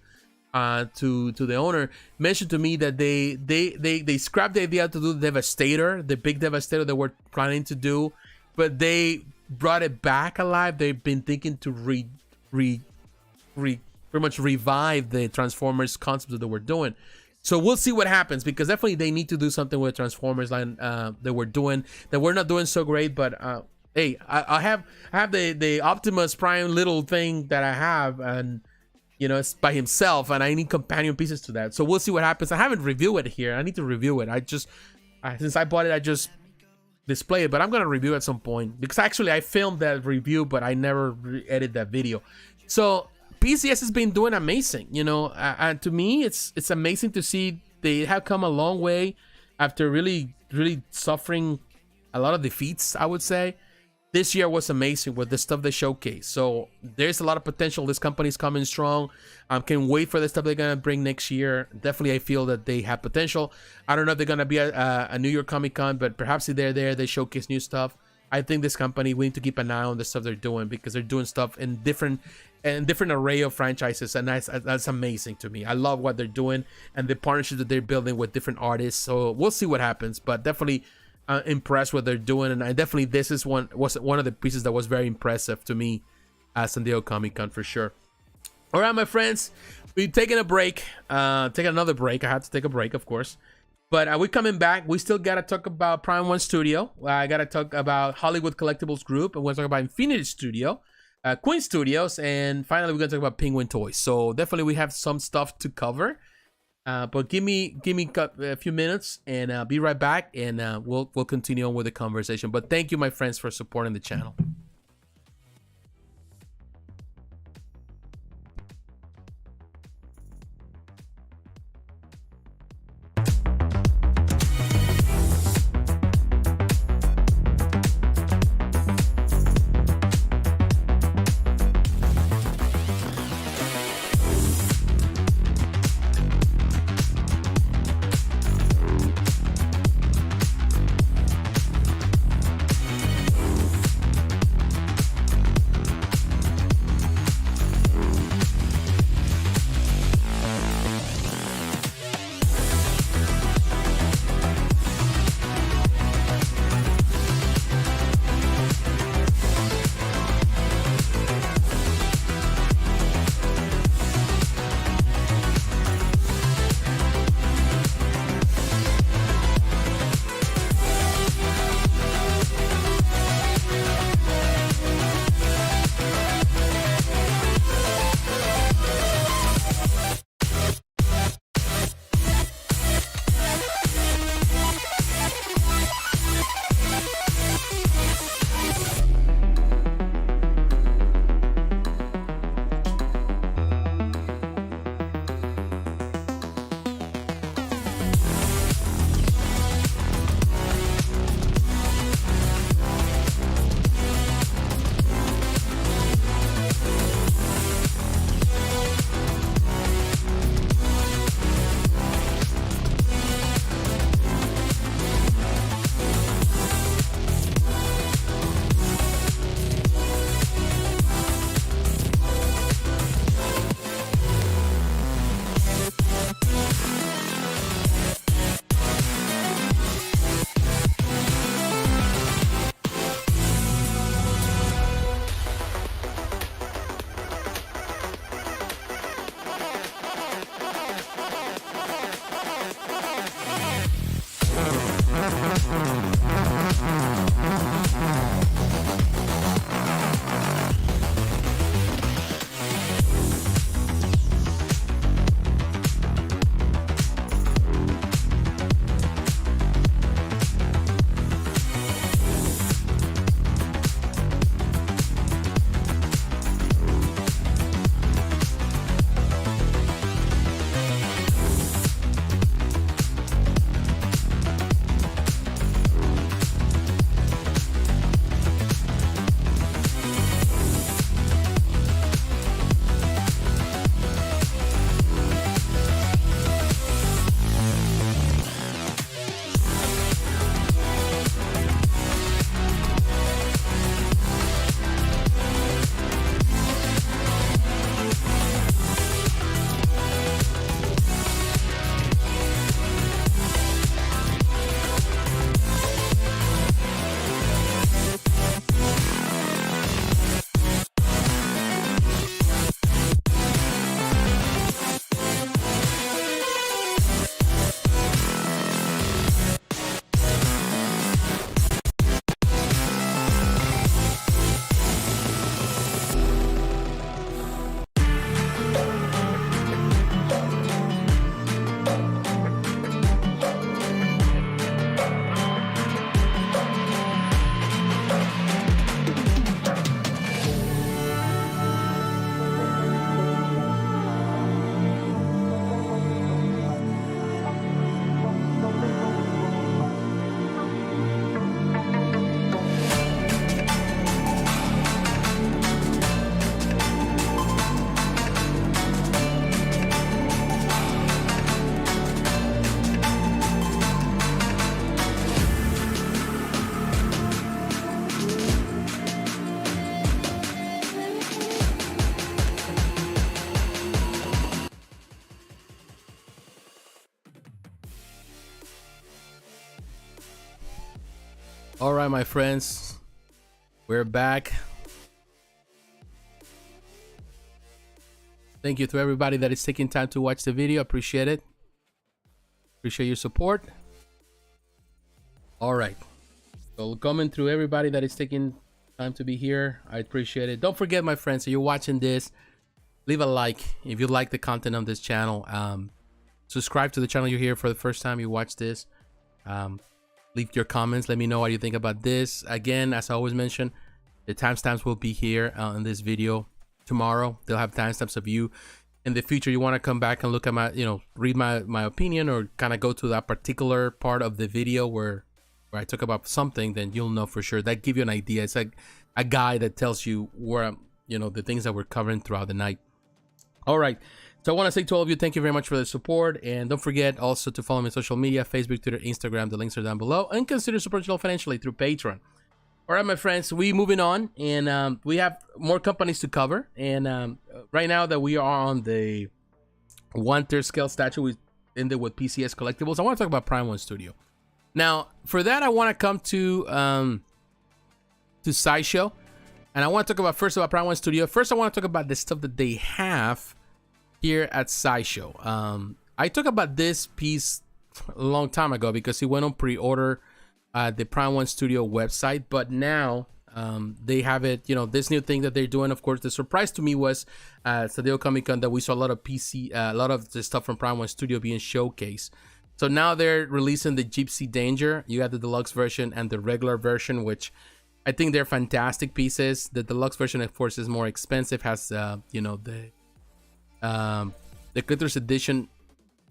S1: to the owner, mentioned to me that they scrapped the idea to do the Devastator, the big Devastator they were planning to do, but they brought it back alive. They've been thinking to pretty much revive the Transformers concept that they were doing. So we'll see what happens, because definitely they need to do something with Transformers line that we're not doing so great. But hey, I have the Optimus Prime little thing that I have, and it's by himself, and I need companion pieces to that. So we'll see what happens. I haven't reviewed it here. I need to review it. Since I bought it, I just display it, but I'm gonna review it at some point, because actually I filmed that review, but I never edited that video. So PCS has been doing amazing, and to me, it's amazing to see they have come a long way after really suffering a lot of defeats, I would say. This year was amazing with the stuff they showcased. So there's a lot of potential. This company's coming strong. Can't wait for the stuff they're gonna bring next year. Definitely, I feel that they have potential. I don't know if they're gonna be a New York Comic Con, but perhaps if they're there, they showcase new stuff. I think this company, we need to keep an eye on the stuff they're doing, because they're doing stuff in different array of franchises, and that's amazing to me. I love what they're doing and the partnerships that they're building with different artists. So we'll see what happens, but definitely impressed what they're doing, and I definitely, this is one of the pieces that was very impressive to me at San Diego Comic Con for sure. All right, my friends, we're taking a break, taking another break. I had to take a break, of course, but we're coming back. We still gotta talk about Prime One Studio. I gotta talk about Hollywood Collectibles Group, and we're gonna talk about Infinity Studio, Queen Studios, and finally we're gonna talk about Penguin Toys. So definitely we have some stuff to cover. But give me a few minutes, and I'll be right back, and we'll continue on with the conversation. But thank you, my friends, for supporting the channel. All right, my friends, we're back. Thank you to everybody that is taking time to watch the video. Appreciate it. Appreciate your support. All right, so coming through everybody that is taking time to be here, I appreciate it. Don't forget, my friends, if you're watching this, leave a like if you like the content on this channel. Subscribe to the channel. You're here for the first time, you watch this. Leave your comments, let me know what you think about this. Again, as I always mention, the timestamps will be here in this video tomorrow. They'll have timestamps of you in the future. You want to come back and look at my, read my opinion, or kind of go to that particular part of the video where I talk about something, then you'll know for sure. That give you an idea. It's like a guide that tells you where the things that we're covering throughout the night. All right, so I want to say to all of you, thank you very much for the support, and don't forget also to follow me on social media, Facebook, Twitter, Instagram. The links are down below, and consider supporting the channel financially through Patreon. All right, my friends, we moving on, and we have more companies to cover. And right now that we are on the 1/3 scale statue, we ended with PCS Collectibles. I want to talk about Prime One Studio. Now, for that, I want to come to Sideshow, and I want to talk about first about Prime One Studio. First, I want to talk about the stuff that they have here at Sideshow. I talked about this piece a long time ago because it went on pre-order at the Prime One Studio website, but now they have it, this new thing that they're doing. Of course, the surprise to me was San Diego Comic-Con that we saw a lot of a lot of the stuff from Prime One Studio being showcased. So now they're releasing the Gipsy Danger. You have the deluxe version and the regular version, which I think they're fantastic pieces. The deluxe version, of course, is more expensive, has the collector's edition.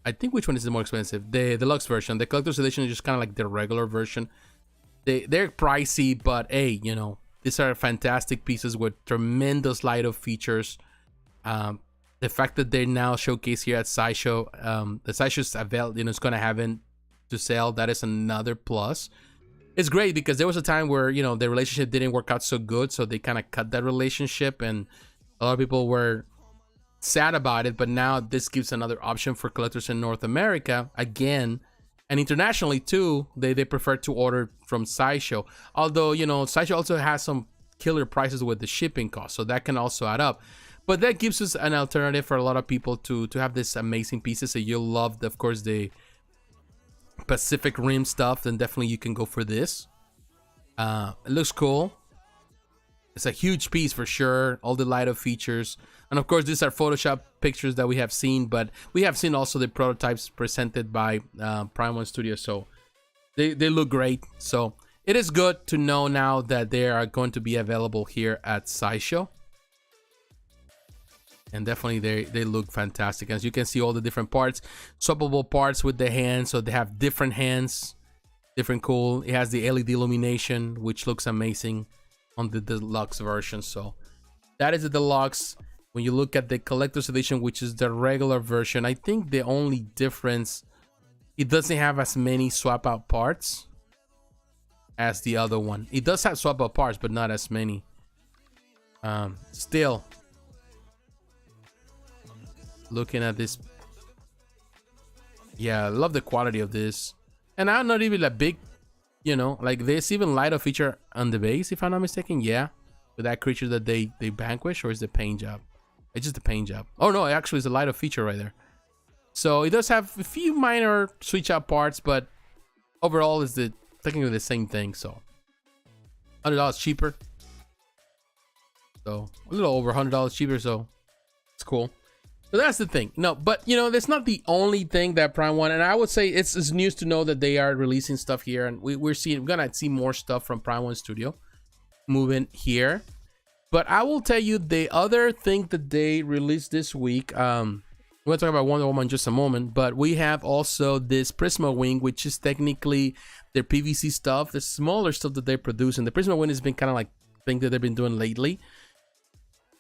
S1: I think which one is the more expensive? The deluxe version. The collector's edition is just kind of like the regular version. They're pricey, but hey, these are fantastic pieces with tremendous light of features. The fact that they're now showcased here at Sideshow, the Sideshow's available, it's going to have it to sell. That is another plus. It's great because there was a time where the relationship didn't work out so good, so they kind of cut that relationship, and a lot of people were sad about it. But now this gives another option for collectors in North America again, and internationally too. They prefer to order from Sideshow, although Sideshow also has some killer prices with the shipping cost, so that can also add up. But that gives us an alternative for a lot of people to have this amazing pieces. So you'll love, of course, the Pacific Rim stuff, then definitely you can go for this. It looks cool. It's a huge piece for sure. All the light up features. And of course, these are Photoshop pictures that we have seen, but we have seen also the prototypes presented by Prime One Studio. So they look great. So it is good to know now that they are going to be available here at Sideshow. And definitely they look fantastic. As you can see, all the different parts, swappable parts with the hands. So they have different hands, different cool. It has the LED illumination, which looks amazing on the deluxe version. So that is the deluxe. When you look at the collector's edition, which is the regular version, I think the only difference, it doesn't have as many swap out parts as the other one. It does have swap out parts, but not as many. Still looking at this, yeah, I love the quality of this. And I'm not even a big, you know, like there's even lighter feature on the base, if I'm not mistaken. Yeah, with that creature that they vanquish, or is the paint job? It's just the paint job. Oh no, it actually is a lighter feature right there. So it does have a few minor switch out parts, but overall is technically the same thing. So $100 cheaper. So a little over $100 cheaper. So it's cool. So that's the thing. No, but you know, that's not the only thing that Prime One, and I would say it's news to know that they are releasing stuff here, and we're gonna see more stuff from Prime One Studio moving here. But I will tell you the other thing that they released this week. We're gonna talk about Wonder Woman in just a moment, but we have also this Prisma wing, which is technically their PVC stuff, the smaller stuff that they produce, and the Prisma wing has been kind of like thing that they've been doing lately.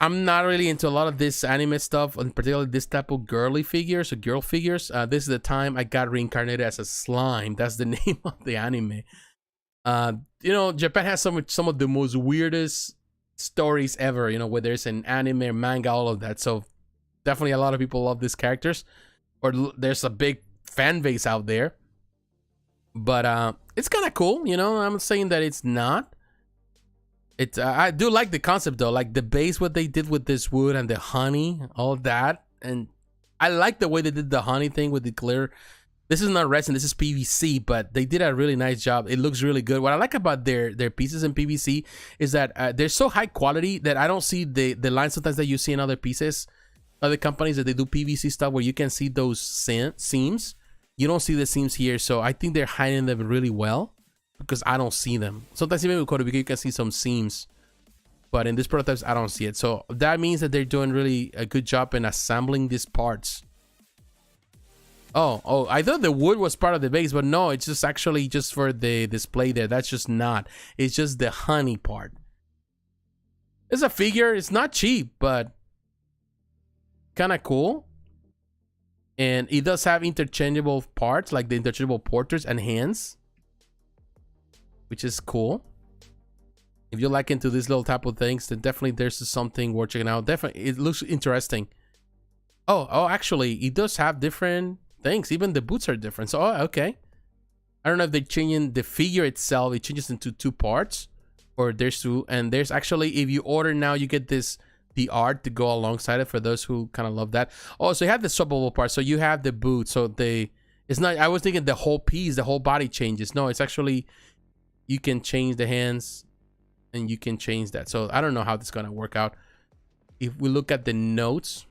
S1: I'm not really into a lot of this anime stuff, and particularly this type of girly figures or girl figures. This is the time I got reincarnated as a slime. That's the name of the anime. You know, Japan has some of the most weirdest stories ever, you know, where there's an anime, manga, all of that. So definitely a lot of people love these characters, or there's a big fan base out there. But it's kind of cool, you know. I'm saying that it's not. It's I do like the concept though, like the base, what they did with this wood and the honey, all that. And I like the way they did the honey thing with the clear. This is not resin, this is PVC, but they did a really nice job. It looks really good. What I like about their pieces in PVC is that they're so high quality that I don't see the line sometimes that you see in other pieces, other companies that they do PVC stuff where you can see those seams. You don't see the seams here, so I think they're hiding them really well, because I don't see them. Sometimes even with Kotobukiya you can see some seams, but in these prototypes I don't see it. So that means that they're doing really a good job in assembling these parts. Oh, I thought the wood was part of the base, but no, it's just actually just for the display there. That's just not. It's just the honey part. It's a figure. It's not cheap, but kind of cool. And it does have interchangeable parts, like the interchangeable porters and hands, which is cool. If you're like into these little type of things, then definitely there's something worth checking out. Definitely, it looks interesting. Oh, actually, it does have different things. Even the boots are different. So, okay. I don't know if they're changing the figure itself. It changes into two parts, or there's two. And there's actually, if you order now, you get the art to go alongside it for those who kind of love that. Oh, so you have the swappable part. So you have the boot. So it's not, I was thinking the whole piece, the whole body changes. No, it's actually, you can change the hands and you can change that. So I don't know how this is going to work out. If we look at the notes,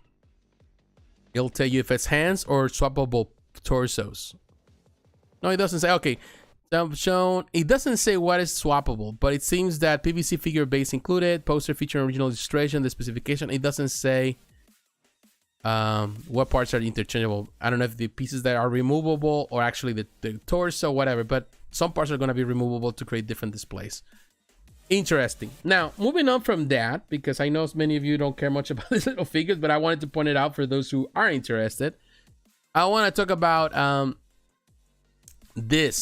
S1: it'll tell you if it's hands or swappable torsos. No, it doesn't say. Okay, shown. It doesn't say what is swappable, but it seems that PVC figure base included, poster featuring original illustration, the specification. It doesn't say what parts are interchangeable. I don't know if the pieces that are removable or actually the torso, whatever, but some parts are going to be removable to create different displays. Interesting. Now, moving on from that, because I know many of you don't care much about these little figures, but I wanted to point it out for those who are interested. I want to talk about the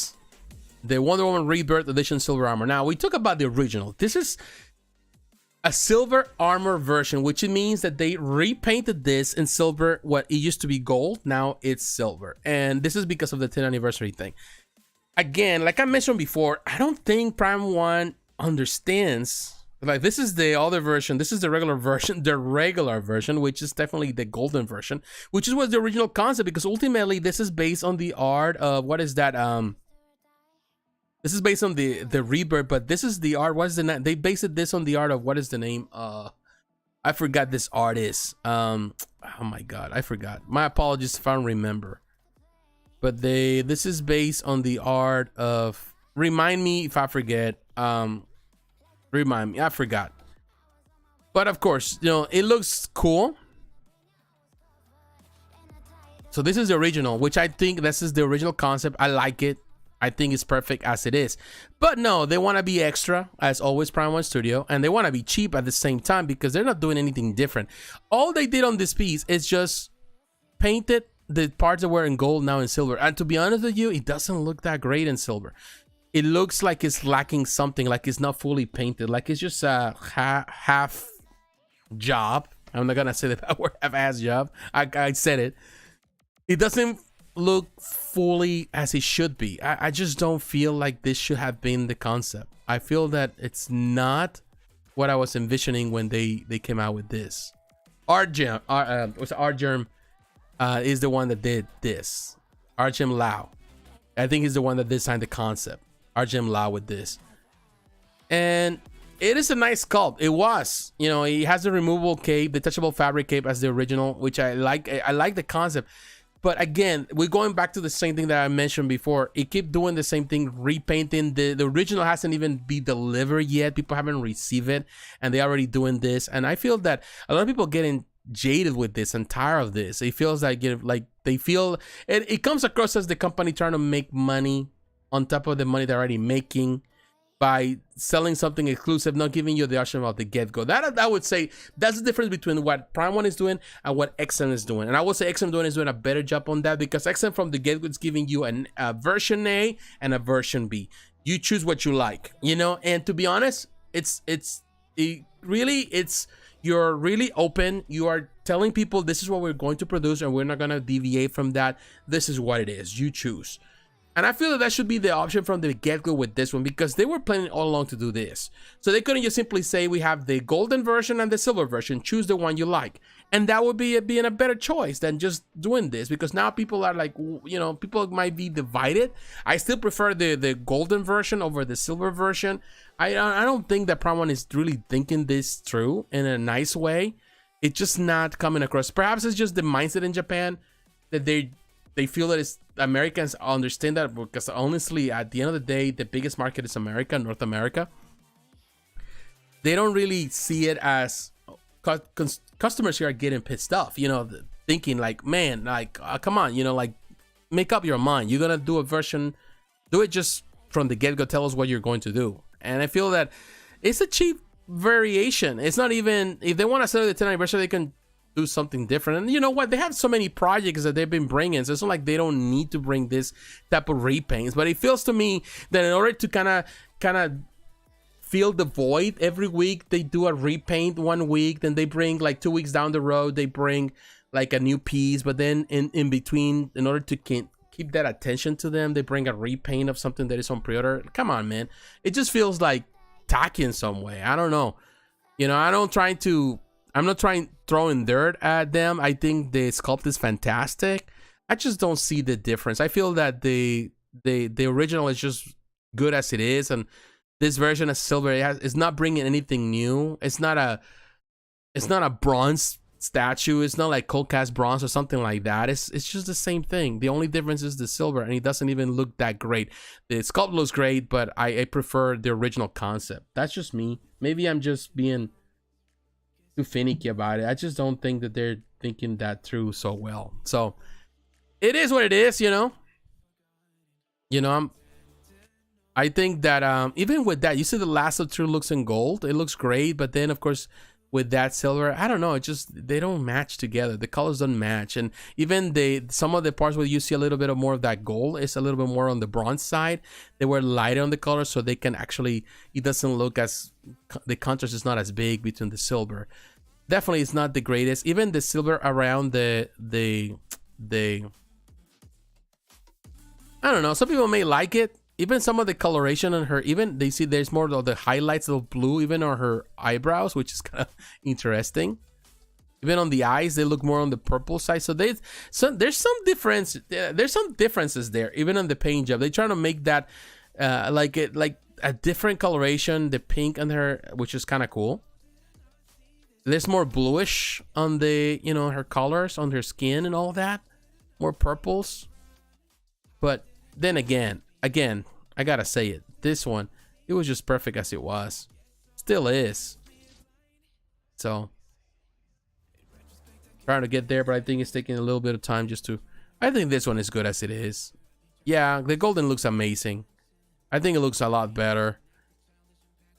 S1: Wonder Woman Rebirth Edition Silver Armor. Now, we talk about the original. This is a silver armor version, which means that they repainted this in silver. What it used to be gold, now it's silver. And this is because of the 10th anniversary thing. Again, like I mentioned before, I don't think Prime 1 understands Like, this is the other version. This is the regular version, which is definitely the golden version, which is was the original concept, because ultimately this is based on the art of, what is that? This is based on the rebirth, but this is the art. What is the name? They based this on the art of, what is the name? I forgot this artist. Oh my god, I forgot. My apologies if I don't remember. But this is based on the art of, remind me if I forget. Remind me, I forgot. But of course, you know, it looks cool. So this is the original, which I think this is the original concept. I like it. I think it's perfect as it is. But no, they want to be extra, as always, Prime One Studio, and they want to be cheap at the same time, because they're not doing anything different. All they did on this piece is just painted the parts that were in gold now in silver. And to be honest with you, it doesn't look that great in silver. It looks like it's lacking something, like it's not fully painted, like it's just a half job. I'm not gonna say that word, half-ass job. I said it. It doesn't look fully as it should be. I just don't feel like this should have been the concept. I feel that it's not what I was envisioning when they came out with this. Artgerm is the one that did this. Artgerm Lau, I think, is the one that designed the concept. Artgerm Lau with this, and it is a nice sculpt. It was, you know, it has the removable cape, the touchable fabric cape as the original, which I like. I like the concept, but again, we're going back to the same thing that I mentioned before. It kept doing the same thing, repainting. The original hasn't even been delivered yet. People haven't received it, and they're already doing this. And I feel that a lot of people getting jaded with this and tired of this. It feels like they feel it comes across as the company trying to make money on top of the money they're already making by selling something exclusive, not giving you the option of the get-go. That I would say that's the difference between what Prime One is doing and what XM is doing. And I would say XM is doing a better job on that, because XM from the get-go is giving you a version A and a version B. You choose what you like, you know. And to be honest, you're really open. You are telling people this is what we're going to produce, and we're not gonna deviate from that. This is what it is. You choose. And I feel that should be the option from the get-go with this one, because they were planning all along to do this. So they couldn't just simply say, we have the golden version and the silver version, choose the one you like. And that would be being a better choice than just doing this, because now people are like, you know, people might be divided. I still prefer the golden version over the silver version. I don't think that Prime One is really thinking this through in a nice way. It's just not coming across. Perhaps it's just the mindset in Japan that they feel that it's Americans understand that, because honestly, at the end of the day, the biggest market is America, North America. They don't really see it as customers here are getting pissed off, you know, thinking like, man, like, come on, you know, like, make up your mind. You're gonna do a version, do it just from the get-go. Tell us what you're going to do. And I feel that it's a cheap variation. It's not even, if they want to celebrate the 10th anniversary, they can do something different. And you know what, they have so many projects that they've been bringing, so it's not like they don't need to bring this type of repaints. But it feels to me that in order to kind of fill the void, every week they do a repaint 1 week, then they bring like 2 weeks down the road they bring like a new piece, but then in between, in order to keep that attention to them, they bring a repaint of something that is on pre-order. Come on, man, it just feels like tacky in some way. I don't know, you know. I'm not throwing dirt at them. I think the sculpt is fantastic. I just don't see the difference. I feel that the original is just good as it is, and this version of silver is not bringing anything new. It's not a bronze statue. It's not like cold cast bronze or something like that. It's just the same thing. The only difference is the silver, and it doesn't even look that great. The sculpt looks great, but I prefer the original concept. That's just me. Maybe I'm just being too finicky about it. I just don't think that they're thinking that through so well. So it is what it is, you know. I think that even with that, you see the last of two looks in gold. It looks great, but then of course with that silver, I don't know, it just, they don't match together. The colors don't match. And even some of the parts where you see a little bit of more of that gold is a little bit more on the bronze side. They were lighter on the color, so they can actually, it doesn't look as, the contrast is not as big between the silver. Definitely it's not the greatest. Even the silver around the I don't know, some people may like it. even some of the coloration on her, even they see there's more of the highlights of blue even on her eyebrows, which is kind of interesting. Even on the eyes, they look more on the purple side. So there's some difference. There's some differences there, even on the paint job. They're trying to make that like a different coloration, the pink on her, which is kind of cool. There's more bluish on the, you know, her colors on her skin and all that, more purples. But then again, I gotta say it. This one, it was just perfect as it was. Still is. So trying to get there, but I think it's taking a little bit of time just to. I think this one is good as it is. Yeah, the golden looks amazing. I think it looks a lot better.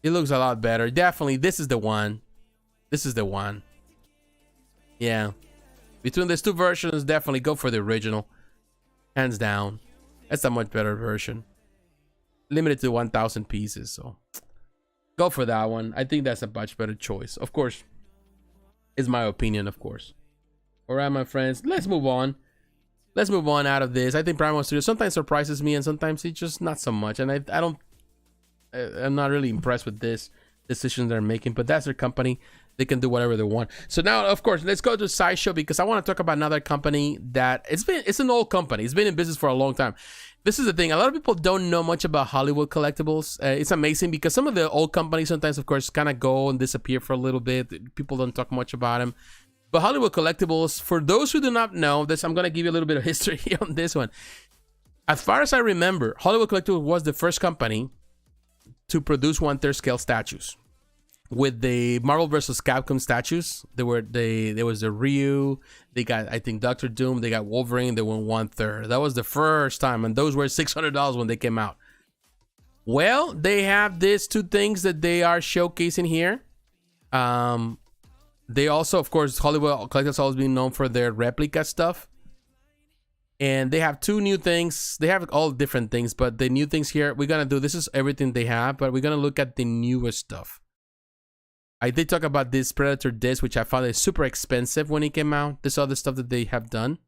S1: It looks a lot better. Definitely, this is the one. This is the one. Yeah. Between these two versions, definitely go for the original. Hands down. That's a much better version. Limited to 1,000 pieces, so go for that one. I think that's a much better choice. Of course, is my opinion, of course. All right, my friends, let's move on. Let's move on out of this. I think Prime One Studio sometimes surprises me, and sometimes it's just not so much. And I'm not really impressed with this decision they're making, but that's their company. They can do whatever they want. So now, of course, let's go to Sideshow, because I want to talk about another company that it's an old company. It's been in business for a long time. This is the thing. A lot of people don't know much about Hollywood Collectibles. It's amazing because some of the old companies sometimes, of course, kind of go and disappear for a little bit. People don't talk much about them. But Hollywood Collectibles, for those who do not know this, I'm going to give you a little bit of history on this one. As far as I remember, Hollywood Collectibles was the first company to produce 1/3 scale statues. With the Marvel vs. Capcom statues, there was the Ryu, they got, I think, Doctor Doom, they got Wolverine, they went 1/3. That was the first time, and those were $600 when they came out. Well, they have these two things that they are showcasing here. They also, of course, Hollywood Collectibles always been known for their replica stuff. And they have two new things. They have all different things, but the new things here, we're going to do, this is everything they have, but we're going to look at the newest stuff. I did talk about this Predator disc, which I found is super expensive when it came out. This other stuff that they have done.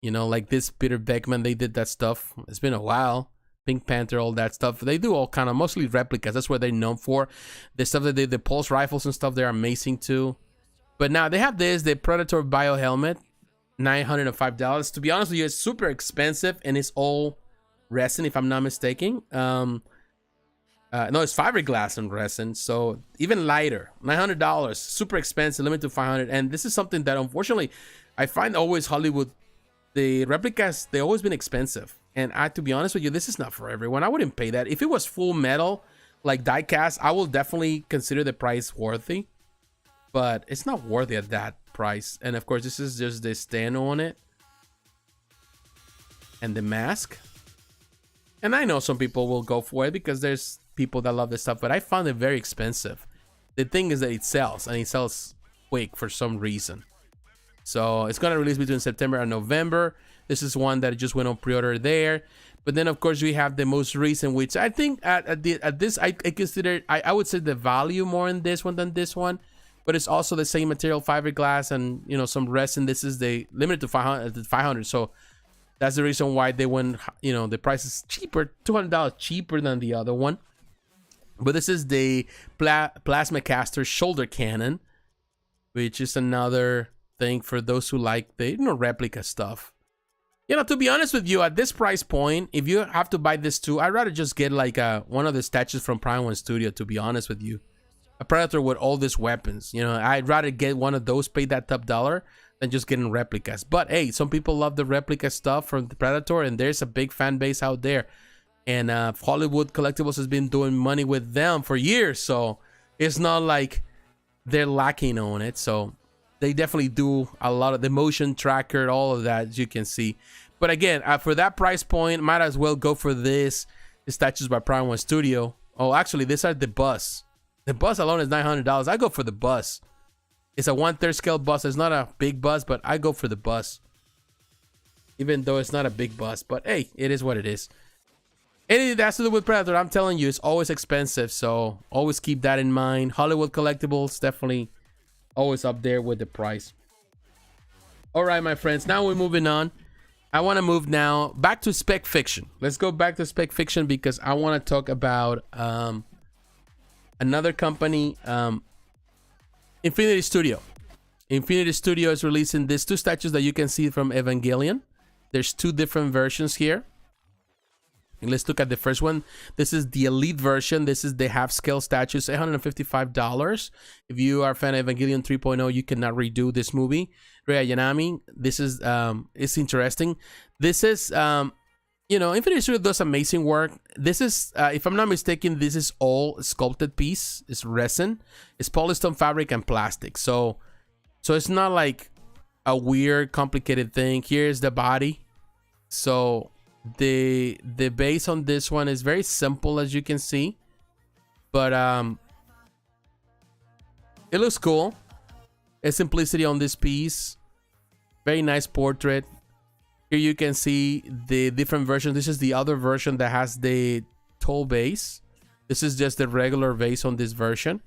S1: You know, like this Peter Beckman, they did that stuff. It's been a while. Pink Panther, all that stuff. They do all kind of, mostly replicas. That's what they're known for. The stuff that they, the pulse rifles and stuff, they're amazing too. But now they have this, the Predator Bio Helmet, $905. To be honest with you, it's super expensive and it's all resin, if I'm not mistaken. No, it's fiberglass and resin, so even lighter. $900, super expensive, limited to 500. And this is something that, unfortunately, I find always Hollywood, the replicas, they've always been expensive. And to be honest with you, this is not for everyone. I wouldn't pay that. If it was full metal, like die cast, I will definitely consider the price worthy. But it's not worthy at that price. And of course, this is just the stand on it. And the mask. And I know some people will go for it because there's people that love this stuff, but I found it very expensive. The thing is that it sells, and it sells quick for some reason. So it's gonna release between September and November. This is one that just went on pre-order there. But then of course we have the most recent, which I think at this I consider, I would say the value more in this one than this one. But it's also the same material, fiberglass, and you know, some resin. This is the limited to 500. So that's the reason why they went, you know, the price is cheaper, $200 cheaper than the other one. But this is the Plasma Caster Shoulder Cannon, which is another thing for those who like the, you know, replica stuff. You know, to be honest with you, at this price point, if you have to buy this too, I'd rather just get like one of the statues from Prime One Studio, to be honest with you. A Predator with all these weapons. You know, I'd rather get one of those, pay that top dollar, than just getting replicas. But hey, some people love the replica stuff from the Predator, and there's a big fan base out there. And Hollywood Collectibles has been doing money with them for years, so it's not like they're lacking on it. So they definitely do a lot of the motion tracker, all of that, as you can see. But again, for that price point, might as well go for this. The statues by Prime One Studio. Oh, actually, these are the bus. The bus alone is $900. I go for the bus. It's a 1/3 scale bus. It's not a big bus, but I go for the bus. Even though it's not a big bus. But hey, it is what it is. Anything that has to do with Predator, I'm telling you, it's always expensive. So always keep that in mind. Hollywood Collectibles, definitely always up there with the price. All right, my friends. Now we're moving on. I want to move now back to spec fiction. Let's go back to spec fiction because I want to talk about another company, Infinity Studio. Infinity Studio is releasing these two statues that you can see from Evangelion. There's two different versions here. And let's look at the first one. This is the elite version. This is the half scale statues, $855. If you are a fan of Evangelion 3.0, you cannot redo this movie. Ayanami, this is it's interesting. This is you know, Infinity Studio does amazing work. This is if I'm not mistaken, this is all sculpted piece. It's resin, it's polystone fabric and plastic. So it's not like a weird complicated thing. Here's the body. So the base on this one is very simple, as you can see, but it looks cool. A simplicity on this piece. Very nice portrait. Here you can see the different versions. This is the other version that has the tall base. This is just the regular vase on this version,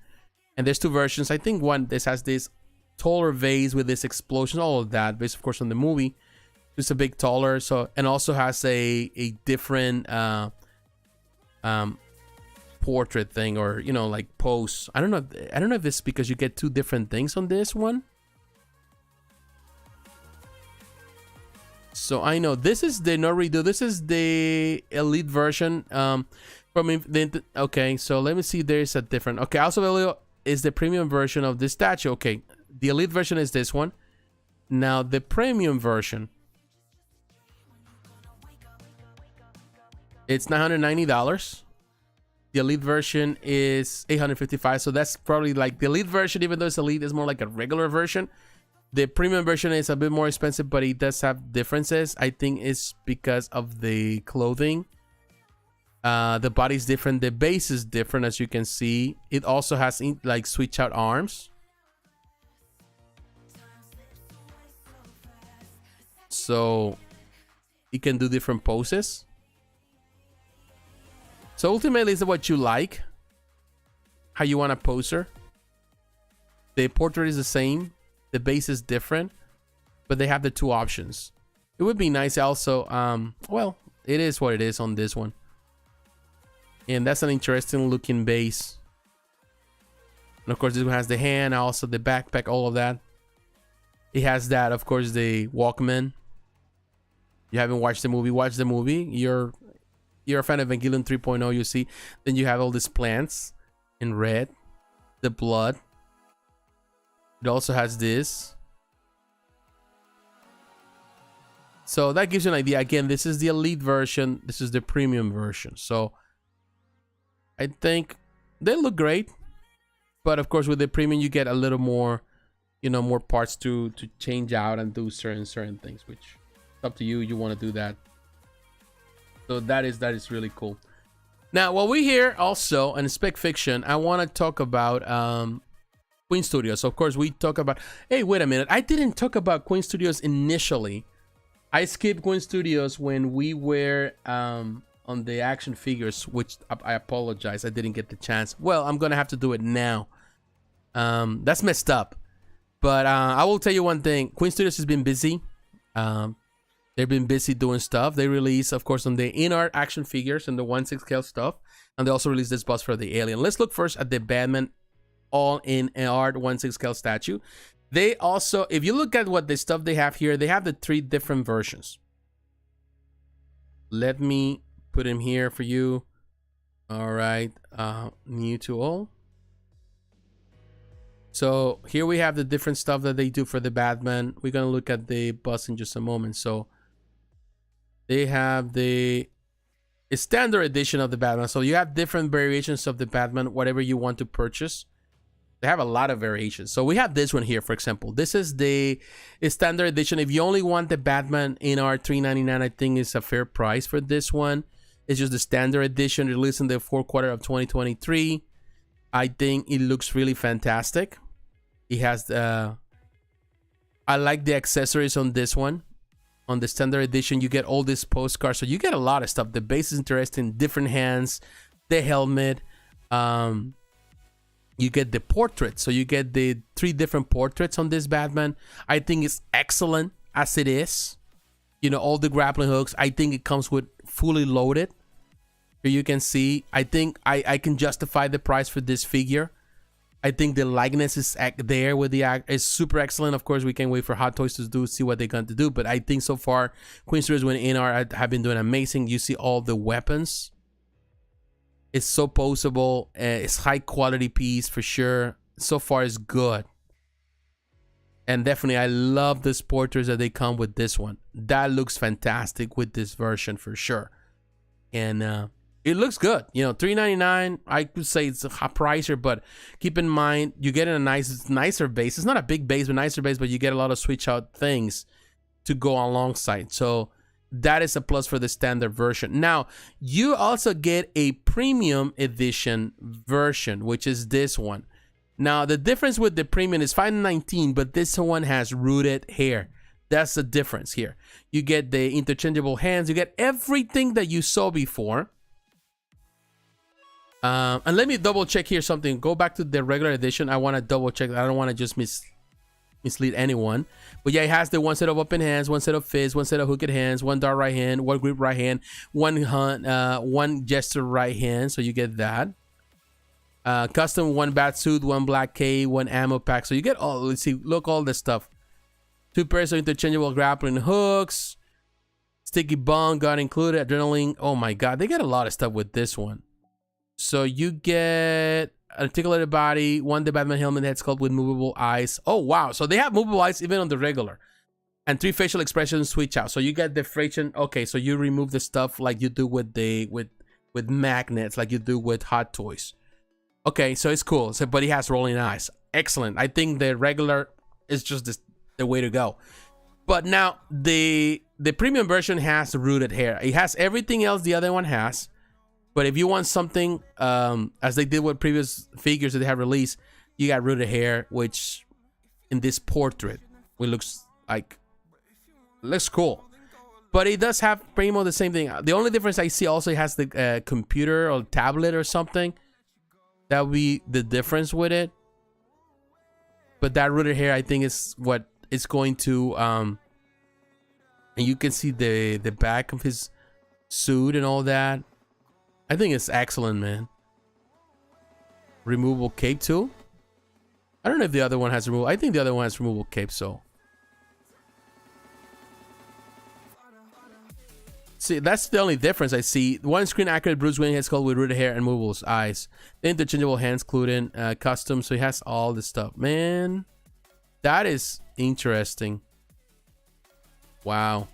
S1: and there's two versions. I think one this has this taller vase with this explosion, all of that based of course on the movie. It's a bit taller, so, and also has a different portrait thing, or you know, like pose. I don't know if it's because you get two different things on this one. So I know this is the no redo. This is the elite version from the, okay, so let me see. There's a different, okay, also available is the premium version of this statue. Okay, the elite version is this one. Now the premium version, it's $990. The elite version is $855. So that's probably like the elite version, even though it's elite, is more like a regular version. The premium version is a bit more expensive, but it does have differences. I think it's because of the clothing. The body's different. The base is different, as you can see. It also has like switch out arms. So it can do different poses. So ultimately, it's what you like, how you want to pose her. The portrait is the same. The base is different, but they have the two options. It would be nice also, well, it is what it is on this one. And that's an interesting looking base. And of course, this one has the hand, also the backpack, all of that. It has that, of course, the Walkman. You haven't watched the movie, watch the movie. You're a fan of Evangelion 3.0, you see. Then you have all these plants in red, the blood. It also has this. So that gives you an idea. Again, this is the elite version. This is the premium version. So I think they look great. But of course, with the premium, you get a little more, you know, more parts to change out and do certain things, which it's up to you. You want to do that. So that is really cool. Now, while we're here also in spec fiction, I want to talk about Queen Studios. Of course, we talk about, hey, wait a minute. I didn't talk about Queen Studios initially. I skipped Queen Studios when we were on the action figures, which I apologize. I didn't get the chance. Well, I'm going to have to do it now. That's messed up. But I will tell you one thing. Queen Studios has been busy. They've been busy doing stuff. They release, of course, on the InArt action figures and the 1/6 scale stuff. And they also released this bust for the Alien. Let's look first at the Batman all in art 1/6 scale statue. They also, if you look at what the stuff they have here, they have the 3 different versions. Let me put him here for you. All right, new to all. So here we have the different stuff that they do for the Batman. We're gonna look at the bust in just a moment. So they have the standard edition of the Batman. So you have different variations of the Batman, whatever you want to purchase. They have a lot of variations. So we have this one here, for example. This is the standard edition. If you only want the Batman in our $399, I think is a fair price for this one. It's just the standard edition released in the 4th quarter of 2023. I think it looks really fantastic. It has the... I like the accessories on this one. On the standard edition, you get all these postcards. So you get a lot of stuff. The base is interesting. Different hands. The helmet. You get the portrait. So you get the 3 different portraits on this Batman. I think it's excellent as it is. You know, all the grappling hooks. I think it comes with fully loaded. Here you can see, I think I can justify the price for this figure. I think the likeness is there with the act is super excellent. Of course, we can't wait for Hot Toys to see what they're going to do. But I think so far, Queen Studios with InArt have been doing amazing. You see all the weapons. It's so poseable. It's high quality piece for sure. So far, it's good. And definitely, I love the sporters that they come with this one. That looks fantastic with this version for sure. And it looks good. You know, $3.99. I could say it's a hot pricer, but keep in mind you get a nicer base. It's not a big base, but nicer base, but you get a lot of switch out things to go alongside. So that is a plus for the standard version. Now, you also get a premium edition version, which is this one. Now, the difference with the premium is $5.19, but this one has rooted hair. That's the difference here. You get the interchangeable hands. You get everything that you saw before. And let me double check here something. Go back to the regular edition. I want to double check. I don't want to just mislead anyone. But yeah, it has the one set of open hands, one set of fists, one set of hooked hands, one dart right hand, one grip right hand, one gesture right hand. So you get that. Custom one bat suit, one black K, one ammo pack. So you get all. Let's see. Look, all this stuff. 2 pairs of interchangeable grappling hooks. Sticky bomb gun included. Adrenaline. Oh my god, they get a lot of stuff with this one. So you get articulated body, one the Batman helmet head sculpt with movable eyes. Oh wow! So they have movable eyes even on the regular, and 3 facial expressions switch out. So you get the friction. Okay, so you remove the stuff like you do with the with magnets, like you do with Hot Toys. Okay, so it's cool. So but he has rolling eyes. Excellent. I think the regular is just the way to go. But now the premium version has rooted hair. It has everything else the other one has. But if you want something, as they did with previous figures that they have released, you got rooted hair, which in this portrait, it looks cool. But it does have pretty much the same thing. The only difference I see also, it has the computer or tablet or something. That would be the difference with it. But that rooted hair, I think, is what it's going to. And you can see the back of his suit and all that. I think it's excellent, man. Removable cape too. I don't know if the other one has removable. I think the other one has removable cape. So see, that's the only difference I see. One screen accurate Bruce Wayne head sculpt with rooted hair and movable eyes. The interchangeable hands including custom. So he has all this stuff, man. That is interesting. Wow.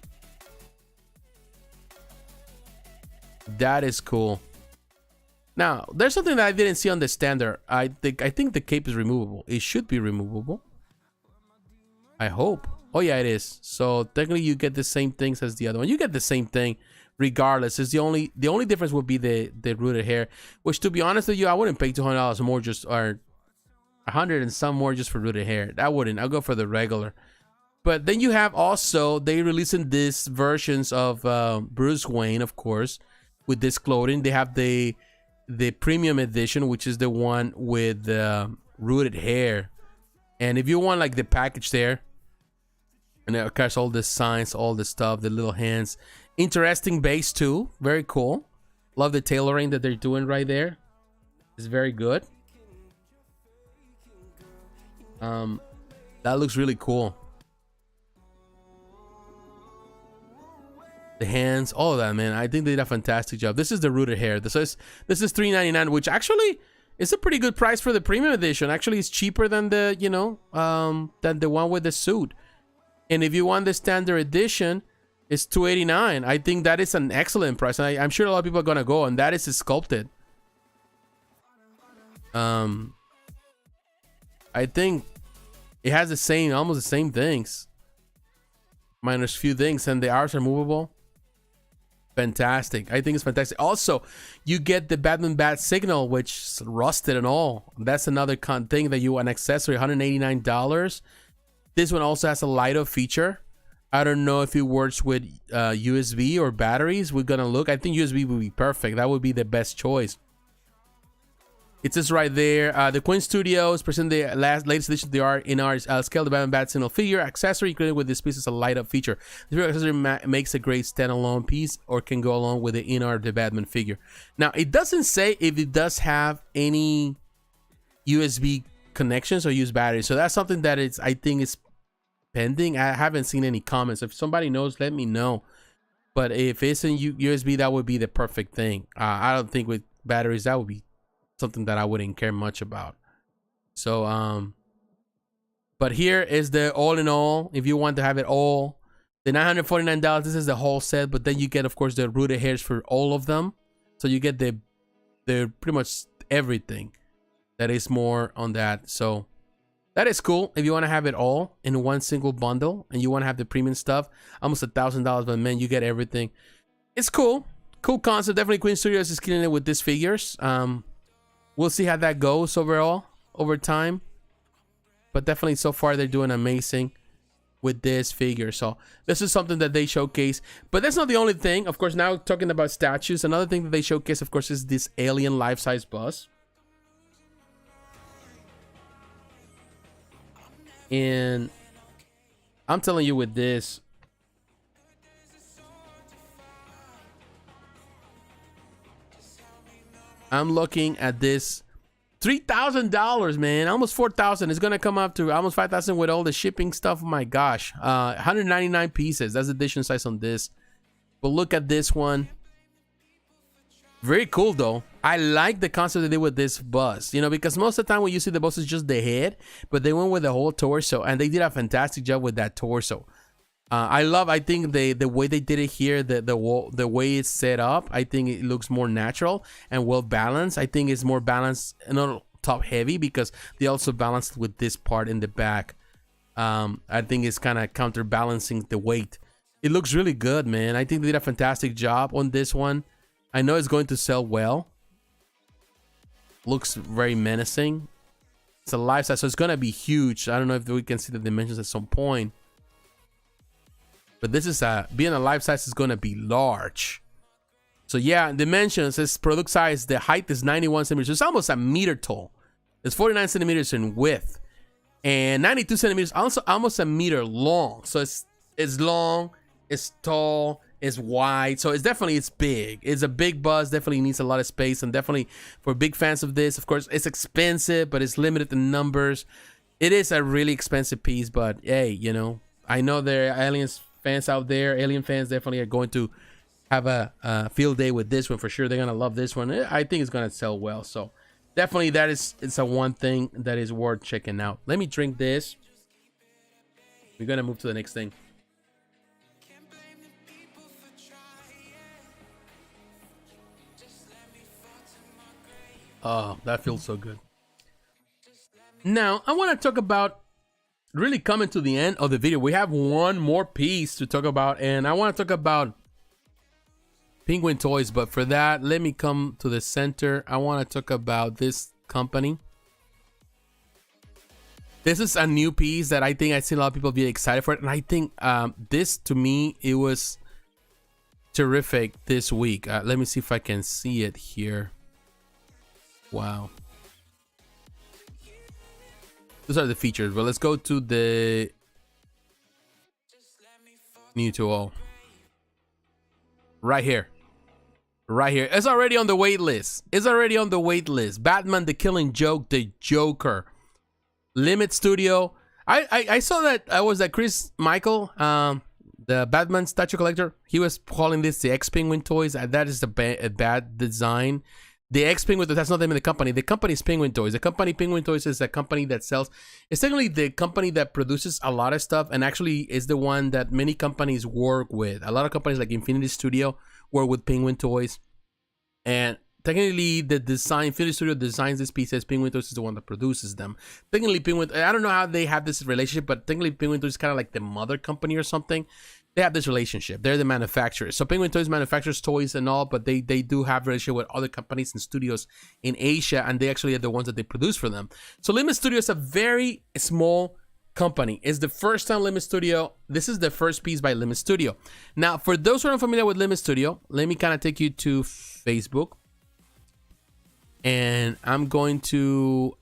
S1: That is cool. Now, there's something that I didn't see on the standard. I think the cape is removable. It should be removable. I hope. Oh yeah, it is. So technically you get the same things as the other one. You get the same thing regardless. It's the only difference would be the rooted hair, which, to be honest with you, I wouldn't pay $200 more just, or 100 and some more just for rooted hair. That wouldn't. I'll go for the regular. But then you have also, they releasing these versions of Bruce Wayne, of course, with this clothing. They have the premium edition, which is the one with rooted hair. And if you want like the package there, and of course all the signs, all the stuff, the little hands, interesting base too, very cool. Love the tailoring that they're doing right there. It's very good. That looks really cool. The hands, all of that, man. I think they did a fantastic job. This is the rooted hair. This is $3.99, which actually is a pretty good price for the premium edition. Actually, it's cheaper than the, you know, than the one with the suit. And if you want the standard edition, it's $2.89. I think that is an excellent price. And I'm sure a lot of people are gonna go, and that is sculpted. I think it has the same, almost the same things, minus few things, and the arms are movable. Fantastic. I think it's fantastic. Also, you get the Batman Bat Signal, which is rusted and all. That's another thing that you, an accessory, $189. This one also has a light up feature. I don't know if it works with USB or batteries. We're gonna look. I think USB would be perfect. That would be the best choice. It says right there, the Queen Studios present the latest edition of the InArt scale the Batman Bat single figure accessory created with this piece is a light up feature. This accessory makes a great standalone piece or can go along with the InArt the Batman figure. Now it doesn't say if it does have any USB connections or use batteries, so that's something that I think is pending. I haven't seen any comments. If somebody knows, let me know. But if it's in USB, that would be the perfect thing. I don't think with batteries that would be something that I wouldn't care much about. So but here is the all in all. If you want to have it all, the $949, this is the whole set, but then you get of course the rooted hairs for all of them, so you get the pretty much everything that is more on that. So that is cool if you want to have it all in one single bundle and you want to have the premium stuff. Almost $1,000, but man, you get everything. It's cool concept. Definitely Queen Studios is killing it with these figures. We'll see how that goes overall over time, but definitely so far they're doing amazing with this figure. So this is something that they showcase, but that's not the only thing. Of course, now talking about statues, another thing that they showcase of course is this alien life-size bust. And I'm telling you with this, I'm looking at this $3,000, man, almost $4,000. It's gonna come up to almost $5,000 with all the shipping stuff. Oh my gosh, 199 pieces. That's the edition size on this. But look at this one. Very cool though. I like the concept they did with this bust, you know, because most of the time when you see the bust is just the head, but they went with the whole torso, and they did a fantastic job with that torso. I think the way they did it here, the way it's set up, I think it looks more natural and well balanced. I think it's more balanced and not top heavy because they also balanced with this part in the back. I think it's kind of counterbalancing the weight. It looks really good, man. I think they did a fantastic job on this one. I know it's going to sell well. Looks very menacing. It's a life size, so it's gonna be huge. I don't know if we can see the dimensions at some point. But this is being a life size is gonna be large. So yeah, dimensions, this product size, the height is 91 centimeters. It's almost a meter tall. It's 49 centimeters in width and 92 centimeters, also almost a meter long. So it's long, it's tall, it's wide. So it's big. It's a big buzz. Definitely needs a lot of space, and definitely for big fans of this, of course, it's expensive, but it's limited in numbers. It is a really expensive piece, but hey, you know, I know there are aliens fans out there. Alien fans definitely are going to have a field day with this one for sure. They're gonna love this one. I think it's gonna sell well. So definitely it's a one thing that is worth checking out. Let me drink this. We're gonna move to the next thing. Oh, that feels so good. Now I want to talk about really coming to the end of the video. We have one more piece to talk about, and I want to talk about Penguin Toys, but for that, let me come to the center. I want to talk about this company. This is a new piece that I think I've seen a lot of people be excited for it, and I think this, to me, it was terrific this week. Let me see if I can see it here. Wow. Those are the features, but let's go to the new to all. Right here. Right here. It's already on the wait list. It's already on the wait list. Batman the Killing Joke, the Joker. Limit Studio. I saw that was that Chris Michael, the Batman statue collector. He was calling this the X-Penguin Toys. That is a bad design. The X-Penguin, that's not the name of the company. The company is Penguin Toys. The company Penguin Toys is a company that sells. It's technically the company that produces a lot of stuff, and actually is the one that many companies work with. A lot of companies like Infinity Studio work with Penguin Toys. And technically, the design, Infinity Studio designs these pieces. Penguin Toys is the one that produces them. Technically, Penguin, I don't know how they have this relationship, but technically, Penguin Toys is kind of like the mother company or something. They have this relationship. They're the manufacturers. So Penguin Toys manufactures toys and all, but they do have a relationship with other companies and studios in Asia, and they actually are the ones that they produce for them. So Limit Studio is a very small company. It's the first time Limit Studio. This is the first piece by Limit Studio. Now, for those who are unfamiliar with Limit Studio, let me kind of take you to Facebook. and I'm going to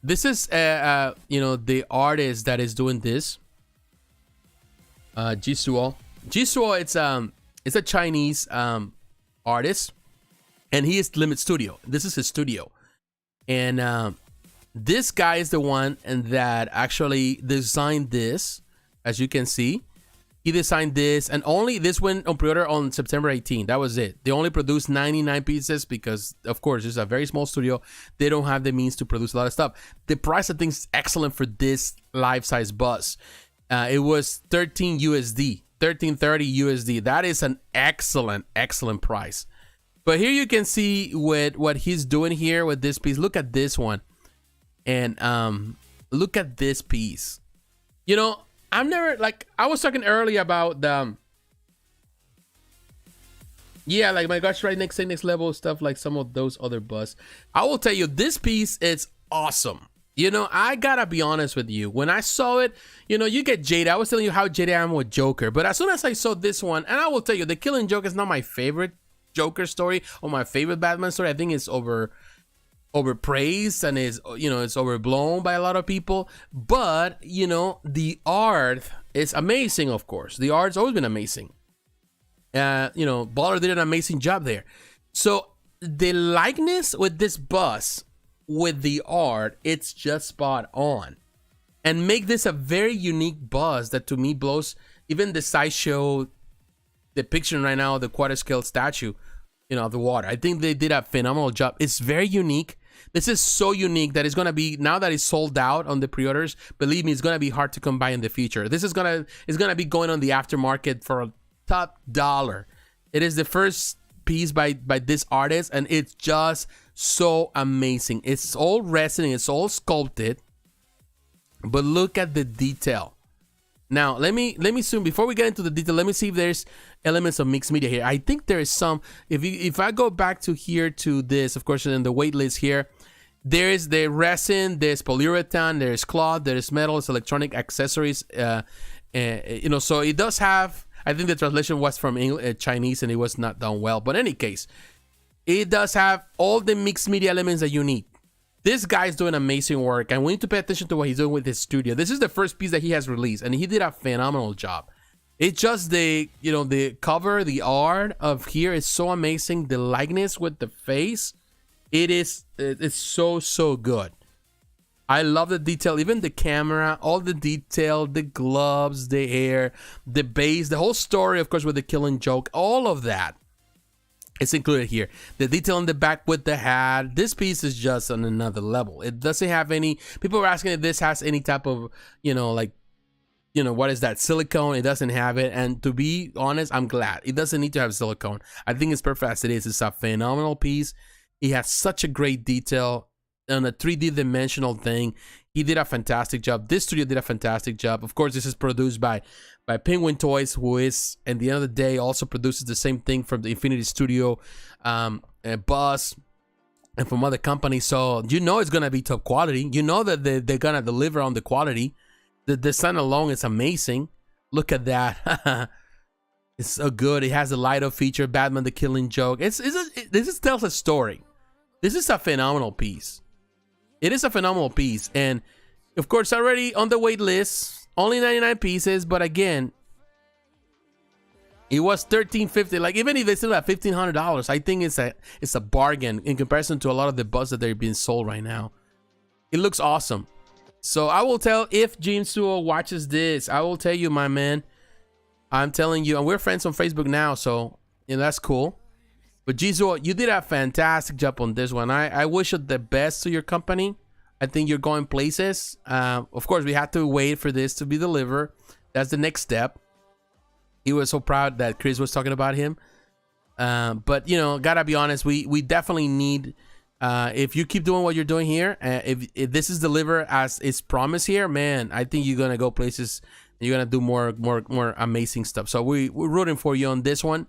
S1: this is you know, the artist that is doing this, Jisuo. It's a Chinese artist, and he is Limit Studio. This is his studio, and this guy is the one and that actually designed this. As you can see, he designed this, and only this went on pre-order on September 18th. That was it. They only produced 99 pieces because, of course, it's a very small studio. They don't have the means to produce a lot of stuff. The price, I think, is excellent for this life-size bus. It was 13 USD, 1330 USD. That is an excellent, excellent price. But here you can see with what he's doing here with this piece. Look at this one. And look at this piece. You know, I'm never, like, I was talking earlier about the yeah, like my gosh, right, next level stuff, like some of those other busts. I will tell you, this piece is awesome. You know, I gotta be honest with you. When I saw it, you know, you get jaded. I was telling you how jaded I am with Joker, but as soon as I saw this one, and I will tell you, the Killing Joke is not my favorite Joker story or my favorite Batman story. I think it's overpraised and is, you know, it's overblown by a lot of people. But you know, the art is amazing. Of course, the art's always been amazing. You know, Baller did an amazing job there. So the likeness with this bus with the art, it's just spot on, and make this a very unique bus that to me blows even the Sideshow depiction right now, the quarter scale statue, you know, of the water. I think they did a phenomenal job. It's very unique. This is so unique that it's gonna be, now that it's sold out on the pre-orders, believe me, it's gonna be hard to come by in the future. This is gonna be going on the aftermarket for a top dollar. It is the first piece by this artist, and it's just so amazing. It's all resin, it's all sculpted, but look at the detail. Now let me zoom before we get into the detail. Let me see if there's elements of mixed media here. I think there is some. If I go back to here to this, of course, in the wait list here, there is the resin, there's polyurethane, there's cloth, there's metal, there's electronic accessories. You know, so it does have, I think the translation was from Chinese and it was not done well. But in any case, it does have all the mixed media elements that you need. This guy's doing amazing work, and we need to pay attention to what he's doing with his studio. This is the first piece that he has released, and he did a phenomenal job. It's just the, you know, the cover, the art of here is so amazing. The likeness with the face, it's so good. I love the detail, even the camera, all the detail, the gloves, the hair, the base, the whole story, of course, with the Killing Joke, all of that. It's included here. The detail on the back with the hat. This piece is just on another level. It doesn't have any, people were asking if this has any type of, you know, like, you know, what is that, silicone? It doesn't have it. And to be honest, I'm glad. It doesn't need to have silicone. I think it's perfect as it is. It's a phenomenal piece. It has such a great detail on a 3D dimensional thing. He did a fantastic job. This studio did a fantastic job. Of course, this is produced by Penguin Toys, who is, at the end of the day, also produces the same thing from the Infinity Studio, Buzz, and from other companies. So you know it's gonna be top quality. You know that they're gonna deliver on the quality. The design alone is amazing. Look at that. It's so good. It has a light up feature, Batman the Killing Joke. This tells a story. This is a phenomenal piece. It is a phenomenal piece, and of course, already on the wait list, only 99 pieces. But again, it was $13.50. Like, even if they still have $1,500, I think it's a bargain in comparison to a lot of the busts that they're being sold right now. It looks awesome. So I will tell, if Jisuo watches this, I will tell you, my man, I'm telling you, and we're friends on Facebook now, so you know, that's cool. But Jisuo, you did a fantastic job on this one. I wish you the best to your company. I think you're going places. Of course, we had to wait for this to be delivered. That's the next step. He was so proud that Chris was talking about him. But, you know, gotta be honest, we definitely need, if you keep doing what you're doing here, if this is delivered as is promised here, man, I think you're gonna go places. You're gonna do more amazing stuff. So we're rooting for you on this one.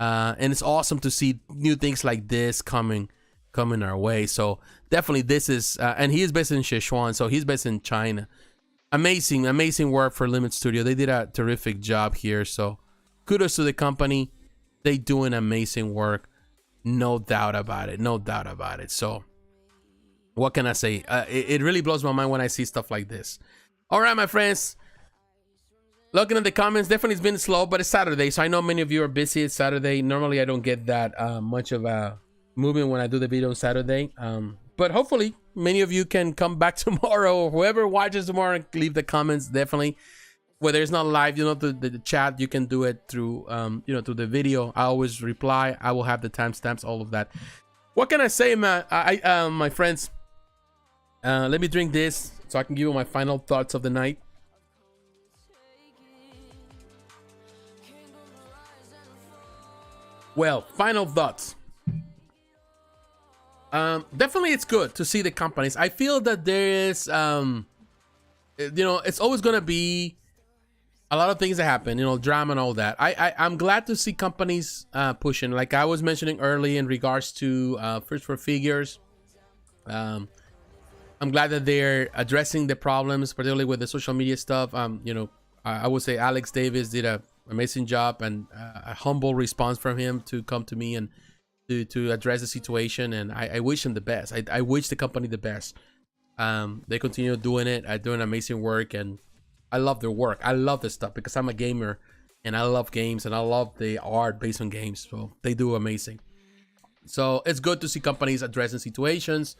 S1: And it's awesome to see new things like this coming our way. So definitely this is, and he is based in Sichuan, so he's based in China. Amazing work for Limit Studio. They did a terrific job here. So kudos to the company. They doing amazing work. No doubt about it. No doubt about it. So what can I say? It really blows my mind when I see stuff like this. All right, my friends. Looking at the comments, definitely it's been slow, but it's Saturday, so I know many of you are busy. It's Saturday. Normally, I don't get that much of a movement when I do the video on Saturday. But hopefully, many of you can come back tomorrow, or whoever watches tomorrow, and leave the comments. Definitely, whether it's not live, you know, the chat, you can do it through, you know, through the video. I always reply. I will have the timestamps, all of that. What can I say, man? My friends. Let me drink this so I can give you my final thoughts of the night. Well, final thoughts. Definitely it's good to see the companies. I feel that there is, you know, it's always going to be a lot of things that happen, you know, drama and all that. I'm glad to see companies pushing, like I was mentioning early in regards to First for Figures. I'm glad that they're addressing the problems, particularly with the social media stuff. You know, I would say Alex Davis did an amazing job, and a humble response from him to come to me and to address the situation. And I wish him the best. I wish the company the best. They continue doing it, doing amazing work, and I love their work. I love this stuff because I'm a gamer and I love games and I love the art based on games. So they do amazing. So it's good to see companies addressing situations.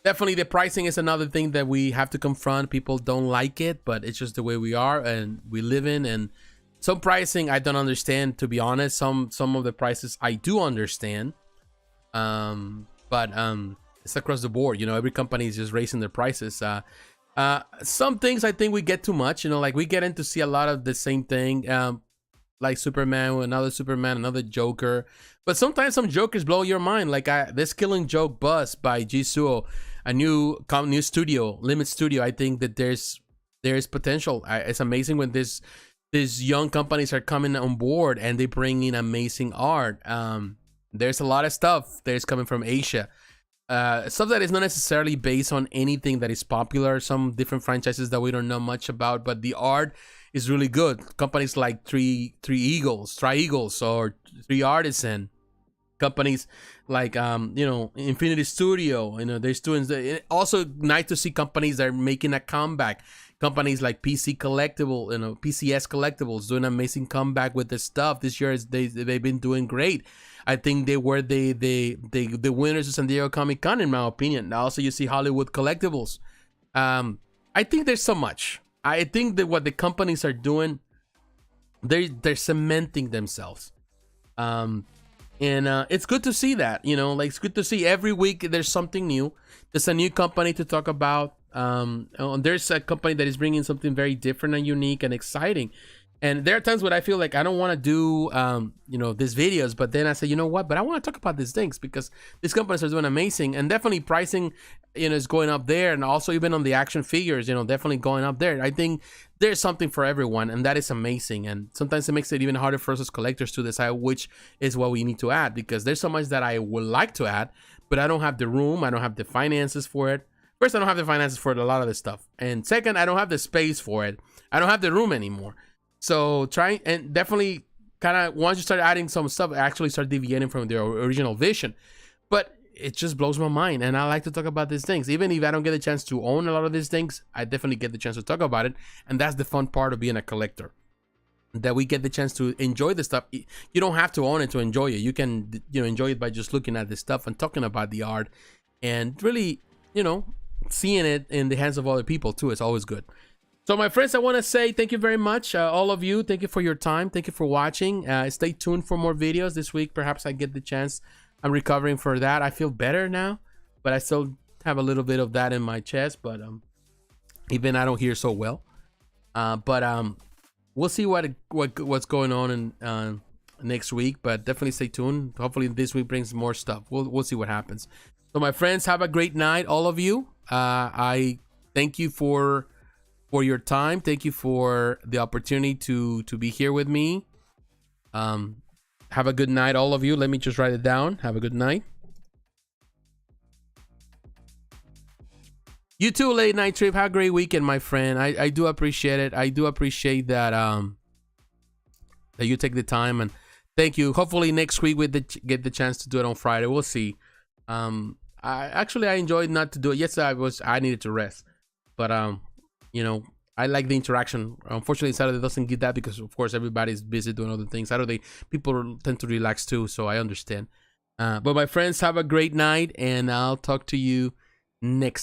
S1: Definitely the pricing is another thing that we have to confront. People don't like it, but it's just the way we are and we live in. And some pricing I don't understand, to be honest. Some of the prices I do understand. But it's across the board. You know, every company is just raising their prices. Some things I think we get too much. You know, like we get in to see a lot of the same thing. Like Superman, another Joker. But sometimes some Jokers blow your mind. Like this Killing Joke Bus by Jisuo, a new studio, Limit Studio. I think that there's potential. It's amazing when these young companies are coming on board and they bring in amazing art. There's a lot of stuff that is coming from Asia. Stuff that is not necessarily based on anything that is popular. Some different franchises that we don't know much about, but the art is really good. Companies like Triegles or ThreeArtisan. Companies like you know, Infinity Studio. You know, they're doing. Also nice to see companies that are making a comeback. Companies like PC Collectible, you know, PCS Collectibles doing an amazing comeback with the stuff this year. They've been doing great. I think they were the winners of San Diego Comic-Con, in my opinion. Now also you see Hollywood Collectibles. I think there's so much. I think that what the companies are doing, they're cementing themselves. And it's good to see that, you know, like it's good to see every week there's something new. There's a new company to talk about. There's a company that is bringing something very different and unique and exciting. And there are times when I feel like I don't want to do, you know, these videos, but then I say, you know what, but I want to talk about these things because these companies are doing amazing, and definitely pricing, you know, is going up there. And also even on the action figures, you know, definitely going up there. I think there's something for everyone, and that is amazing. And sometimes it makes it even harder for us as collectors to decide which is what we need to add, because there's so much that I would like to add, but I don't have the room. I don't have the finances for it. First, I don't have the finances for a lot of this stuff. And second, I don't have the space for it. I don't have the room anymore. So try and definitely kind of, once you start adding some stuff, actually start deviating from their original vision. But it just blows my mind, and I like to talk about these things. Even if I don't get a chance to own a lot of these things, I definitely get the chance to talk about it. And that's the fun part of being a collector, that we get the chance to enjoy the stuff. You don't have to own it to enjoy it. You can, you know, enjoy it by just looking at the stuff and talking about the art, and really, you know, seeing it in the hands of other people too. It's always good. So my friends, I want to say thank you very much, all of you. Thank you for your time. Thank you for watching. Stay tuned for more videos this week. Perhaps I get the chance. I'm recovering for that. I feel better now, but I still have a little bit of that in my chest. But even I don't hear so well. But we'll see what's going on in next week. But definitely stay tuned. Hopefully this week brings more stuff. We'll see what happens. So my friends, have a great night, all of you. I thank you for your time. Thank you for the opportunity to be here with me. Have a good night, all of you. Let me just write it down. Have a good night. You too, Late Night Trip. Have a great weekend, my friend. I do appreciate it. I do appreciate that that you take the time and Thank you. Hopefully next week we get the chance to do it on Friday. We'll see. I enjoyed not to do it. Yes, I needed to rest, but you know, I like the interaction. Unfortunately, Saturday doesn't get that because of course everybody's busy doing other things. Saturday people tend to relax too, so I understand. But my friends, have a great night, and I'll talk to you next